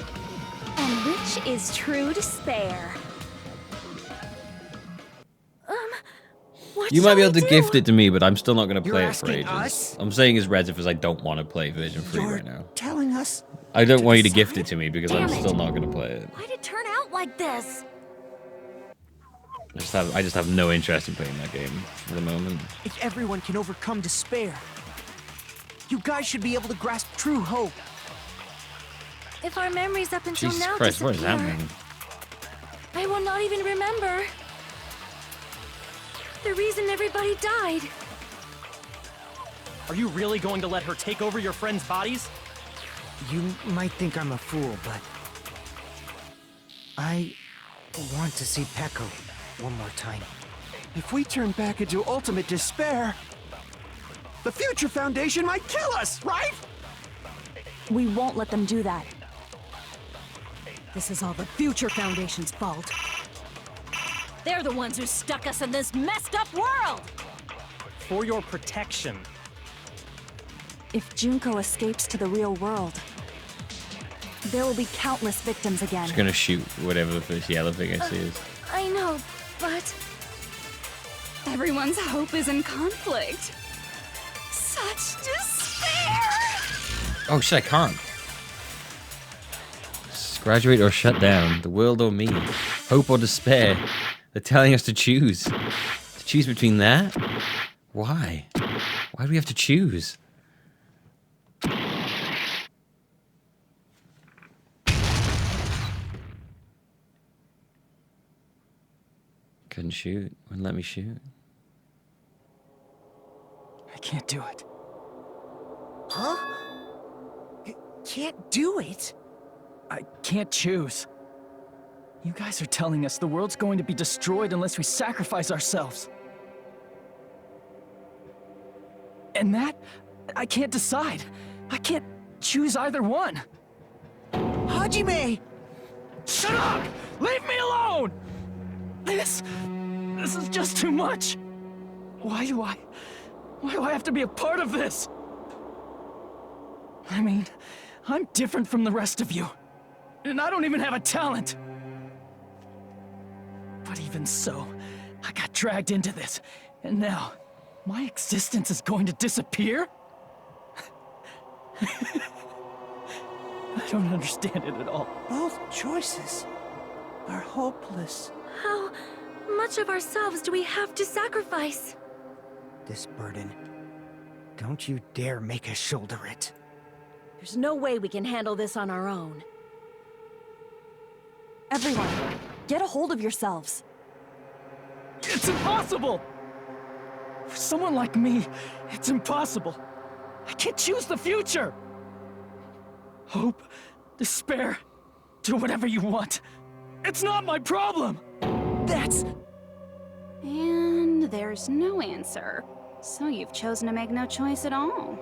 And which is true despair. What You might be shall able to we gift do? it to me, but I'm still not going to You're play it for asking ages. us? I'm saying as Reds because I don't want to play version 3 You're right now. telling us? I don't want you to decide? gift it to me because I'm Damn it. still not going to play it. Why'd it turn out like this? I just have no interest in playing that game at the moment. If everyone can overcome despair, you guys should be able to grasp true hope. If our memories up until Jesus now Christ, what does that disappear, mean? I will not even remember the reason everybody died. Are you really going to let her take over your friends' bodies? You might think I'm a fool, but... I want to see Peko one more time. If we turn back into ultimate despair, the Future Foundation might kill us, right? We won't let them do that. This is all the Future Foundation's fault. They're the ones who stuck us in this messed up world! For your protection. If Junko escapes to the real world, there will be countless victims again. Just going to shoot whatever the first yellow thing I see is. I know, but Everyone's hope is in conflict. Such despair! Oh shit, I can't. Graduate or shut down. The world or me. Hope or despair. They're telling us to choose. To choose between that? Why? Why do we have to choose? Couldn't shoot. Wouldn't let me shoot. I can't do it. Huh? Can't do it? I can't choose. You guys are telling us the world's going to be destroyed unless we sacrifice ourselves. And that, I can't decide. I can't choose either one. Hajime! Shut up! Leave me alone! This is just too much. Why do I have to be a part of this? I mean, I'm different from the rest of you. And I don't even have a talent. But even so, I got dragged into this. And now, my existence is going to disappear? I don't understand it at all. Both choices are hopeless. How much of ourselves do we have to sacrifice? This burden. Don't you dare make us shoulder it. There's no way we can handle this on our own. Everyone, get a hold of yourselves. It's impossible! For someone like me, it's impossible. I can't choose the future! Hope, despair, do whatever you want. It's not my problem! That's... And there's no answer. So you've chosen to make no choice at all.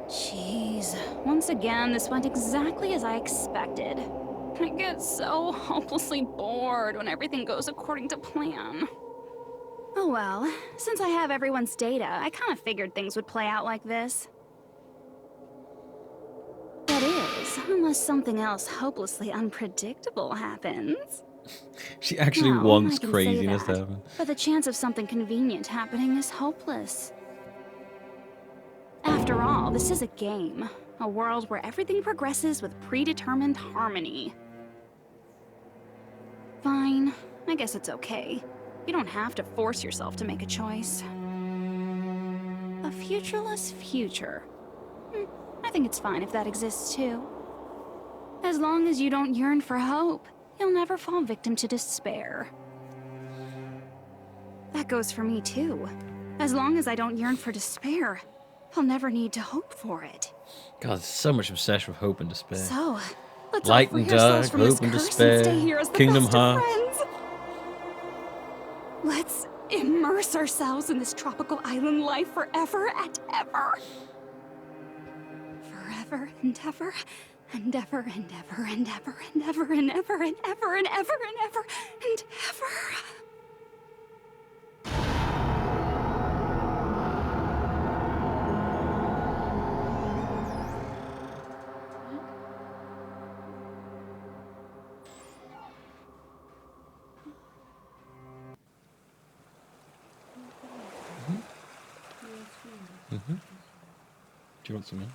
Jeez, once again, this went exactly as I expected. I get so hopelessly bored when everything goes according to plan. Oh well, since I have everyone's data, I kind of figured things would play out like this. That is, unless something else hopelessly unpredictable happens. She actually Well, wants I can say craziness to that, happen. but the chance of something convenient happening is hopeless. After all, this is a game. A world where everything progresses with predetermined harmony. Fine, I guess it's okay. You don't have to force yourself to make a choice. A futureless future. I think it's fine if that exists too. As long as you don't yearn for hope, you'll never fall victim to despair. That goes for me too. As long as I don't yearn for despair, I'll never need to hope for it. God, there's so much obsession with hope and despair. So, let's Light all free and ourselves dark, from this hope and curse despair, stay here as the Kingdom best of Hearts. friends. Let's immerse ourselves in this tropical island life forever and ever. Forever and ever, and ever and ever and ever and ever and ever and ever and ever and ever and ever. Mm-hmm. Do you want some more?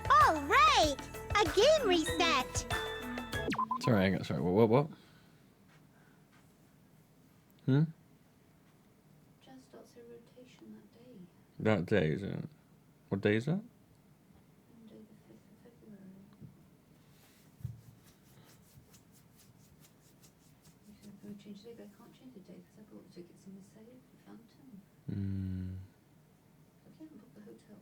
All right! A game reset! It's alright, sorry, what? Hmm? Just starts a rotation that day. That day, is it? What day is that? Monday the 5th of February. We said we would change the day, but I can't change the day because I bought the tickets in the sale for Phantom. I can't book the hotel.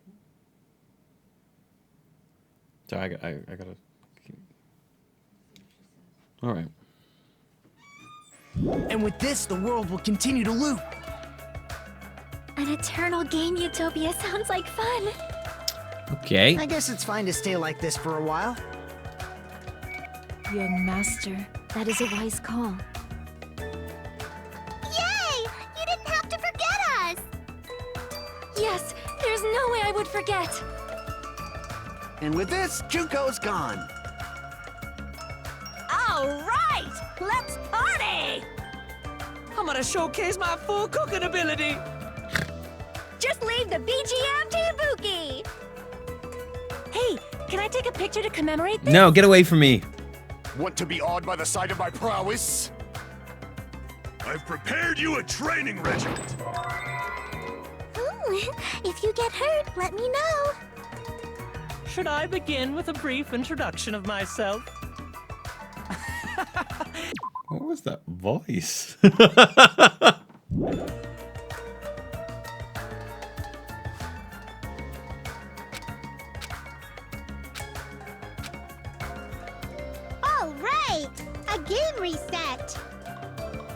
So I gotta... Alright. And with this, the world will continue to loop. An eternal game utopia sounds like fun. Okay. I guess it's fine to stay like this for a while. Young master, that is a wise call. Yay! You didn't have to forget us! Yes, there's no way I would forget. And with this, Junko's gone. All right, let's party! I'm gonna showcase my full cooking ability. Just leave the BGM to Ibuki! Hey, can I take a picture to commemorate this? No, get away from me. Want to be awed by the sight of my prowess? I've prepared you a training regiment. Ooh, if you get hurt, let me know. Should I begin with a brief introduction of myself? What was that voice? All right, a game reset.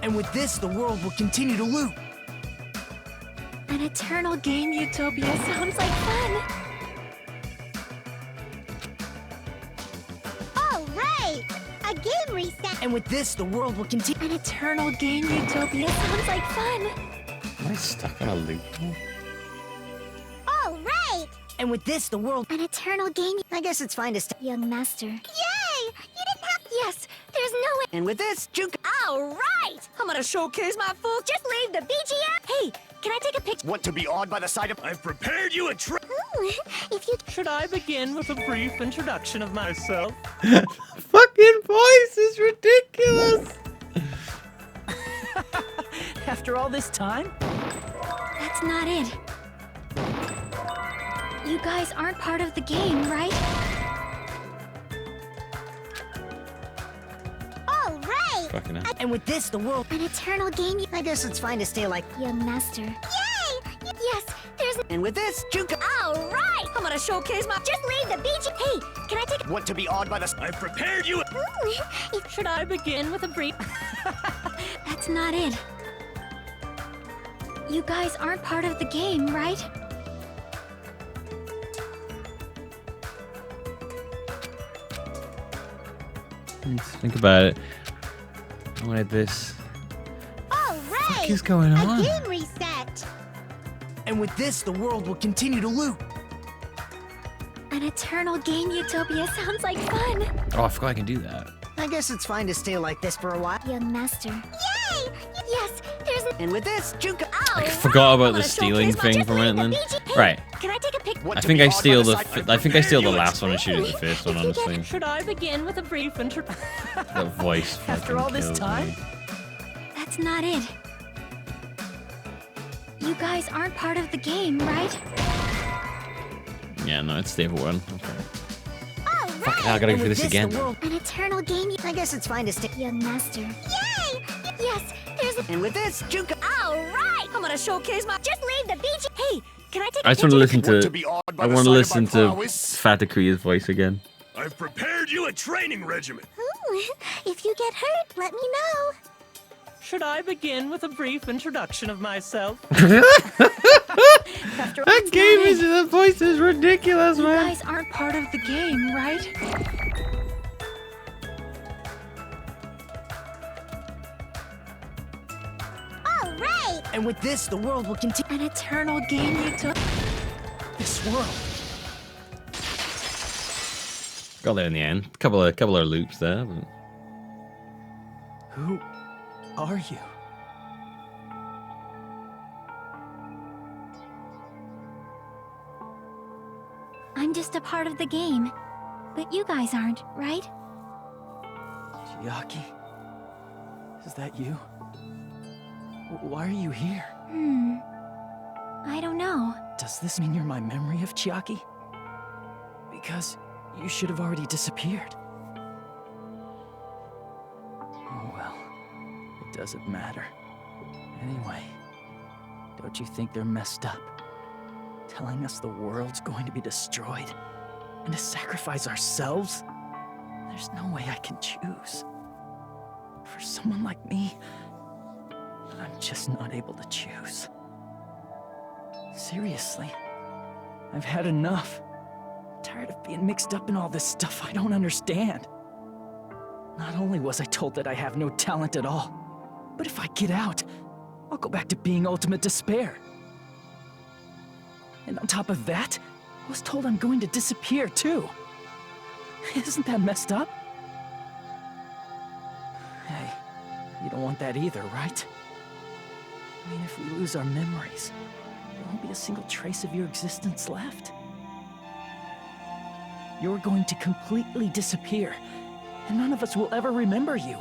And with this, the world will continue to loop. An eternal game utopia sounds like fun. All right, a game reset. And with this, the world will continue. An eternal game utopia sounds like fun. Am I stuck on a loop? All right. And with this, the world. An eternal game. I guess it's fine to stay. Young master. Yay! You didn't have. Yes, there's no way. And with this, Junko. All right! I'm gonna showcase my full. Just leave the BGM. Hey, can I take a picture? Want to be awed by the sight of? I've prepared you a If you. Should I begin with a brief introduction of myself? Fucking voice is ridiculous. After all this time? That's not it. You guys aren't part of the game, right? All right! Fucking hell. And with this, the world. An eternal game. I guess it's fine to stay like. Young master. Yay! Yes, there's. And with this, Junko. All right! I'm gonna showcase my. Just leave the BG. Hey, can I take? Want to be awed by the? I've prepared you. Should I begin with a brief? That's not it. You guys aren't part of the game, right? Let's think about it. I wanted this. All right! What is going on? A game reset. And with this, the world will continue to loot. An eternal game utopia sounds like fun. Oh, I forgot I can do that. I guess it's fine to stay like this for a while. Young master. Yay! Yes, there's a. And with this, Junko. I forgot about the stealing thing from it, and then right. Can I take a pic? I think I steal the. I think I steal the last one and shoot it the first one. Honestly, Should I begin with a brief introduction? that voice. After all this kills time? me. That's not it. You guys aren't part of the game, right? Yeah, no, it's the other one. Okay. All Fuck, right! now I gotta go And through with this the again. world. An eternal game. I guess it's fine to stay. Young master. Yay! Yes, there's a. And with this, Junko. All right! I'm gonna showcase my. Just leave the BG. Hey, can I take? I just want to listen Want to. to be awed by I the want to sight of listen my to prowess? Fatakuya's voice again. I've prepared you a training regimen. If you get hurt, let me know. Should I begin with a brief introduction of myself? That game is. The voice is ridiculous, You man. guys aren't part of the game, right? All right! And with this, the world will continue. An eternal game utopia. This world. Got there in the end. Couple of loops there. But... Who are you? I'm just a part of the game. But you guys aren't, right? Chiaki? Is that you? Why are you here? I don't know. Does this mean you're my memory of Chiaki? Because you should have already disappeared. Oh well, it doesn't matter. Anyway, don't you think they're messed up? Telling us the world's going to be destroyed and to sacrifice ourselves? There's no way I can choose. For someone like me, I'm just not able to choose. Seriously, I've had enough. I'm tired of being mixed up in all this stuff I don't understand. Not only was I told that I have no talent at all, but if I get out, I'll go back to being ultimate despair. And on top of that, I was told I'm going to disappear too. Isn't that messed up? Hey, you don't want that either, right? I mean, if we lose our memories, there won't be a single trace of your existence left. You're going to completely disappear, and none of us will ever remember you.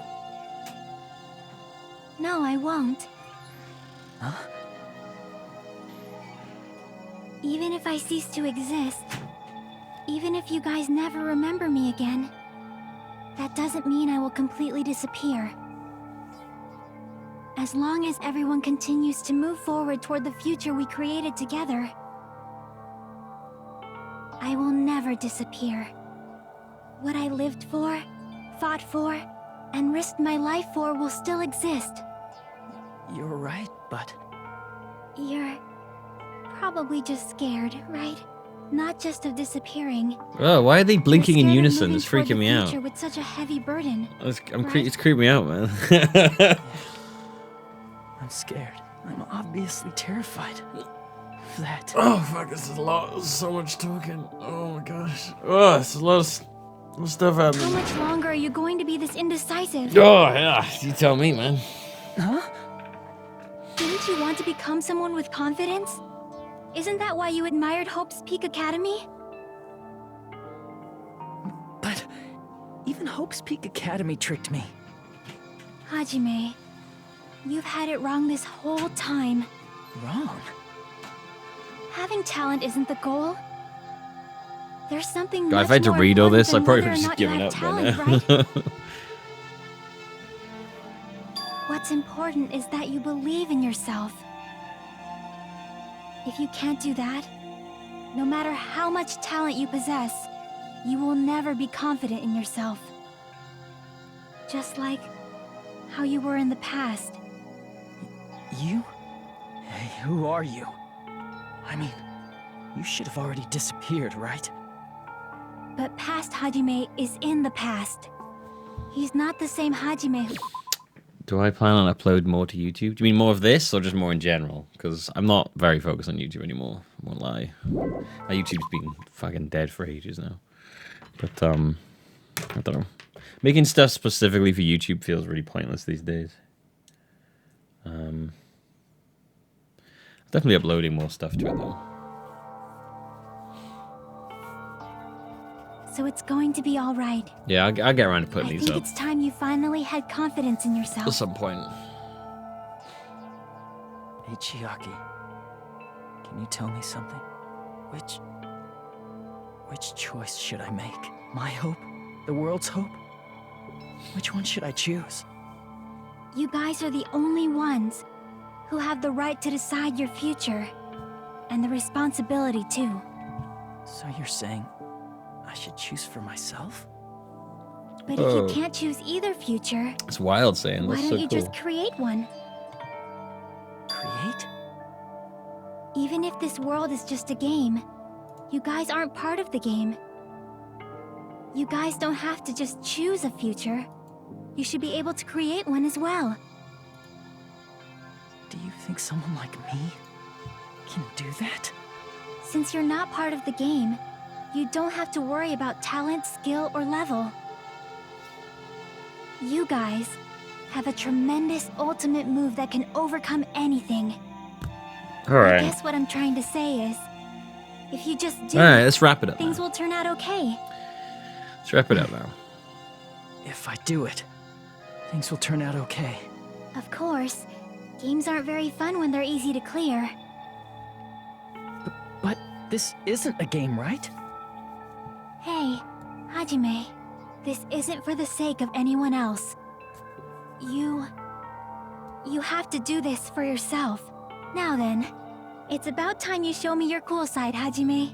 No, I won't. Huh? Even if I cease to exist, even if you guys never remember me again, that doesn't mean I will completely disappear. As long as everyone continues to move forward toward the future we created together, I will never disappear. What I lived for, fought for, and risked my life for will still exist. You're right, but... You're probably just scared, right? Not just of disappearing. Oh, why are they blinking in You're scared of unison? moving It's toward freaking the me out. future with such a heavy burden. It's right? creeping me out, man. I'm scared. I'm obviously terrified. That. Oh fuck! This is a lot. So much talking. Oh my gosh. Oh, it's a lot of. What stuff How happened? much longer are you going to be this indecisive? Oh, yeah. You tell me, man. Huh? Didn't you want to become someone with confidence? Isn't that why you admired Hope's Peak Academy? But even Hope's Peak Academy tricked me. Hajime, you've had it wrong this whole time. Wrong? Having talent isn't the goal. There's something God, much if I had to more read all important this, I than probably whether would or have just not you given have up by talent, now. right? What's important is that you believe in yourself. If you can't do that, no matter how much talent you possess, you will never be confident in yourself. Just like how you were in the past. You? Hey, who are you? I mean, you should have already disappeared, right? But past Hajime is in the past. He's not the same Hajime who... Do I plan on upload more to YouTube? Do you mean more of this or just more in general? Because I'm not very focused on YouTube anymore. I won't lie. My YouTube's been fucking dead for ages now. But, I don't know. Making stuff specifically for YouTube feels really pointless these days. Definitely uploading more stuff to it though. So it's going to be all right. Yeah, I'll get around to putting I these think up it's time you finally had confidence in yourself. at some point. Hey, Chiaki. Can you tell me something? Which choice should I make? My hope? The world's hope? Which one should I choose? You guys are the only ones who have the right to decide your future. And the responsibility, too. So you're saying I should choose for myself? But if you can't choose either future, It's wild saying. why That's don't so you cool. just create one? Create? Even if this world is just a game, you guys aren't part of the game. You guys don't have to just choose a future. You should be able to create one as well. Do you think someone like me can do that? Since you're not part of the game, you don't have to worry about talent, skill, or level. You guys have a tremendous ultimate move that can overcome anything. Alright. I guess what I'm trying to say is, if you just do Alright, let's wrap it up. things will turn out okay. Let's wrap it up now. If I do it, things will turn out okay. Of course, games aren't very fun when they're easy to clear. But this isn't a game, right? Hey, Hajime, this isn't for the sake of anyone else. You have to do this for yourself. Now then, it's about time you show me your cool side, Hajime.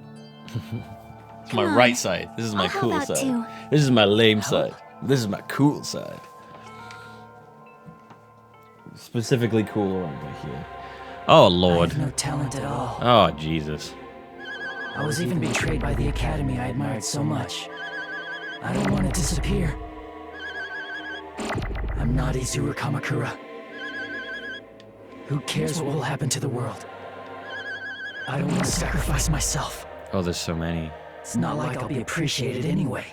It's my Come on. right side. This is my I'll help cool out side. too. This is my lame side. This is my cool side. Specifically cool over here. Oh, Lord. I have no talent at all. Oh, Jesus. I was even betrayed by the academy I admired so much. I don't want to disappear. I'm not Izuru Kamakura. Who cares what will happen to the world? I don't want to sacrifice myself. Oh, there's so many. It's not like I'll be appreciated anyway.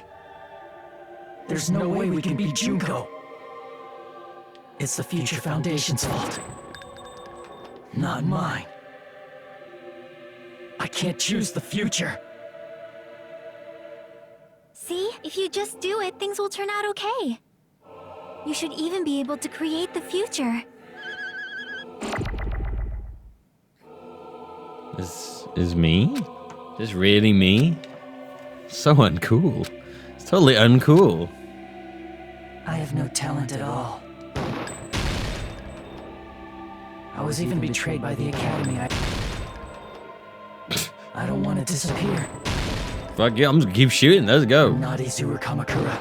There's no way we can beat Junko. It's the Future Foundation's fault. Not mine. I can't choose the future. See, if you just do it, things will turn out okay. You should even be able to create the future. Is me? Is really me? So uncool. It's totally uncool. I have no talent at all. I was even betrayed by the academy. I don't want to disappear. Fuck yeah, I'm just gonna keep shooting. Let's go. I'm not Izuru Kamakura.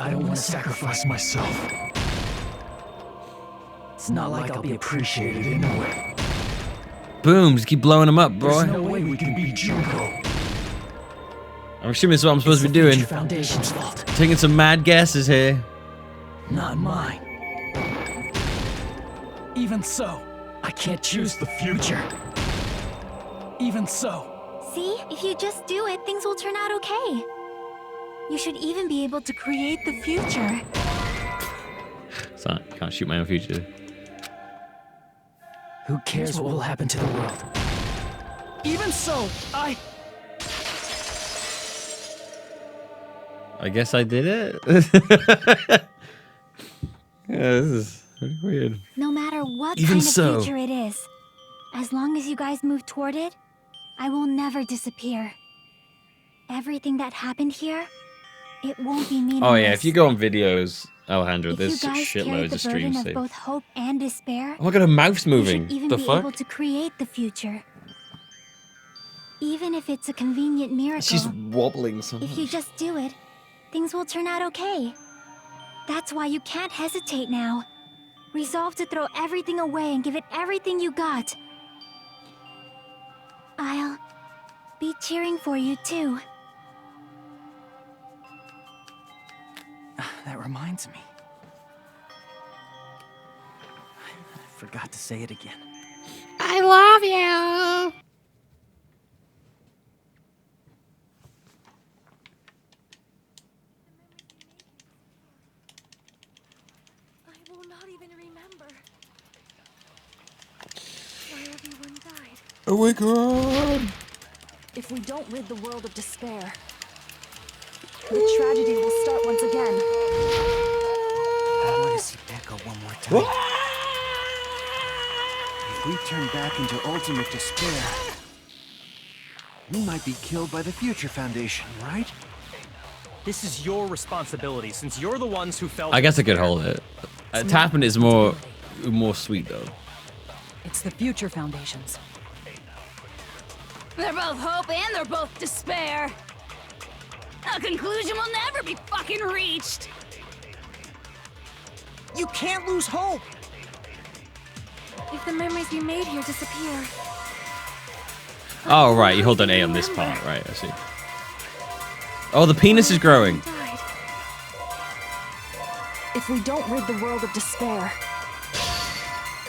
I don't want to sacrifice myself. It's not like I'll be appreciated anyway. Boom, just keep blowing them up, bro. There's no way we can beat Junko. I'm assuming it's what I'm supposed to be doing. Future Foundation's fault. Taking some mad guesses here. Not mine. Even so, I can't choose the future. Even so, See? If you just do it, things will turn out okay. You should even be able to create the future. So I can't shoot my own future. Who cares what will happen to the world? Even so, I guess I did it. Yeah, this is pretty weird. No matter what Even kind so. of future it is, as long as you guys move toward it, I will never disappear. Everything that happened here, it won't be meaningless. Oh yeah, if you go on videos, Alejandro, If there's you guys carry shitloads the of burden streams. of Saved. both hope and despair, Oh my god, a mouth's you moving. should even The be fuck? able to create the future. Even if it's a convenient miracle. She's wobbling so If you much. just do it, things will turn out okay. That's why you can't hesitate now. Resolve to throw everything away and give it everything you got. I'll be cheering for you too. That reminds me. I forgot to say it again. I love you. I will not even remember why everyone died. Oh my god. If we don't rid the world of despair, the tragedy will start once again. I want to see Echo one more time. If we turn back into ultimate despair, we might be killed by the Future Foundation, right? This is your responsibility, since you're the ones who fell. I guess I could hold it. Tapping is more sweet though. It's the Future Foundation's. They're both hope and they're both despair. A conclusion will never be fucking reached. You can't lose hope! If the memories you made here disappear, Oh right, you hold an A on this part, right? I see. Oh, the penis is growing. If we don't rid the world of despair,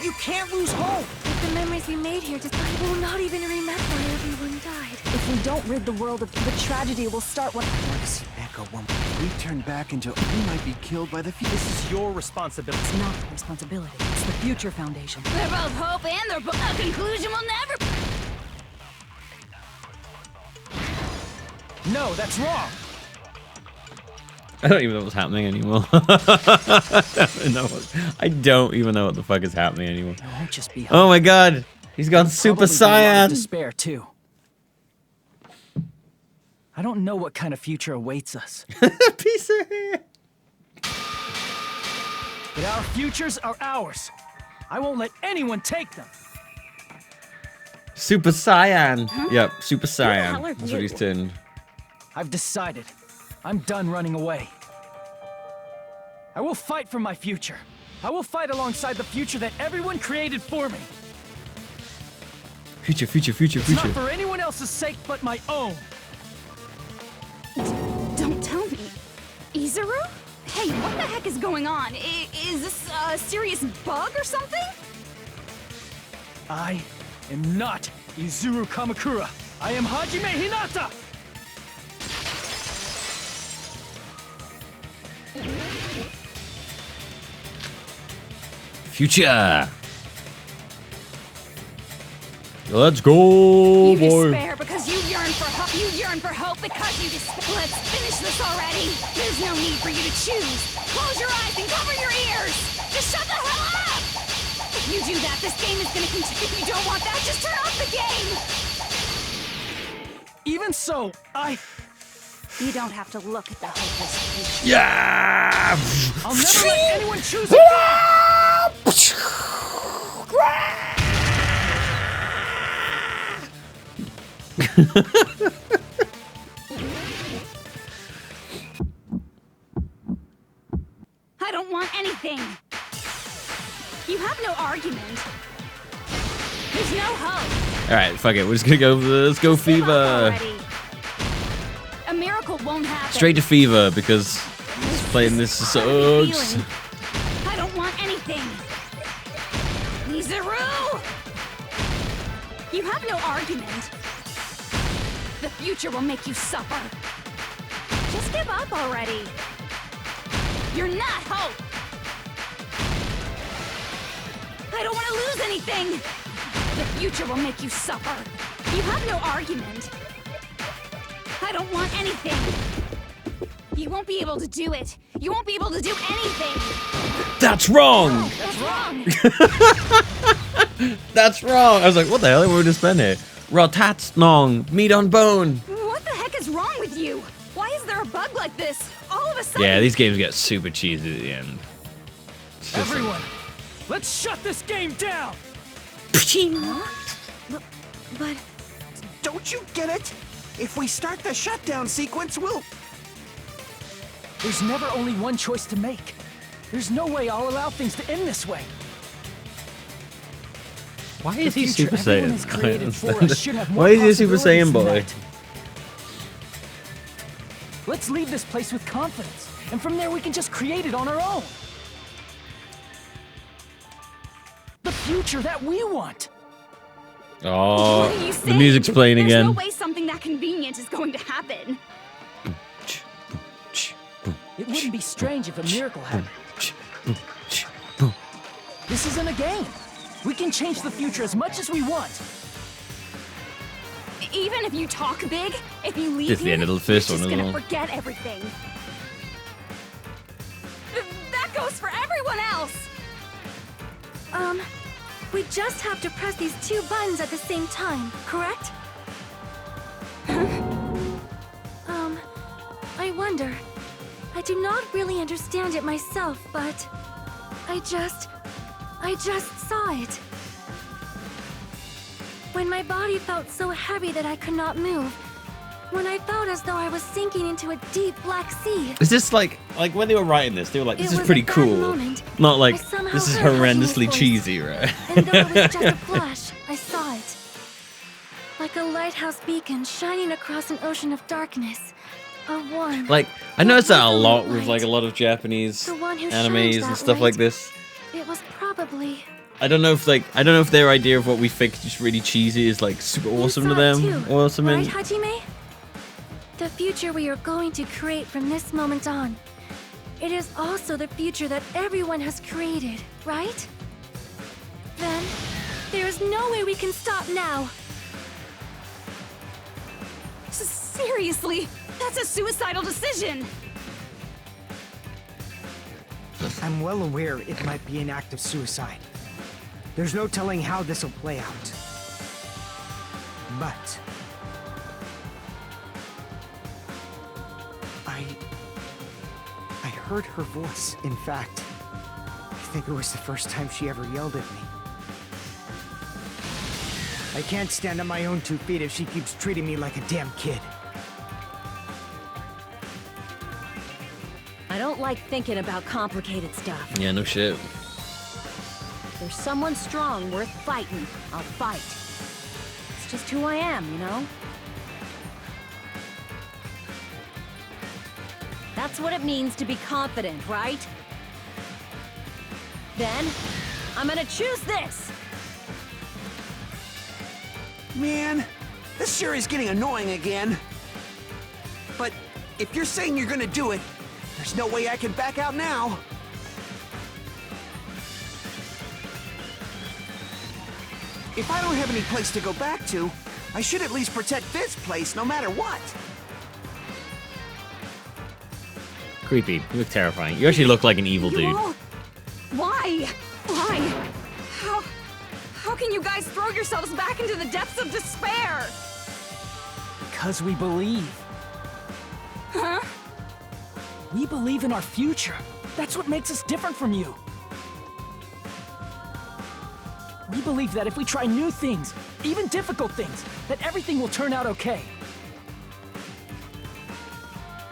You can't lose hope! if the memories you made here I will not even remember why everyone died. if we don't rid the world of the tragedy will start when. I want to see Echo one more. If we turn back into, we might be killed by the Future. This is your responsibility. It's not the responsibility. It's the Future Foundation. They're both hope and they're both. A conclusion will never. No, that's wrong. I don't even know what's happening anymore. I don't even know what the fuck is happening anymore. It won't just be. Oh my god, he's gone Super Probably be a lot of Saiyan. Despair too. I don't know what kind of future awaits us. Piece of hair. But our futures are ours. I won't let anyone take them. Super Saiyan. Yep, Super the hell Saiyan. are That's what he's you? turned. I've decided. I'm done running away. I will fight for my future. I will fight alongside the future that everyone created for me. Future. It's not for anyone else's sake but my own. Don't tell me. Izuru? Hey, what the heck is going on? Is this a serious bug or something? I am not Izuru Kamakura. I am Hajime Hinata! Future. Let's go, You boy. despair because you yearn for hope. You yearn for hope because you despair. Let's finish this already. There's no need for you to choose. Close your eyes and cover your ears. Just shut the hell up. If you do that, this game is gonna continue. If you don't want that, just turn off the game. Even so, You don't have to look at the hopeless future. Yeah. I'll never let anyone choose again! I don't want anything. You have no argument. There's no hope. All right, fuck it. We're just gonna go. Let's go Fever. Already. A miracle won't happen. Straight to Fever because playing this sucks. Feeling. I don't want anything. Izuru! You have no argument. The future will make you suffer. Just give up already. You're not Hope. I don't want to lose anything. The future will make you suffer. You have no argument. I don't want anything. You won't be able to do it. You won't be able to do anything. That's wrong. That's wrong. That's wrong. I was like, what the hell? We're just been here. Rotats nong, meat on bone. What the heck is wrong with you? Why is there a bug like this? All of a sudden. Yeah, these games get super cheesy at the end. Everyone, let's shut this game down. But don't you get it? If we start the shutdown sequence, we'll... There's never only one choice to make. There's no way I'll allow things to end this way. Why is The he future Super everyone Saiyan? has I created for understand us should have it. more Why is he a Super possibilities Saiyan than boy? that. Let's leave this place with confidence, and from there we can just create it on our own. The future that we want. Oh, What are you the saying? music's playing There's again. no way something that convenient is going to happen. It wouldn't be strange if a miracle happened. This isn't a game. We can change the future as much as we want. Even if you talk big, if you leave This is the here, end of the first you're one just as gonna well. forget everything. That goes for everyone else. We just have to press these 2 buttons at the same time, correct? I wonder. I do not really understand it myself, but I just saw it. When my body felt so heavy that I could not move. When I felt as though I was sinking into a deep black sea. Is this like when they were writing this, they were like, this It is was pretty at that cool. moment Not like, I somehow this is heard horrendously Hajime's voice. cheesy, right? And though it was just a flash, I saw it. Like a lighthouse beacon shining across an ocean of darkness. A warm. Like, I noticed that a lot with light. like a lot of Japanese The one who shined animes that and stuff light. like this. It was probably. I don't know if their idea of what we think is just really cheesy is like super awesome to saw it them. too, Awesome right, and Hajime? The future we are going to create from this moment on. It is also the future that everyone has created, right? Then, there is no way we can stop now. Seriously, that's a suicidal decision. I'm well aware it might be an act of suicide. There's no telling how this will play out. But I heard her voice. In fact, I think it was the first time she ever yelled at me. I can't stand on my own 2 feet if she keeps treating me like a damn kid. I don't like thinking about complicated stuff. yeah, no shit. If there's someone strong worth fighting, I'll fight. It's just who I am, you know? That's what it means to be confident, right? Then, I'm gonna choose this! Man, this sure is getting annoying again. But if you're saying you're gonna do it, there's no way I can back out now. If I don't have any place to go back to, I should at least protect this place no matter what. Creepy. You look terrifying. You actually look like an evil dude. all? Why? Why? How can you guys throw yourselves back into the depths of despair? Because we believe. Huh? We believe in our future. That's what makes us different from you. We believe that if we try new things, even difficult things, that everything will turn out okay.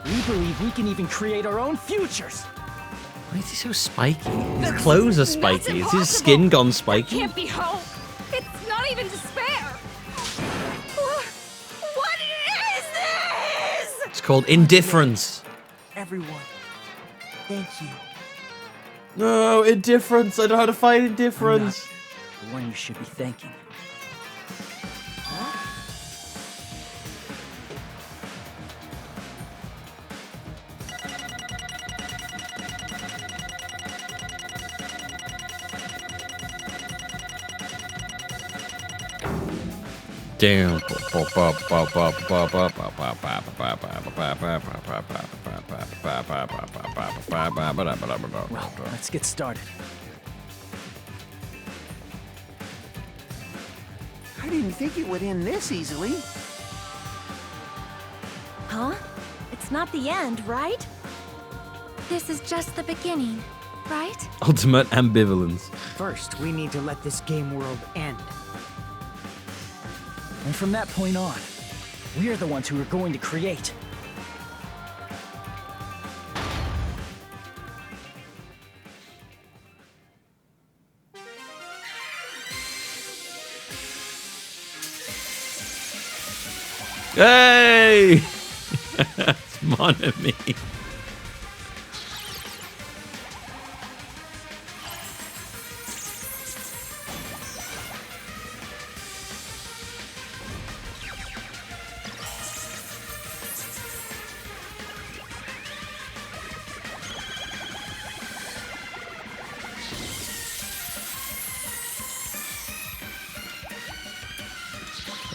We believe we can even create our own futures. Why is he so spiky? His clothes are spiky. Is his skin impossible. gone spiky? Can't be hope. It's not even despair. What is this? It's called indifference. Everyone, thank you. No, indifference. I know how to fight indifference. The one you should be thanking. Damn. Well, let's get started. I didn't think it would end this easily. Huh? It's not the end, right? This is just the beginning, right? Ultimate ambivalence. First, we need to let this game world end. And from that point on, we're the ones who are going to create. Hey! It's mon ami.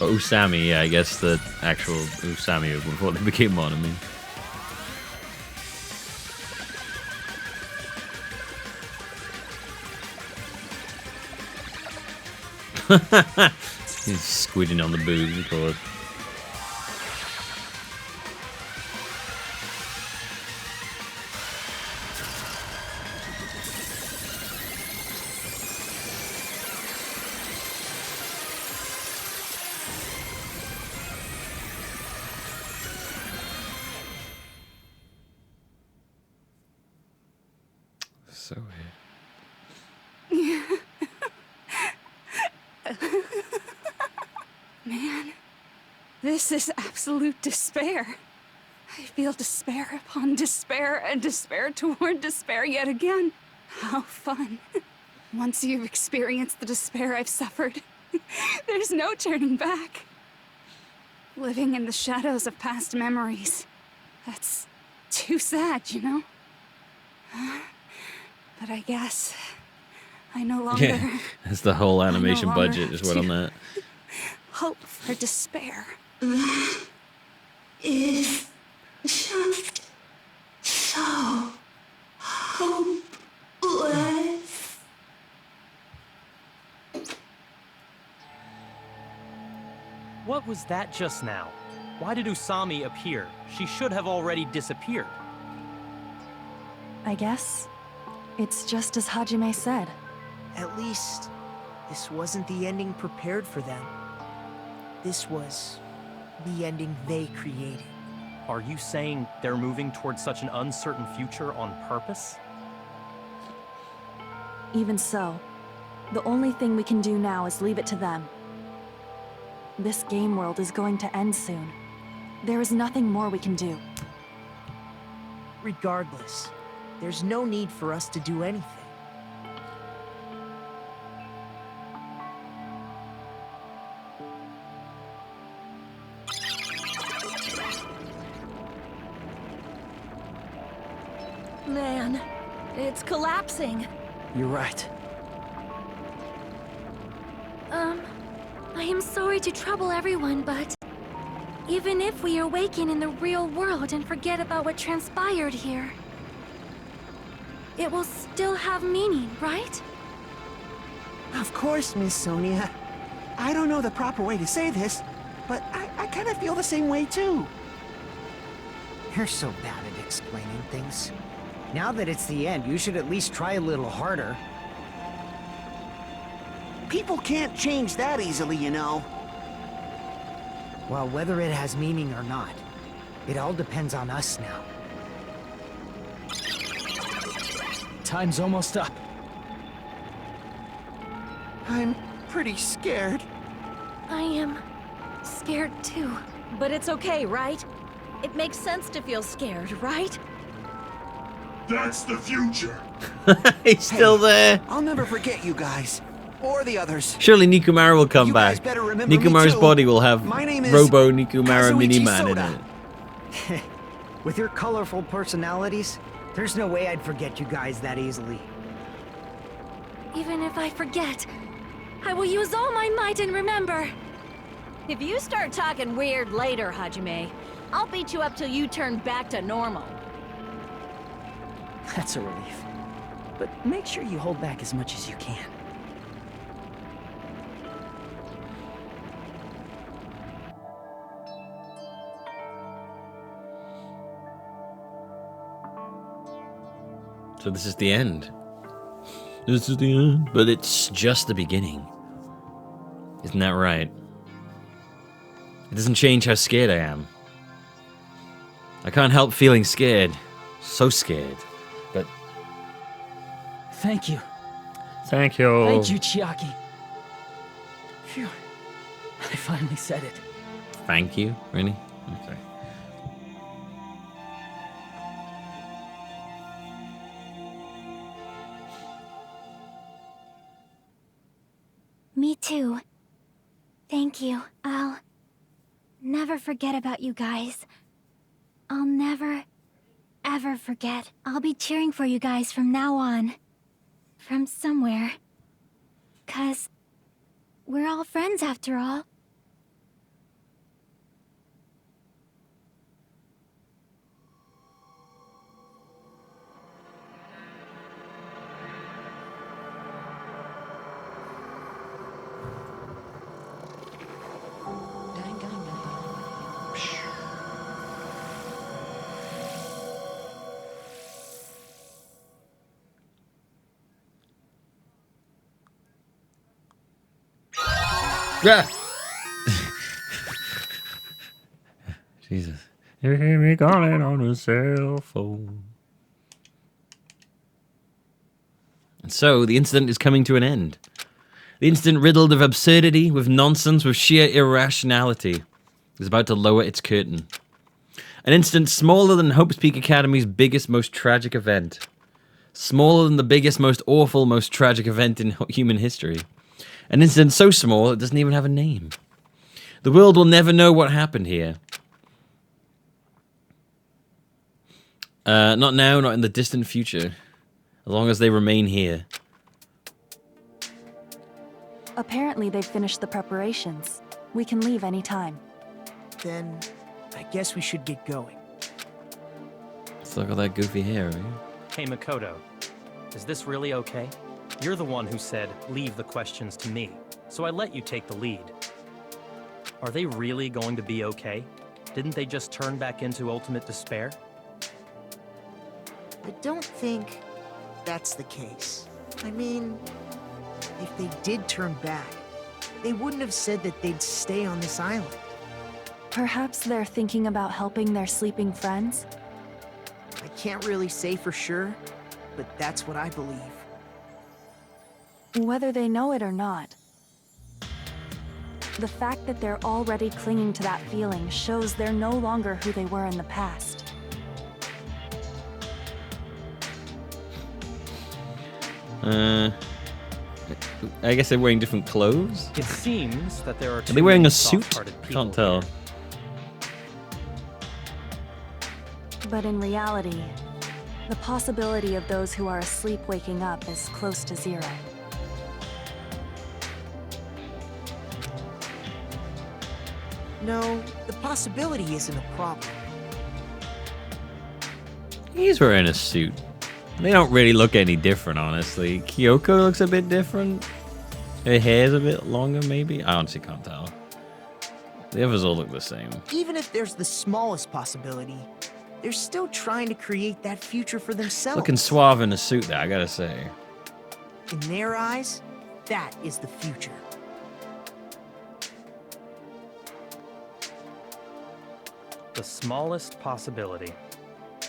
Oh, Usami, yeah, I guess the actual Usami before they became Monami. He's squidging on the booze, of course. So Man, this is absolute despair. I feel despair upon despair and despair toward despair yet again. How fun. Once you've experienced the despair I've suffered, there's no turning back. Living in the shadows of past memories. That's too sad, you know? But I guess I no longer... Yeah, that's the whole animation budget is what on that. Hope for despair. That is just so hopeless. What was that just now? Why did Usami appear? She should have already disappeared. I guess it's just as Hajime said. At least, this wasn't the ending prepared for them. This was the ending they created. Are you saying they're moving towards such an uncertain future on purpose? Even so, the only thing we can do now is leave it to them. This game world is going to end soon. There is nothing more we can do. Regardless, there's no need for us to do anything. Man, it's collapsing. You're right. I am sorry to trouble everyone, but even if we awaken in the real world and forget about what transpired here, it will still have meaning, right? Of course, Miss Sonia. I don't know the proper way to say this, but I kind of feel the same way too. You're so bad at explaining things. Now that it's the end, you should at least try a little harder. People can't change that easily, you know. Well, whether it has meaning or not, it all depends on us now. Time's almost up. I'm pretty scared. I am scared too. But it's okay, right? It makes sense to feel scared, right? That's the future. He's still there. I'll never forget you guys. Or the others. Surely Nikumara will come back. Better remember Nikumara's me too. body will have My name is Robo Nikumara Kazuichi Miniman in Soda. it. With your colorful personalities, there's no way I'd forget you guys that easily. Even if I forget, I will use all my might and remember. If you start talking weird later, Hajime, I'll beat you up till you turn back to normal. That's a relief. But make sure you hold back as much as you can. So this is the end. This is the end. But it's just the beginning. Isn't that right? It doesn't change how scared I am. I can't help feeling scared. So scared. But... Thank you. Thank you. Thank you, Chiaki. Phew. I finally said it. Thank you? Really? Okay. Me too. Thank you. I'll never forget about you guys. I'll never, ever forget. I'll be cheering for you guys from now on. From somewhere. 'Cause we're all friends after all. Yeah. Jesus. You hear me calling on a cell phone. And so, the incident is coming to an end. The incident riddled of absurdity, with nonsense, with sheer irrationality, is about to lower its curtain. An incident smaller than Hope's Peak Academy's biggest, most tragic event. Smaller than the biggest, most awful, most tragic event in human history. An incident so small it doesn't even have a name. The world will never know what happened here. Not now, not in the distant future. As long as they remain here. Apparently they've finished the preparations. We can leave any time. Then, I guess we should get going. Let's look at that goofy hair, right? Hey, Makoto. Is this really okay? You're the one who said, leave the questions to me, so I let you take the lead. Are they really going to be okay? Didn't they just turn back into ultimate despair? I don't think that's the case. I mean, if they did turn back, they wouldn't have said that they'd stay on this island. Perhaps they're thinking about helping their sleeping friends? I can't really say for sure, but that's what I believe. Whether they know it or not, the fact that they're already clinging to that feeling shows they're no longer who they were in the past. I guess they're wearing different clothes? It seems that there are they wearing a suit? Can't tell. But in reality, the possibility of those who are asleep waking up is close to zero. No, the possibility isn't a problem. He's wearing a suit. They don't really look any different, honestly. Kyoko looks a bit different. Her hair's a bit longer, maybe? I honestly can't tell. The others all look the same. Even if there's the smallest possibility, they're still trying to create that future for themselves. Looking suave in a suit there, I gotta say. In their eyes, that is the future. The smallest possibility.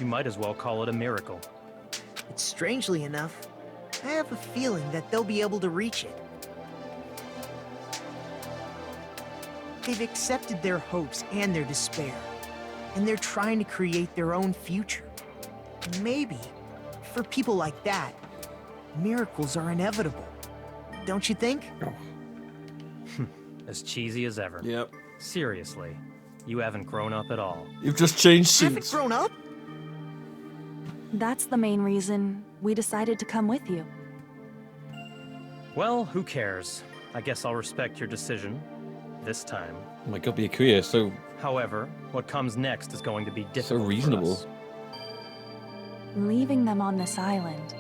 You might as well call it a miracle. But strangely enough, I have a feeling that they'll be able to reach it. They've accepted their hopes and their despair, and they're trying to create their own future. Maybe, for people like that, miracles are inevitable. Don't you think? As cheesy as ever. Yep. Seriously, you haven't grown up at all. You've just changed suits. Haven't grown up? That's the main reason we decided to come with you. Well, who cares? I guess I'll respect your decision. This time. Oh my god, Byakuya, so However, what comes next is going to be difficult. so reasonable. For us. Leaving them on this island.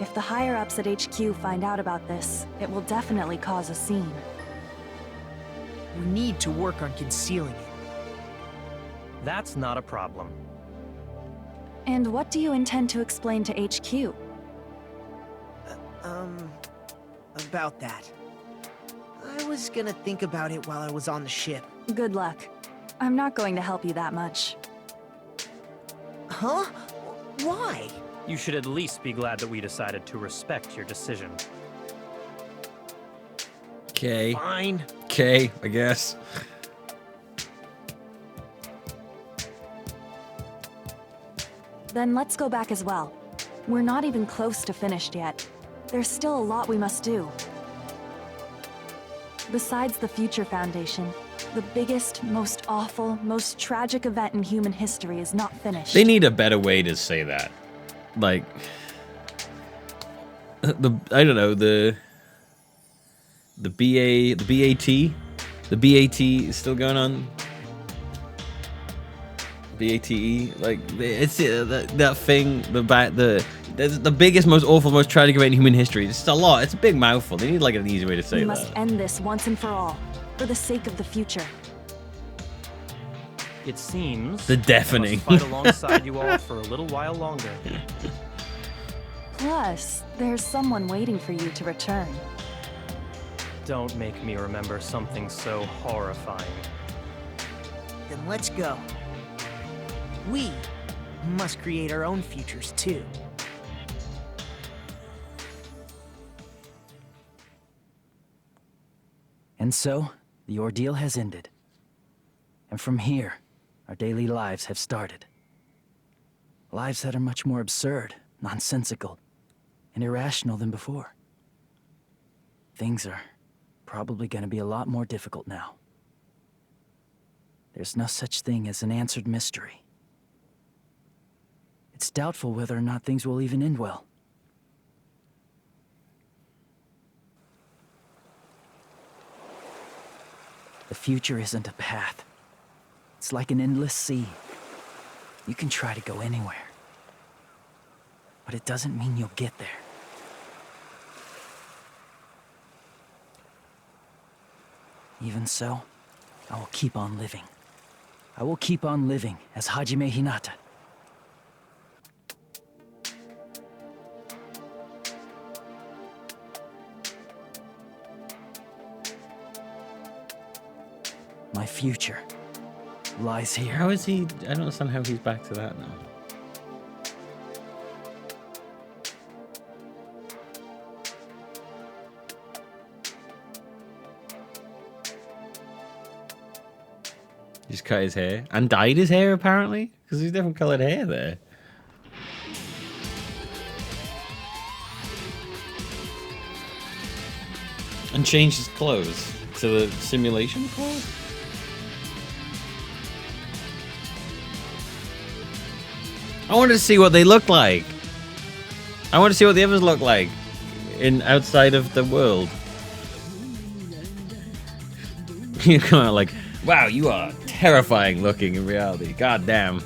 If the higher-ups at HQ find out about this, it will definitely cause a scene. We need to work on concealing it. That's not a problem. And what do you intend to explain to HQ? About that. I was gonna think about it while I was on the ship. Good luck. I'm not going to help you that much. Huh? Why? You should at least be glad that we decided to respect your decision. Okay. Fine. Okay, I guess. Then let's go back as well. We're not even close to finished yet. There's still a lot we must do. Besides the Future Foundation, the biggest, most awful, most tragic event in human history is not finished. They need a better way to say that. Like I don't know, the BAT is still going on. BATE, like it's that thing, the biggest, most awful, most tragic event in human history. It's just a lot. It's a big mouthful. They need like an easy way to say We that. must end this once and for all, for the sake of the future. It seems The deafening. I must fight alongside you all for a little while longer. Plus, there's someone waiting for you to return. Don't make me remember something so horrifying. Then let's go. We must create our own futures too. And so, the ordeal has ended. And from here, our daily lives have started. Lives that are much more absurd, nonsensical, and irrational than before. Things are probably going to be a lot more difficult now. There's no such thing as an answered mystery. It's doubtful whether or not things will even end well. The future isn't a path. It's like an endless sea. You can try to go anywhere, but it doesn't mean you'll get there. Even so, I will keep on living. I will keep on living as Hajime Hinata. My future lies here. How is he? I don't understand how he's back to that now. He just cut his hair and dyed his hair apparently, because there's different colored hair there. And changed his clothes to the simulation clothes. I wanted to see what they look like. I want to see what the others look like in outside of the world. You come out like, wow, you are terrifying looking in reality. God damn.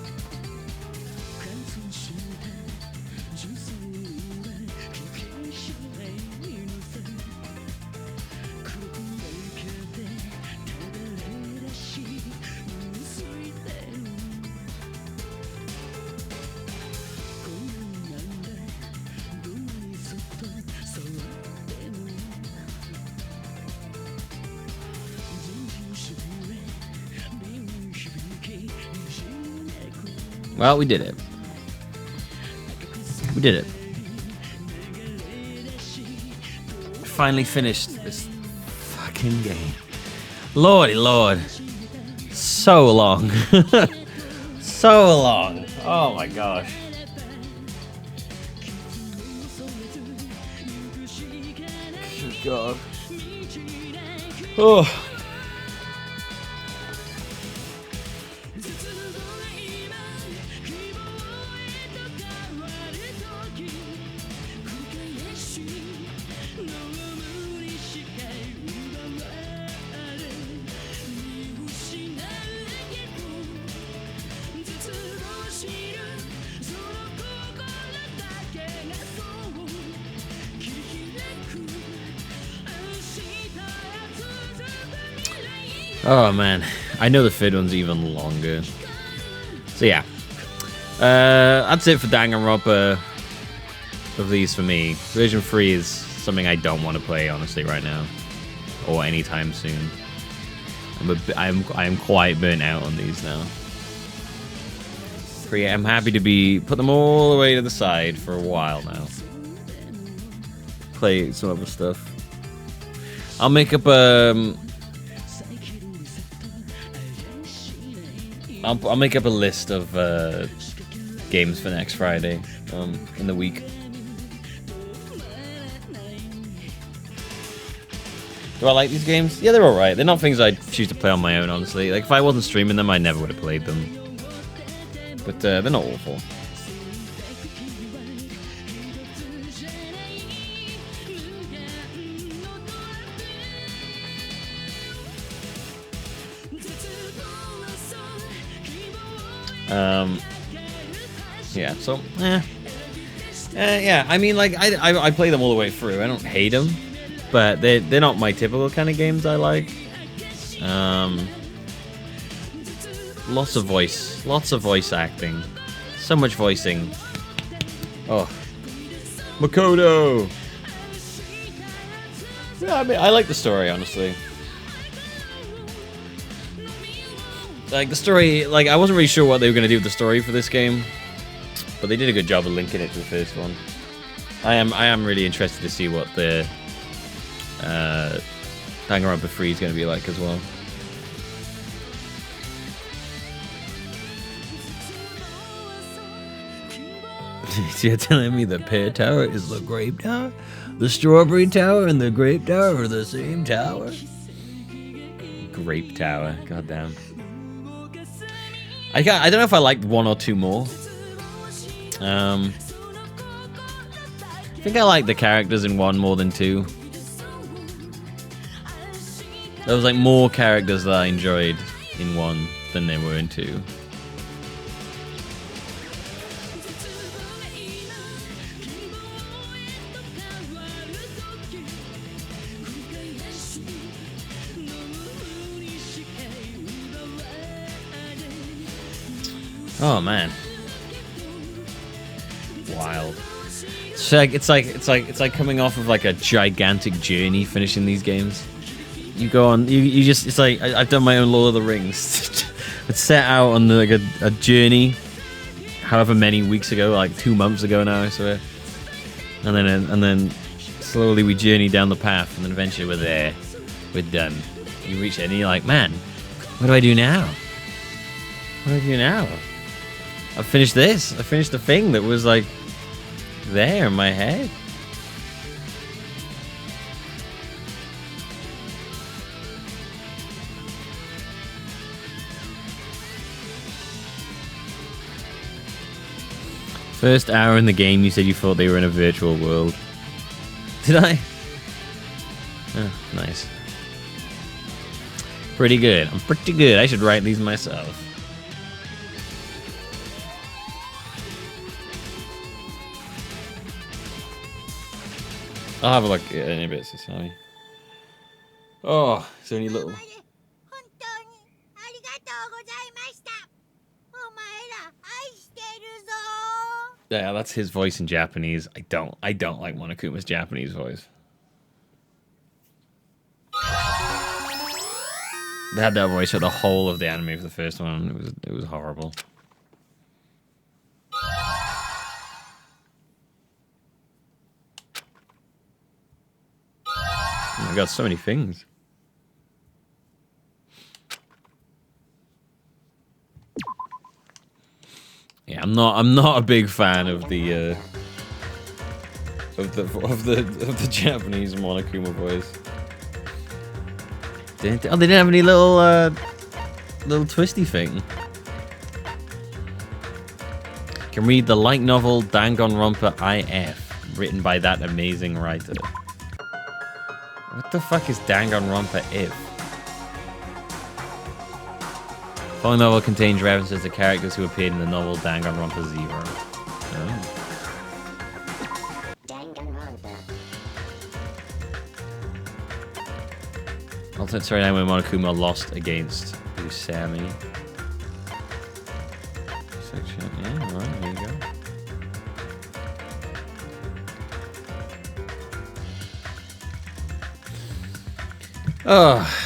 Well, we did it. We did it. Finally finished this fucking game. Lordy Lord. So long. So long. Oh my gosh. Good God. Oh. Oh man, I know the third one's even longer. So yeah, that's it for Danganronpa. Of these for me, version 3 is something I don't want to play honestly right now, or anytime soon. I'm quite burnt out on these now. But yeah, I'm happy to put them all the way to the side for a while now. Play some other stuff. I'll make up I'll make up a list of games for next Friday in the week. Do I like these games? Yeah, they're alright. They're not things I'd choose to play on my own, honestly. Like, if I wasn't streaming them, I never would have played them. But they're not awful. Yeah, so, yeah, I mean, like, I play them all the way through. I don't hate them. But they're not my typical kind of games I like. Lots of voice acting, so much voicing. Oh, Makoto. Yeah, I mean, I like the story honestly. Like the story, like I wasn't really sure what they were gonna do with the story for this game, but they did a good job of linking it to the first one. I am really interested to see what the Danganronpa 3 is going to be like as well. You're telling me the pear tower is the grape tower? The strawberry tower and the grape tower are the same tower? Grape tower, goddamn. I don't know if I liked one or two more. I think I like the characters in one more than two. There was like more characters that I enjoyed in one than there were in two. Oh man. Wild. It's like coming off of like a gigantic journey finishing these games. You go on, you just, it's like, I've done my own Lord of the Rings. It's set out on like a journey, however many weeks ago, like 2 months ago now, I swear. And then slowly we journey down the path, and then eventually we're there. We're done. You reach it, and you're like, man, what do I do now? What do I do now? I finished this. I finished the thing that was like there in my head. First hour in the game, you said you thought they were in a virtual world. Did I? Oh, nice. Pretty good. I'm pretty good. I should write these myself. I'll have a look in a bit, sorry. Oh, it's only little. Yeah, that's his voice in Japanese. I don't like Monokuma's Japanese voice. They had that voice for the whole of the anime for the first one. It was horrible. Oh my god, so many things. Yeah, I'm not a big fan of the Japanese Monokuma voice. They didn't have any little twisty thing. Can read the light novel Danganronpa IF, written by that amazing writer. What the fuck is Danganronpa IF? The following novel contains references to characters who appeared in the novel Danganronpa Zero. Oh. Alternate storyline where Monokuma lost against Usami. Section, yeah, alright, there you go. Oh.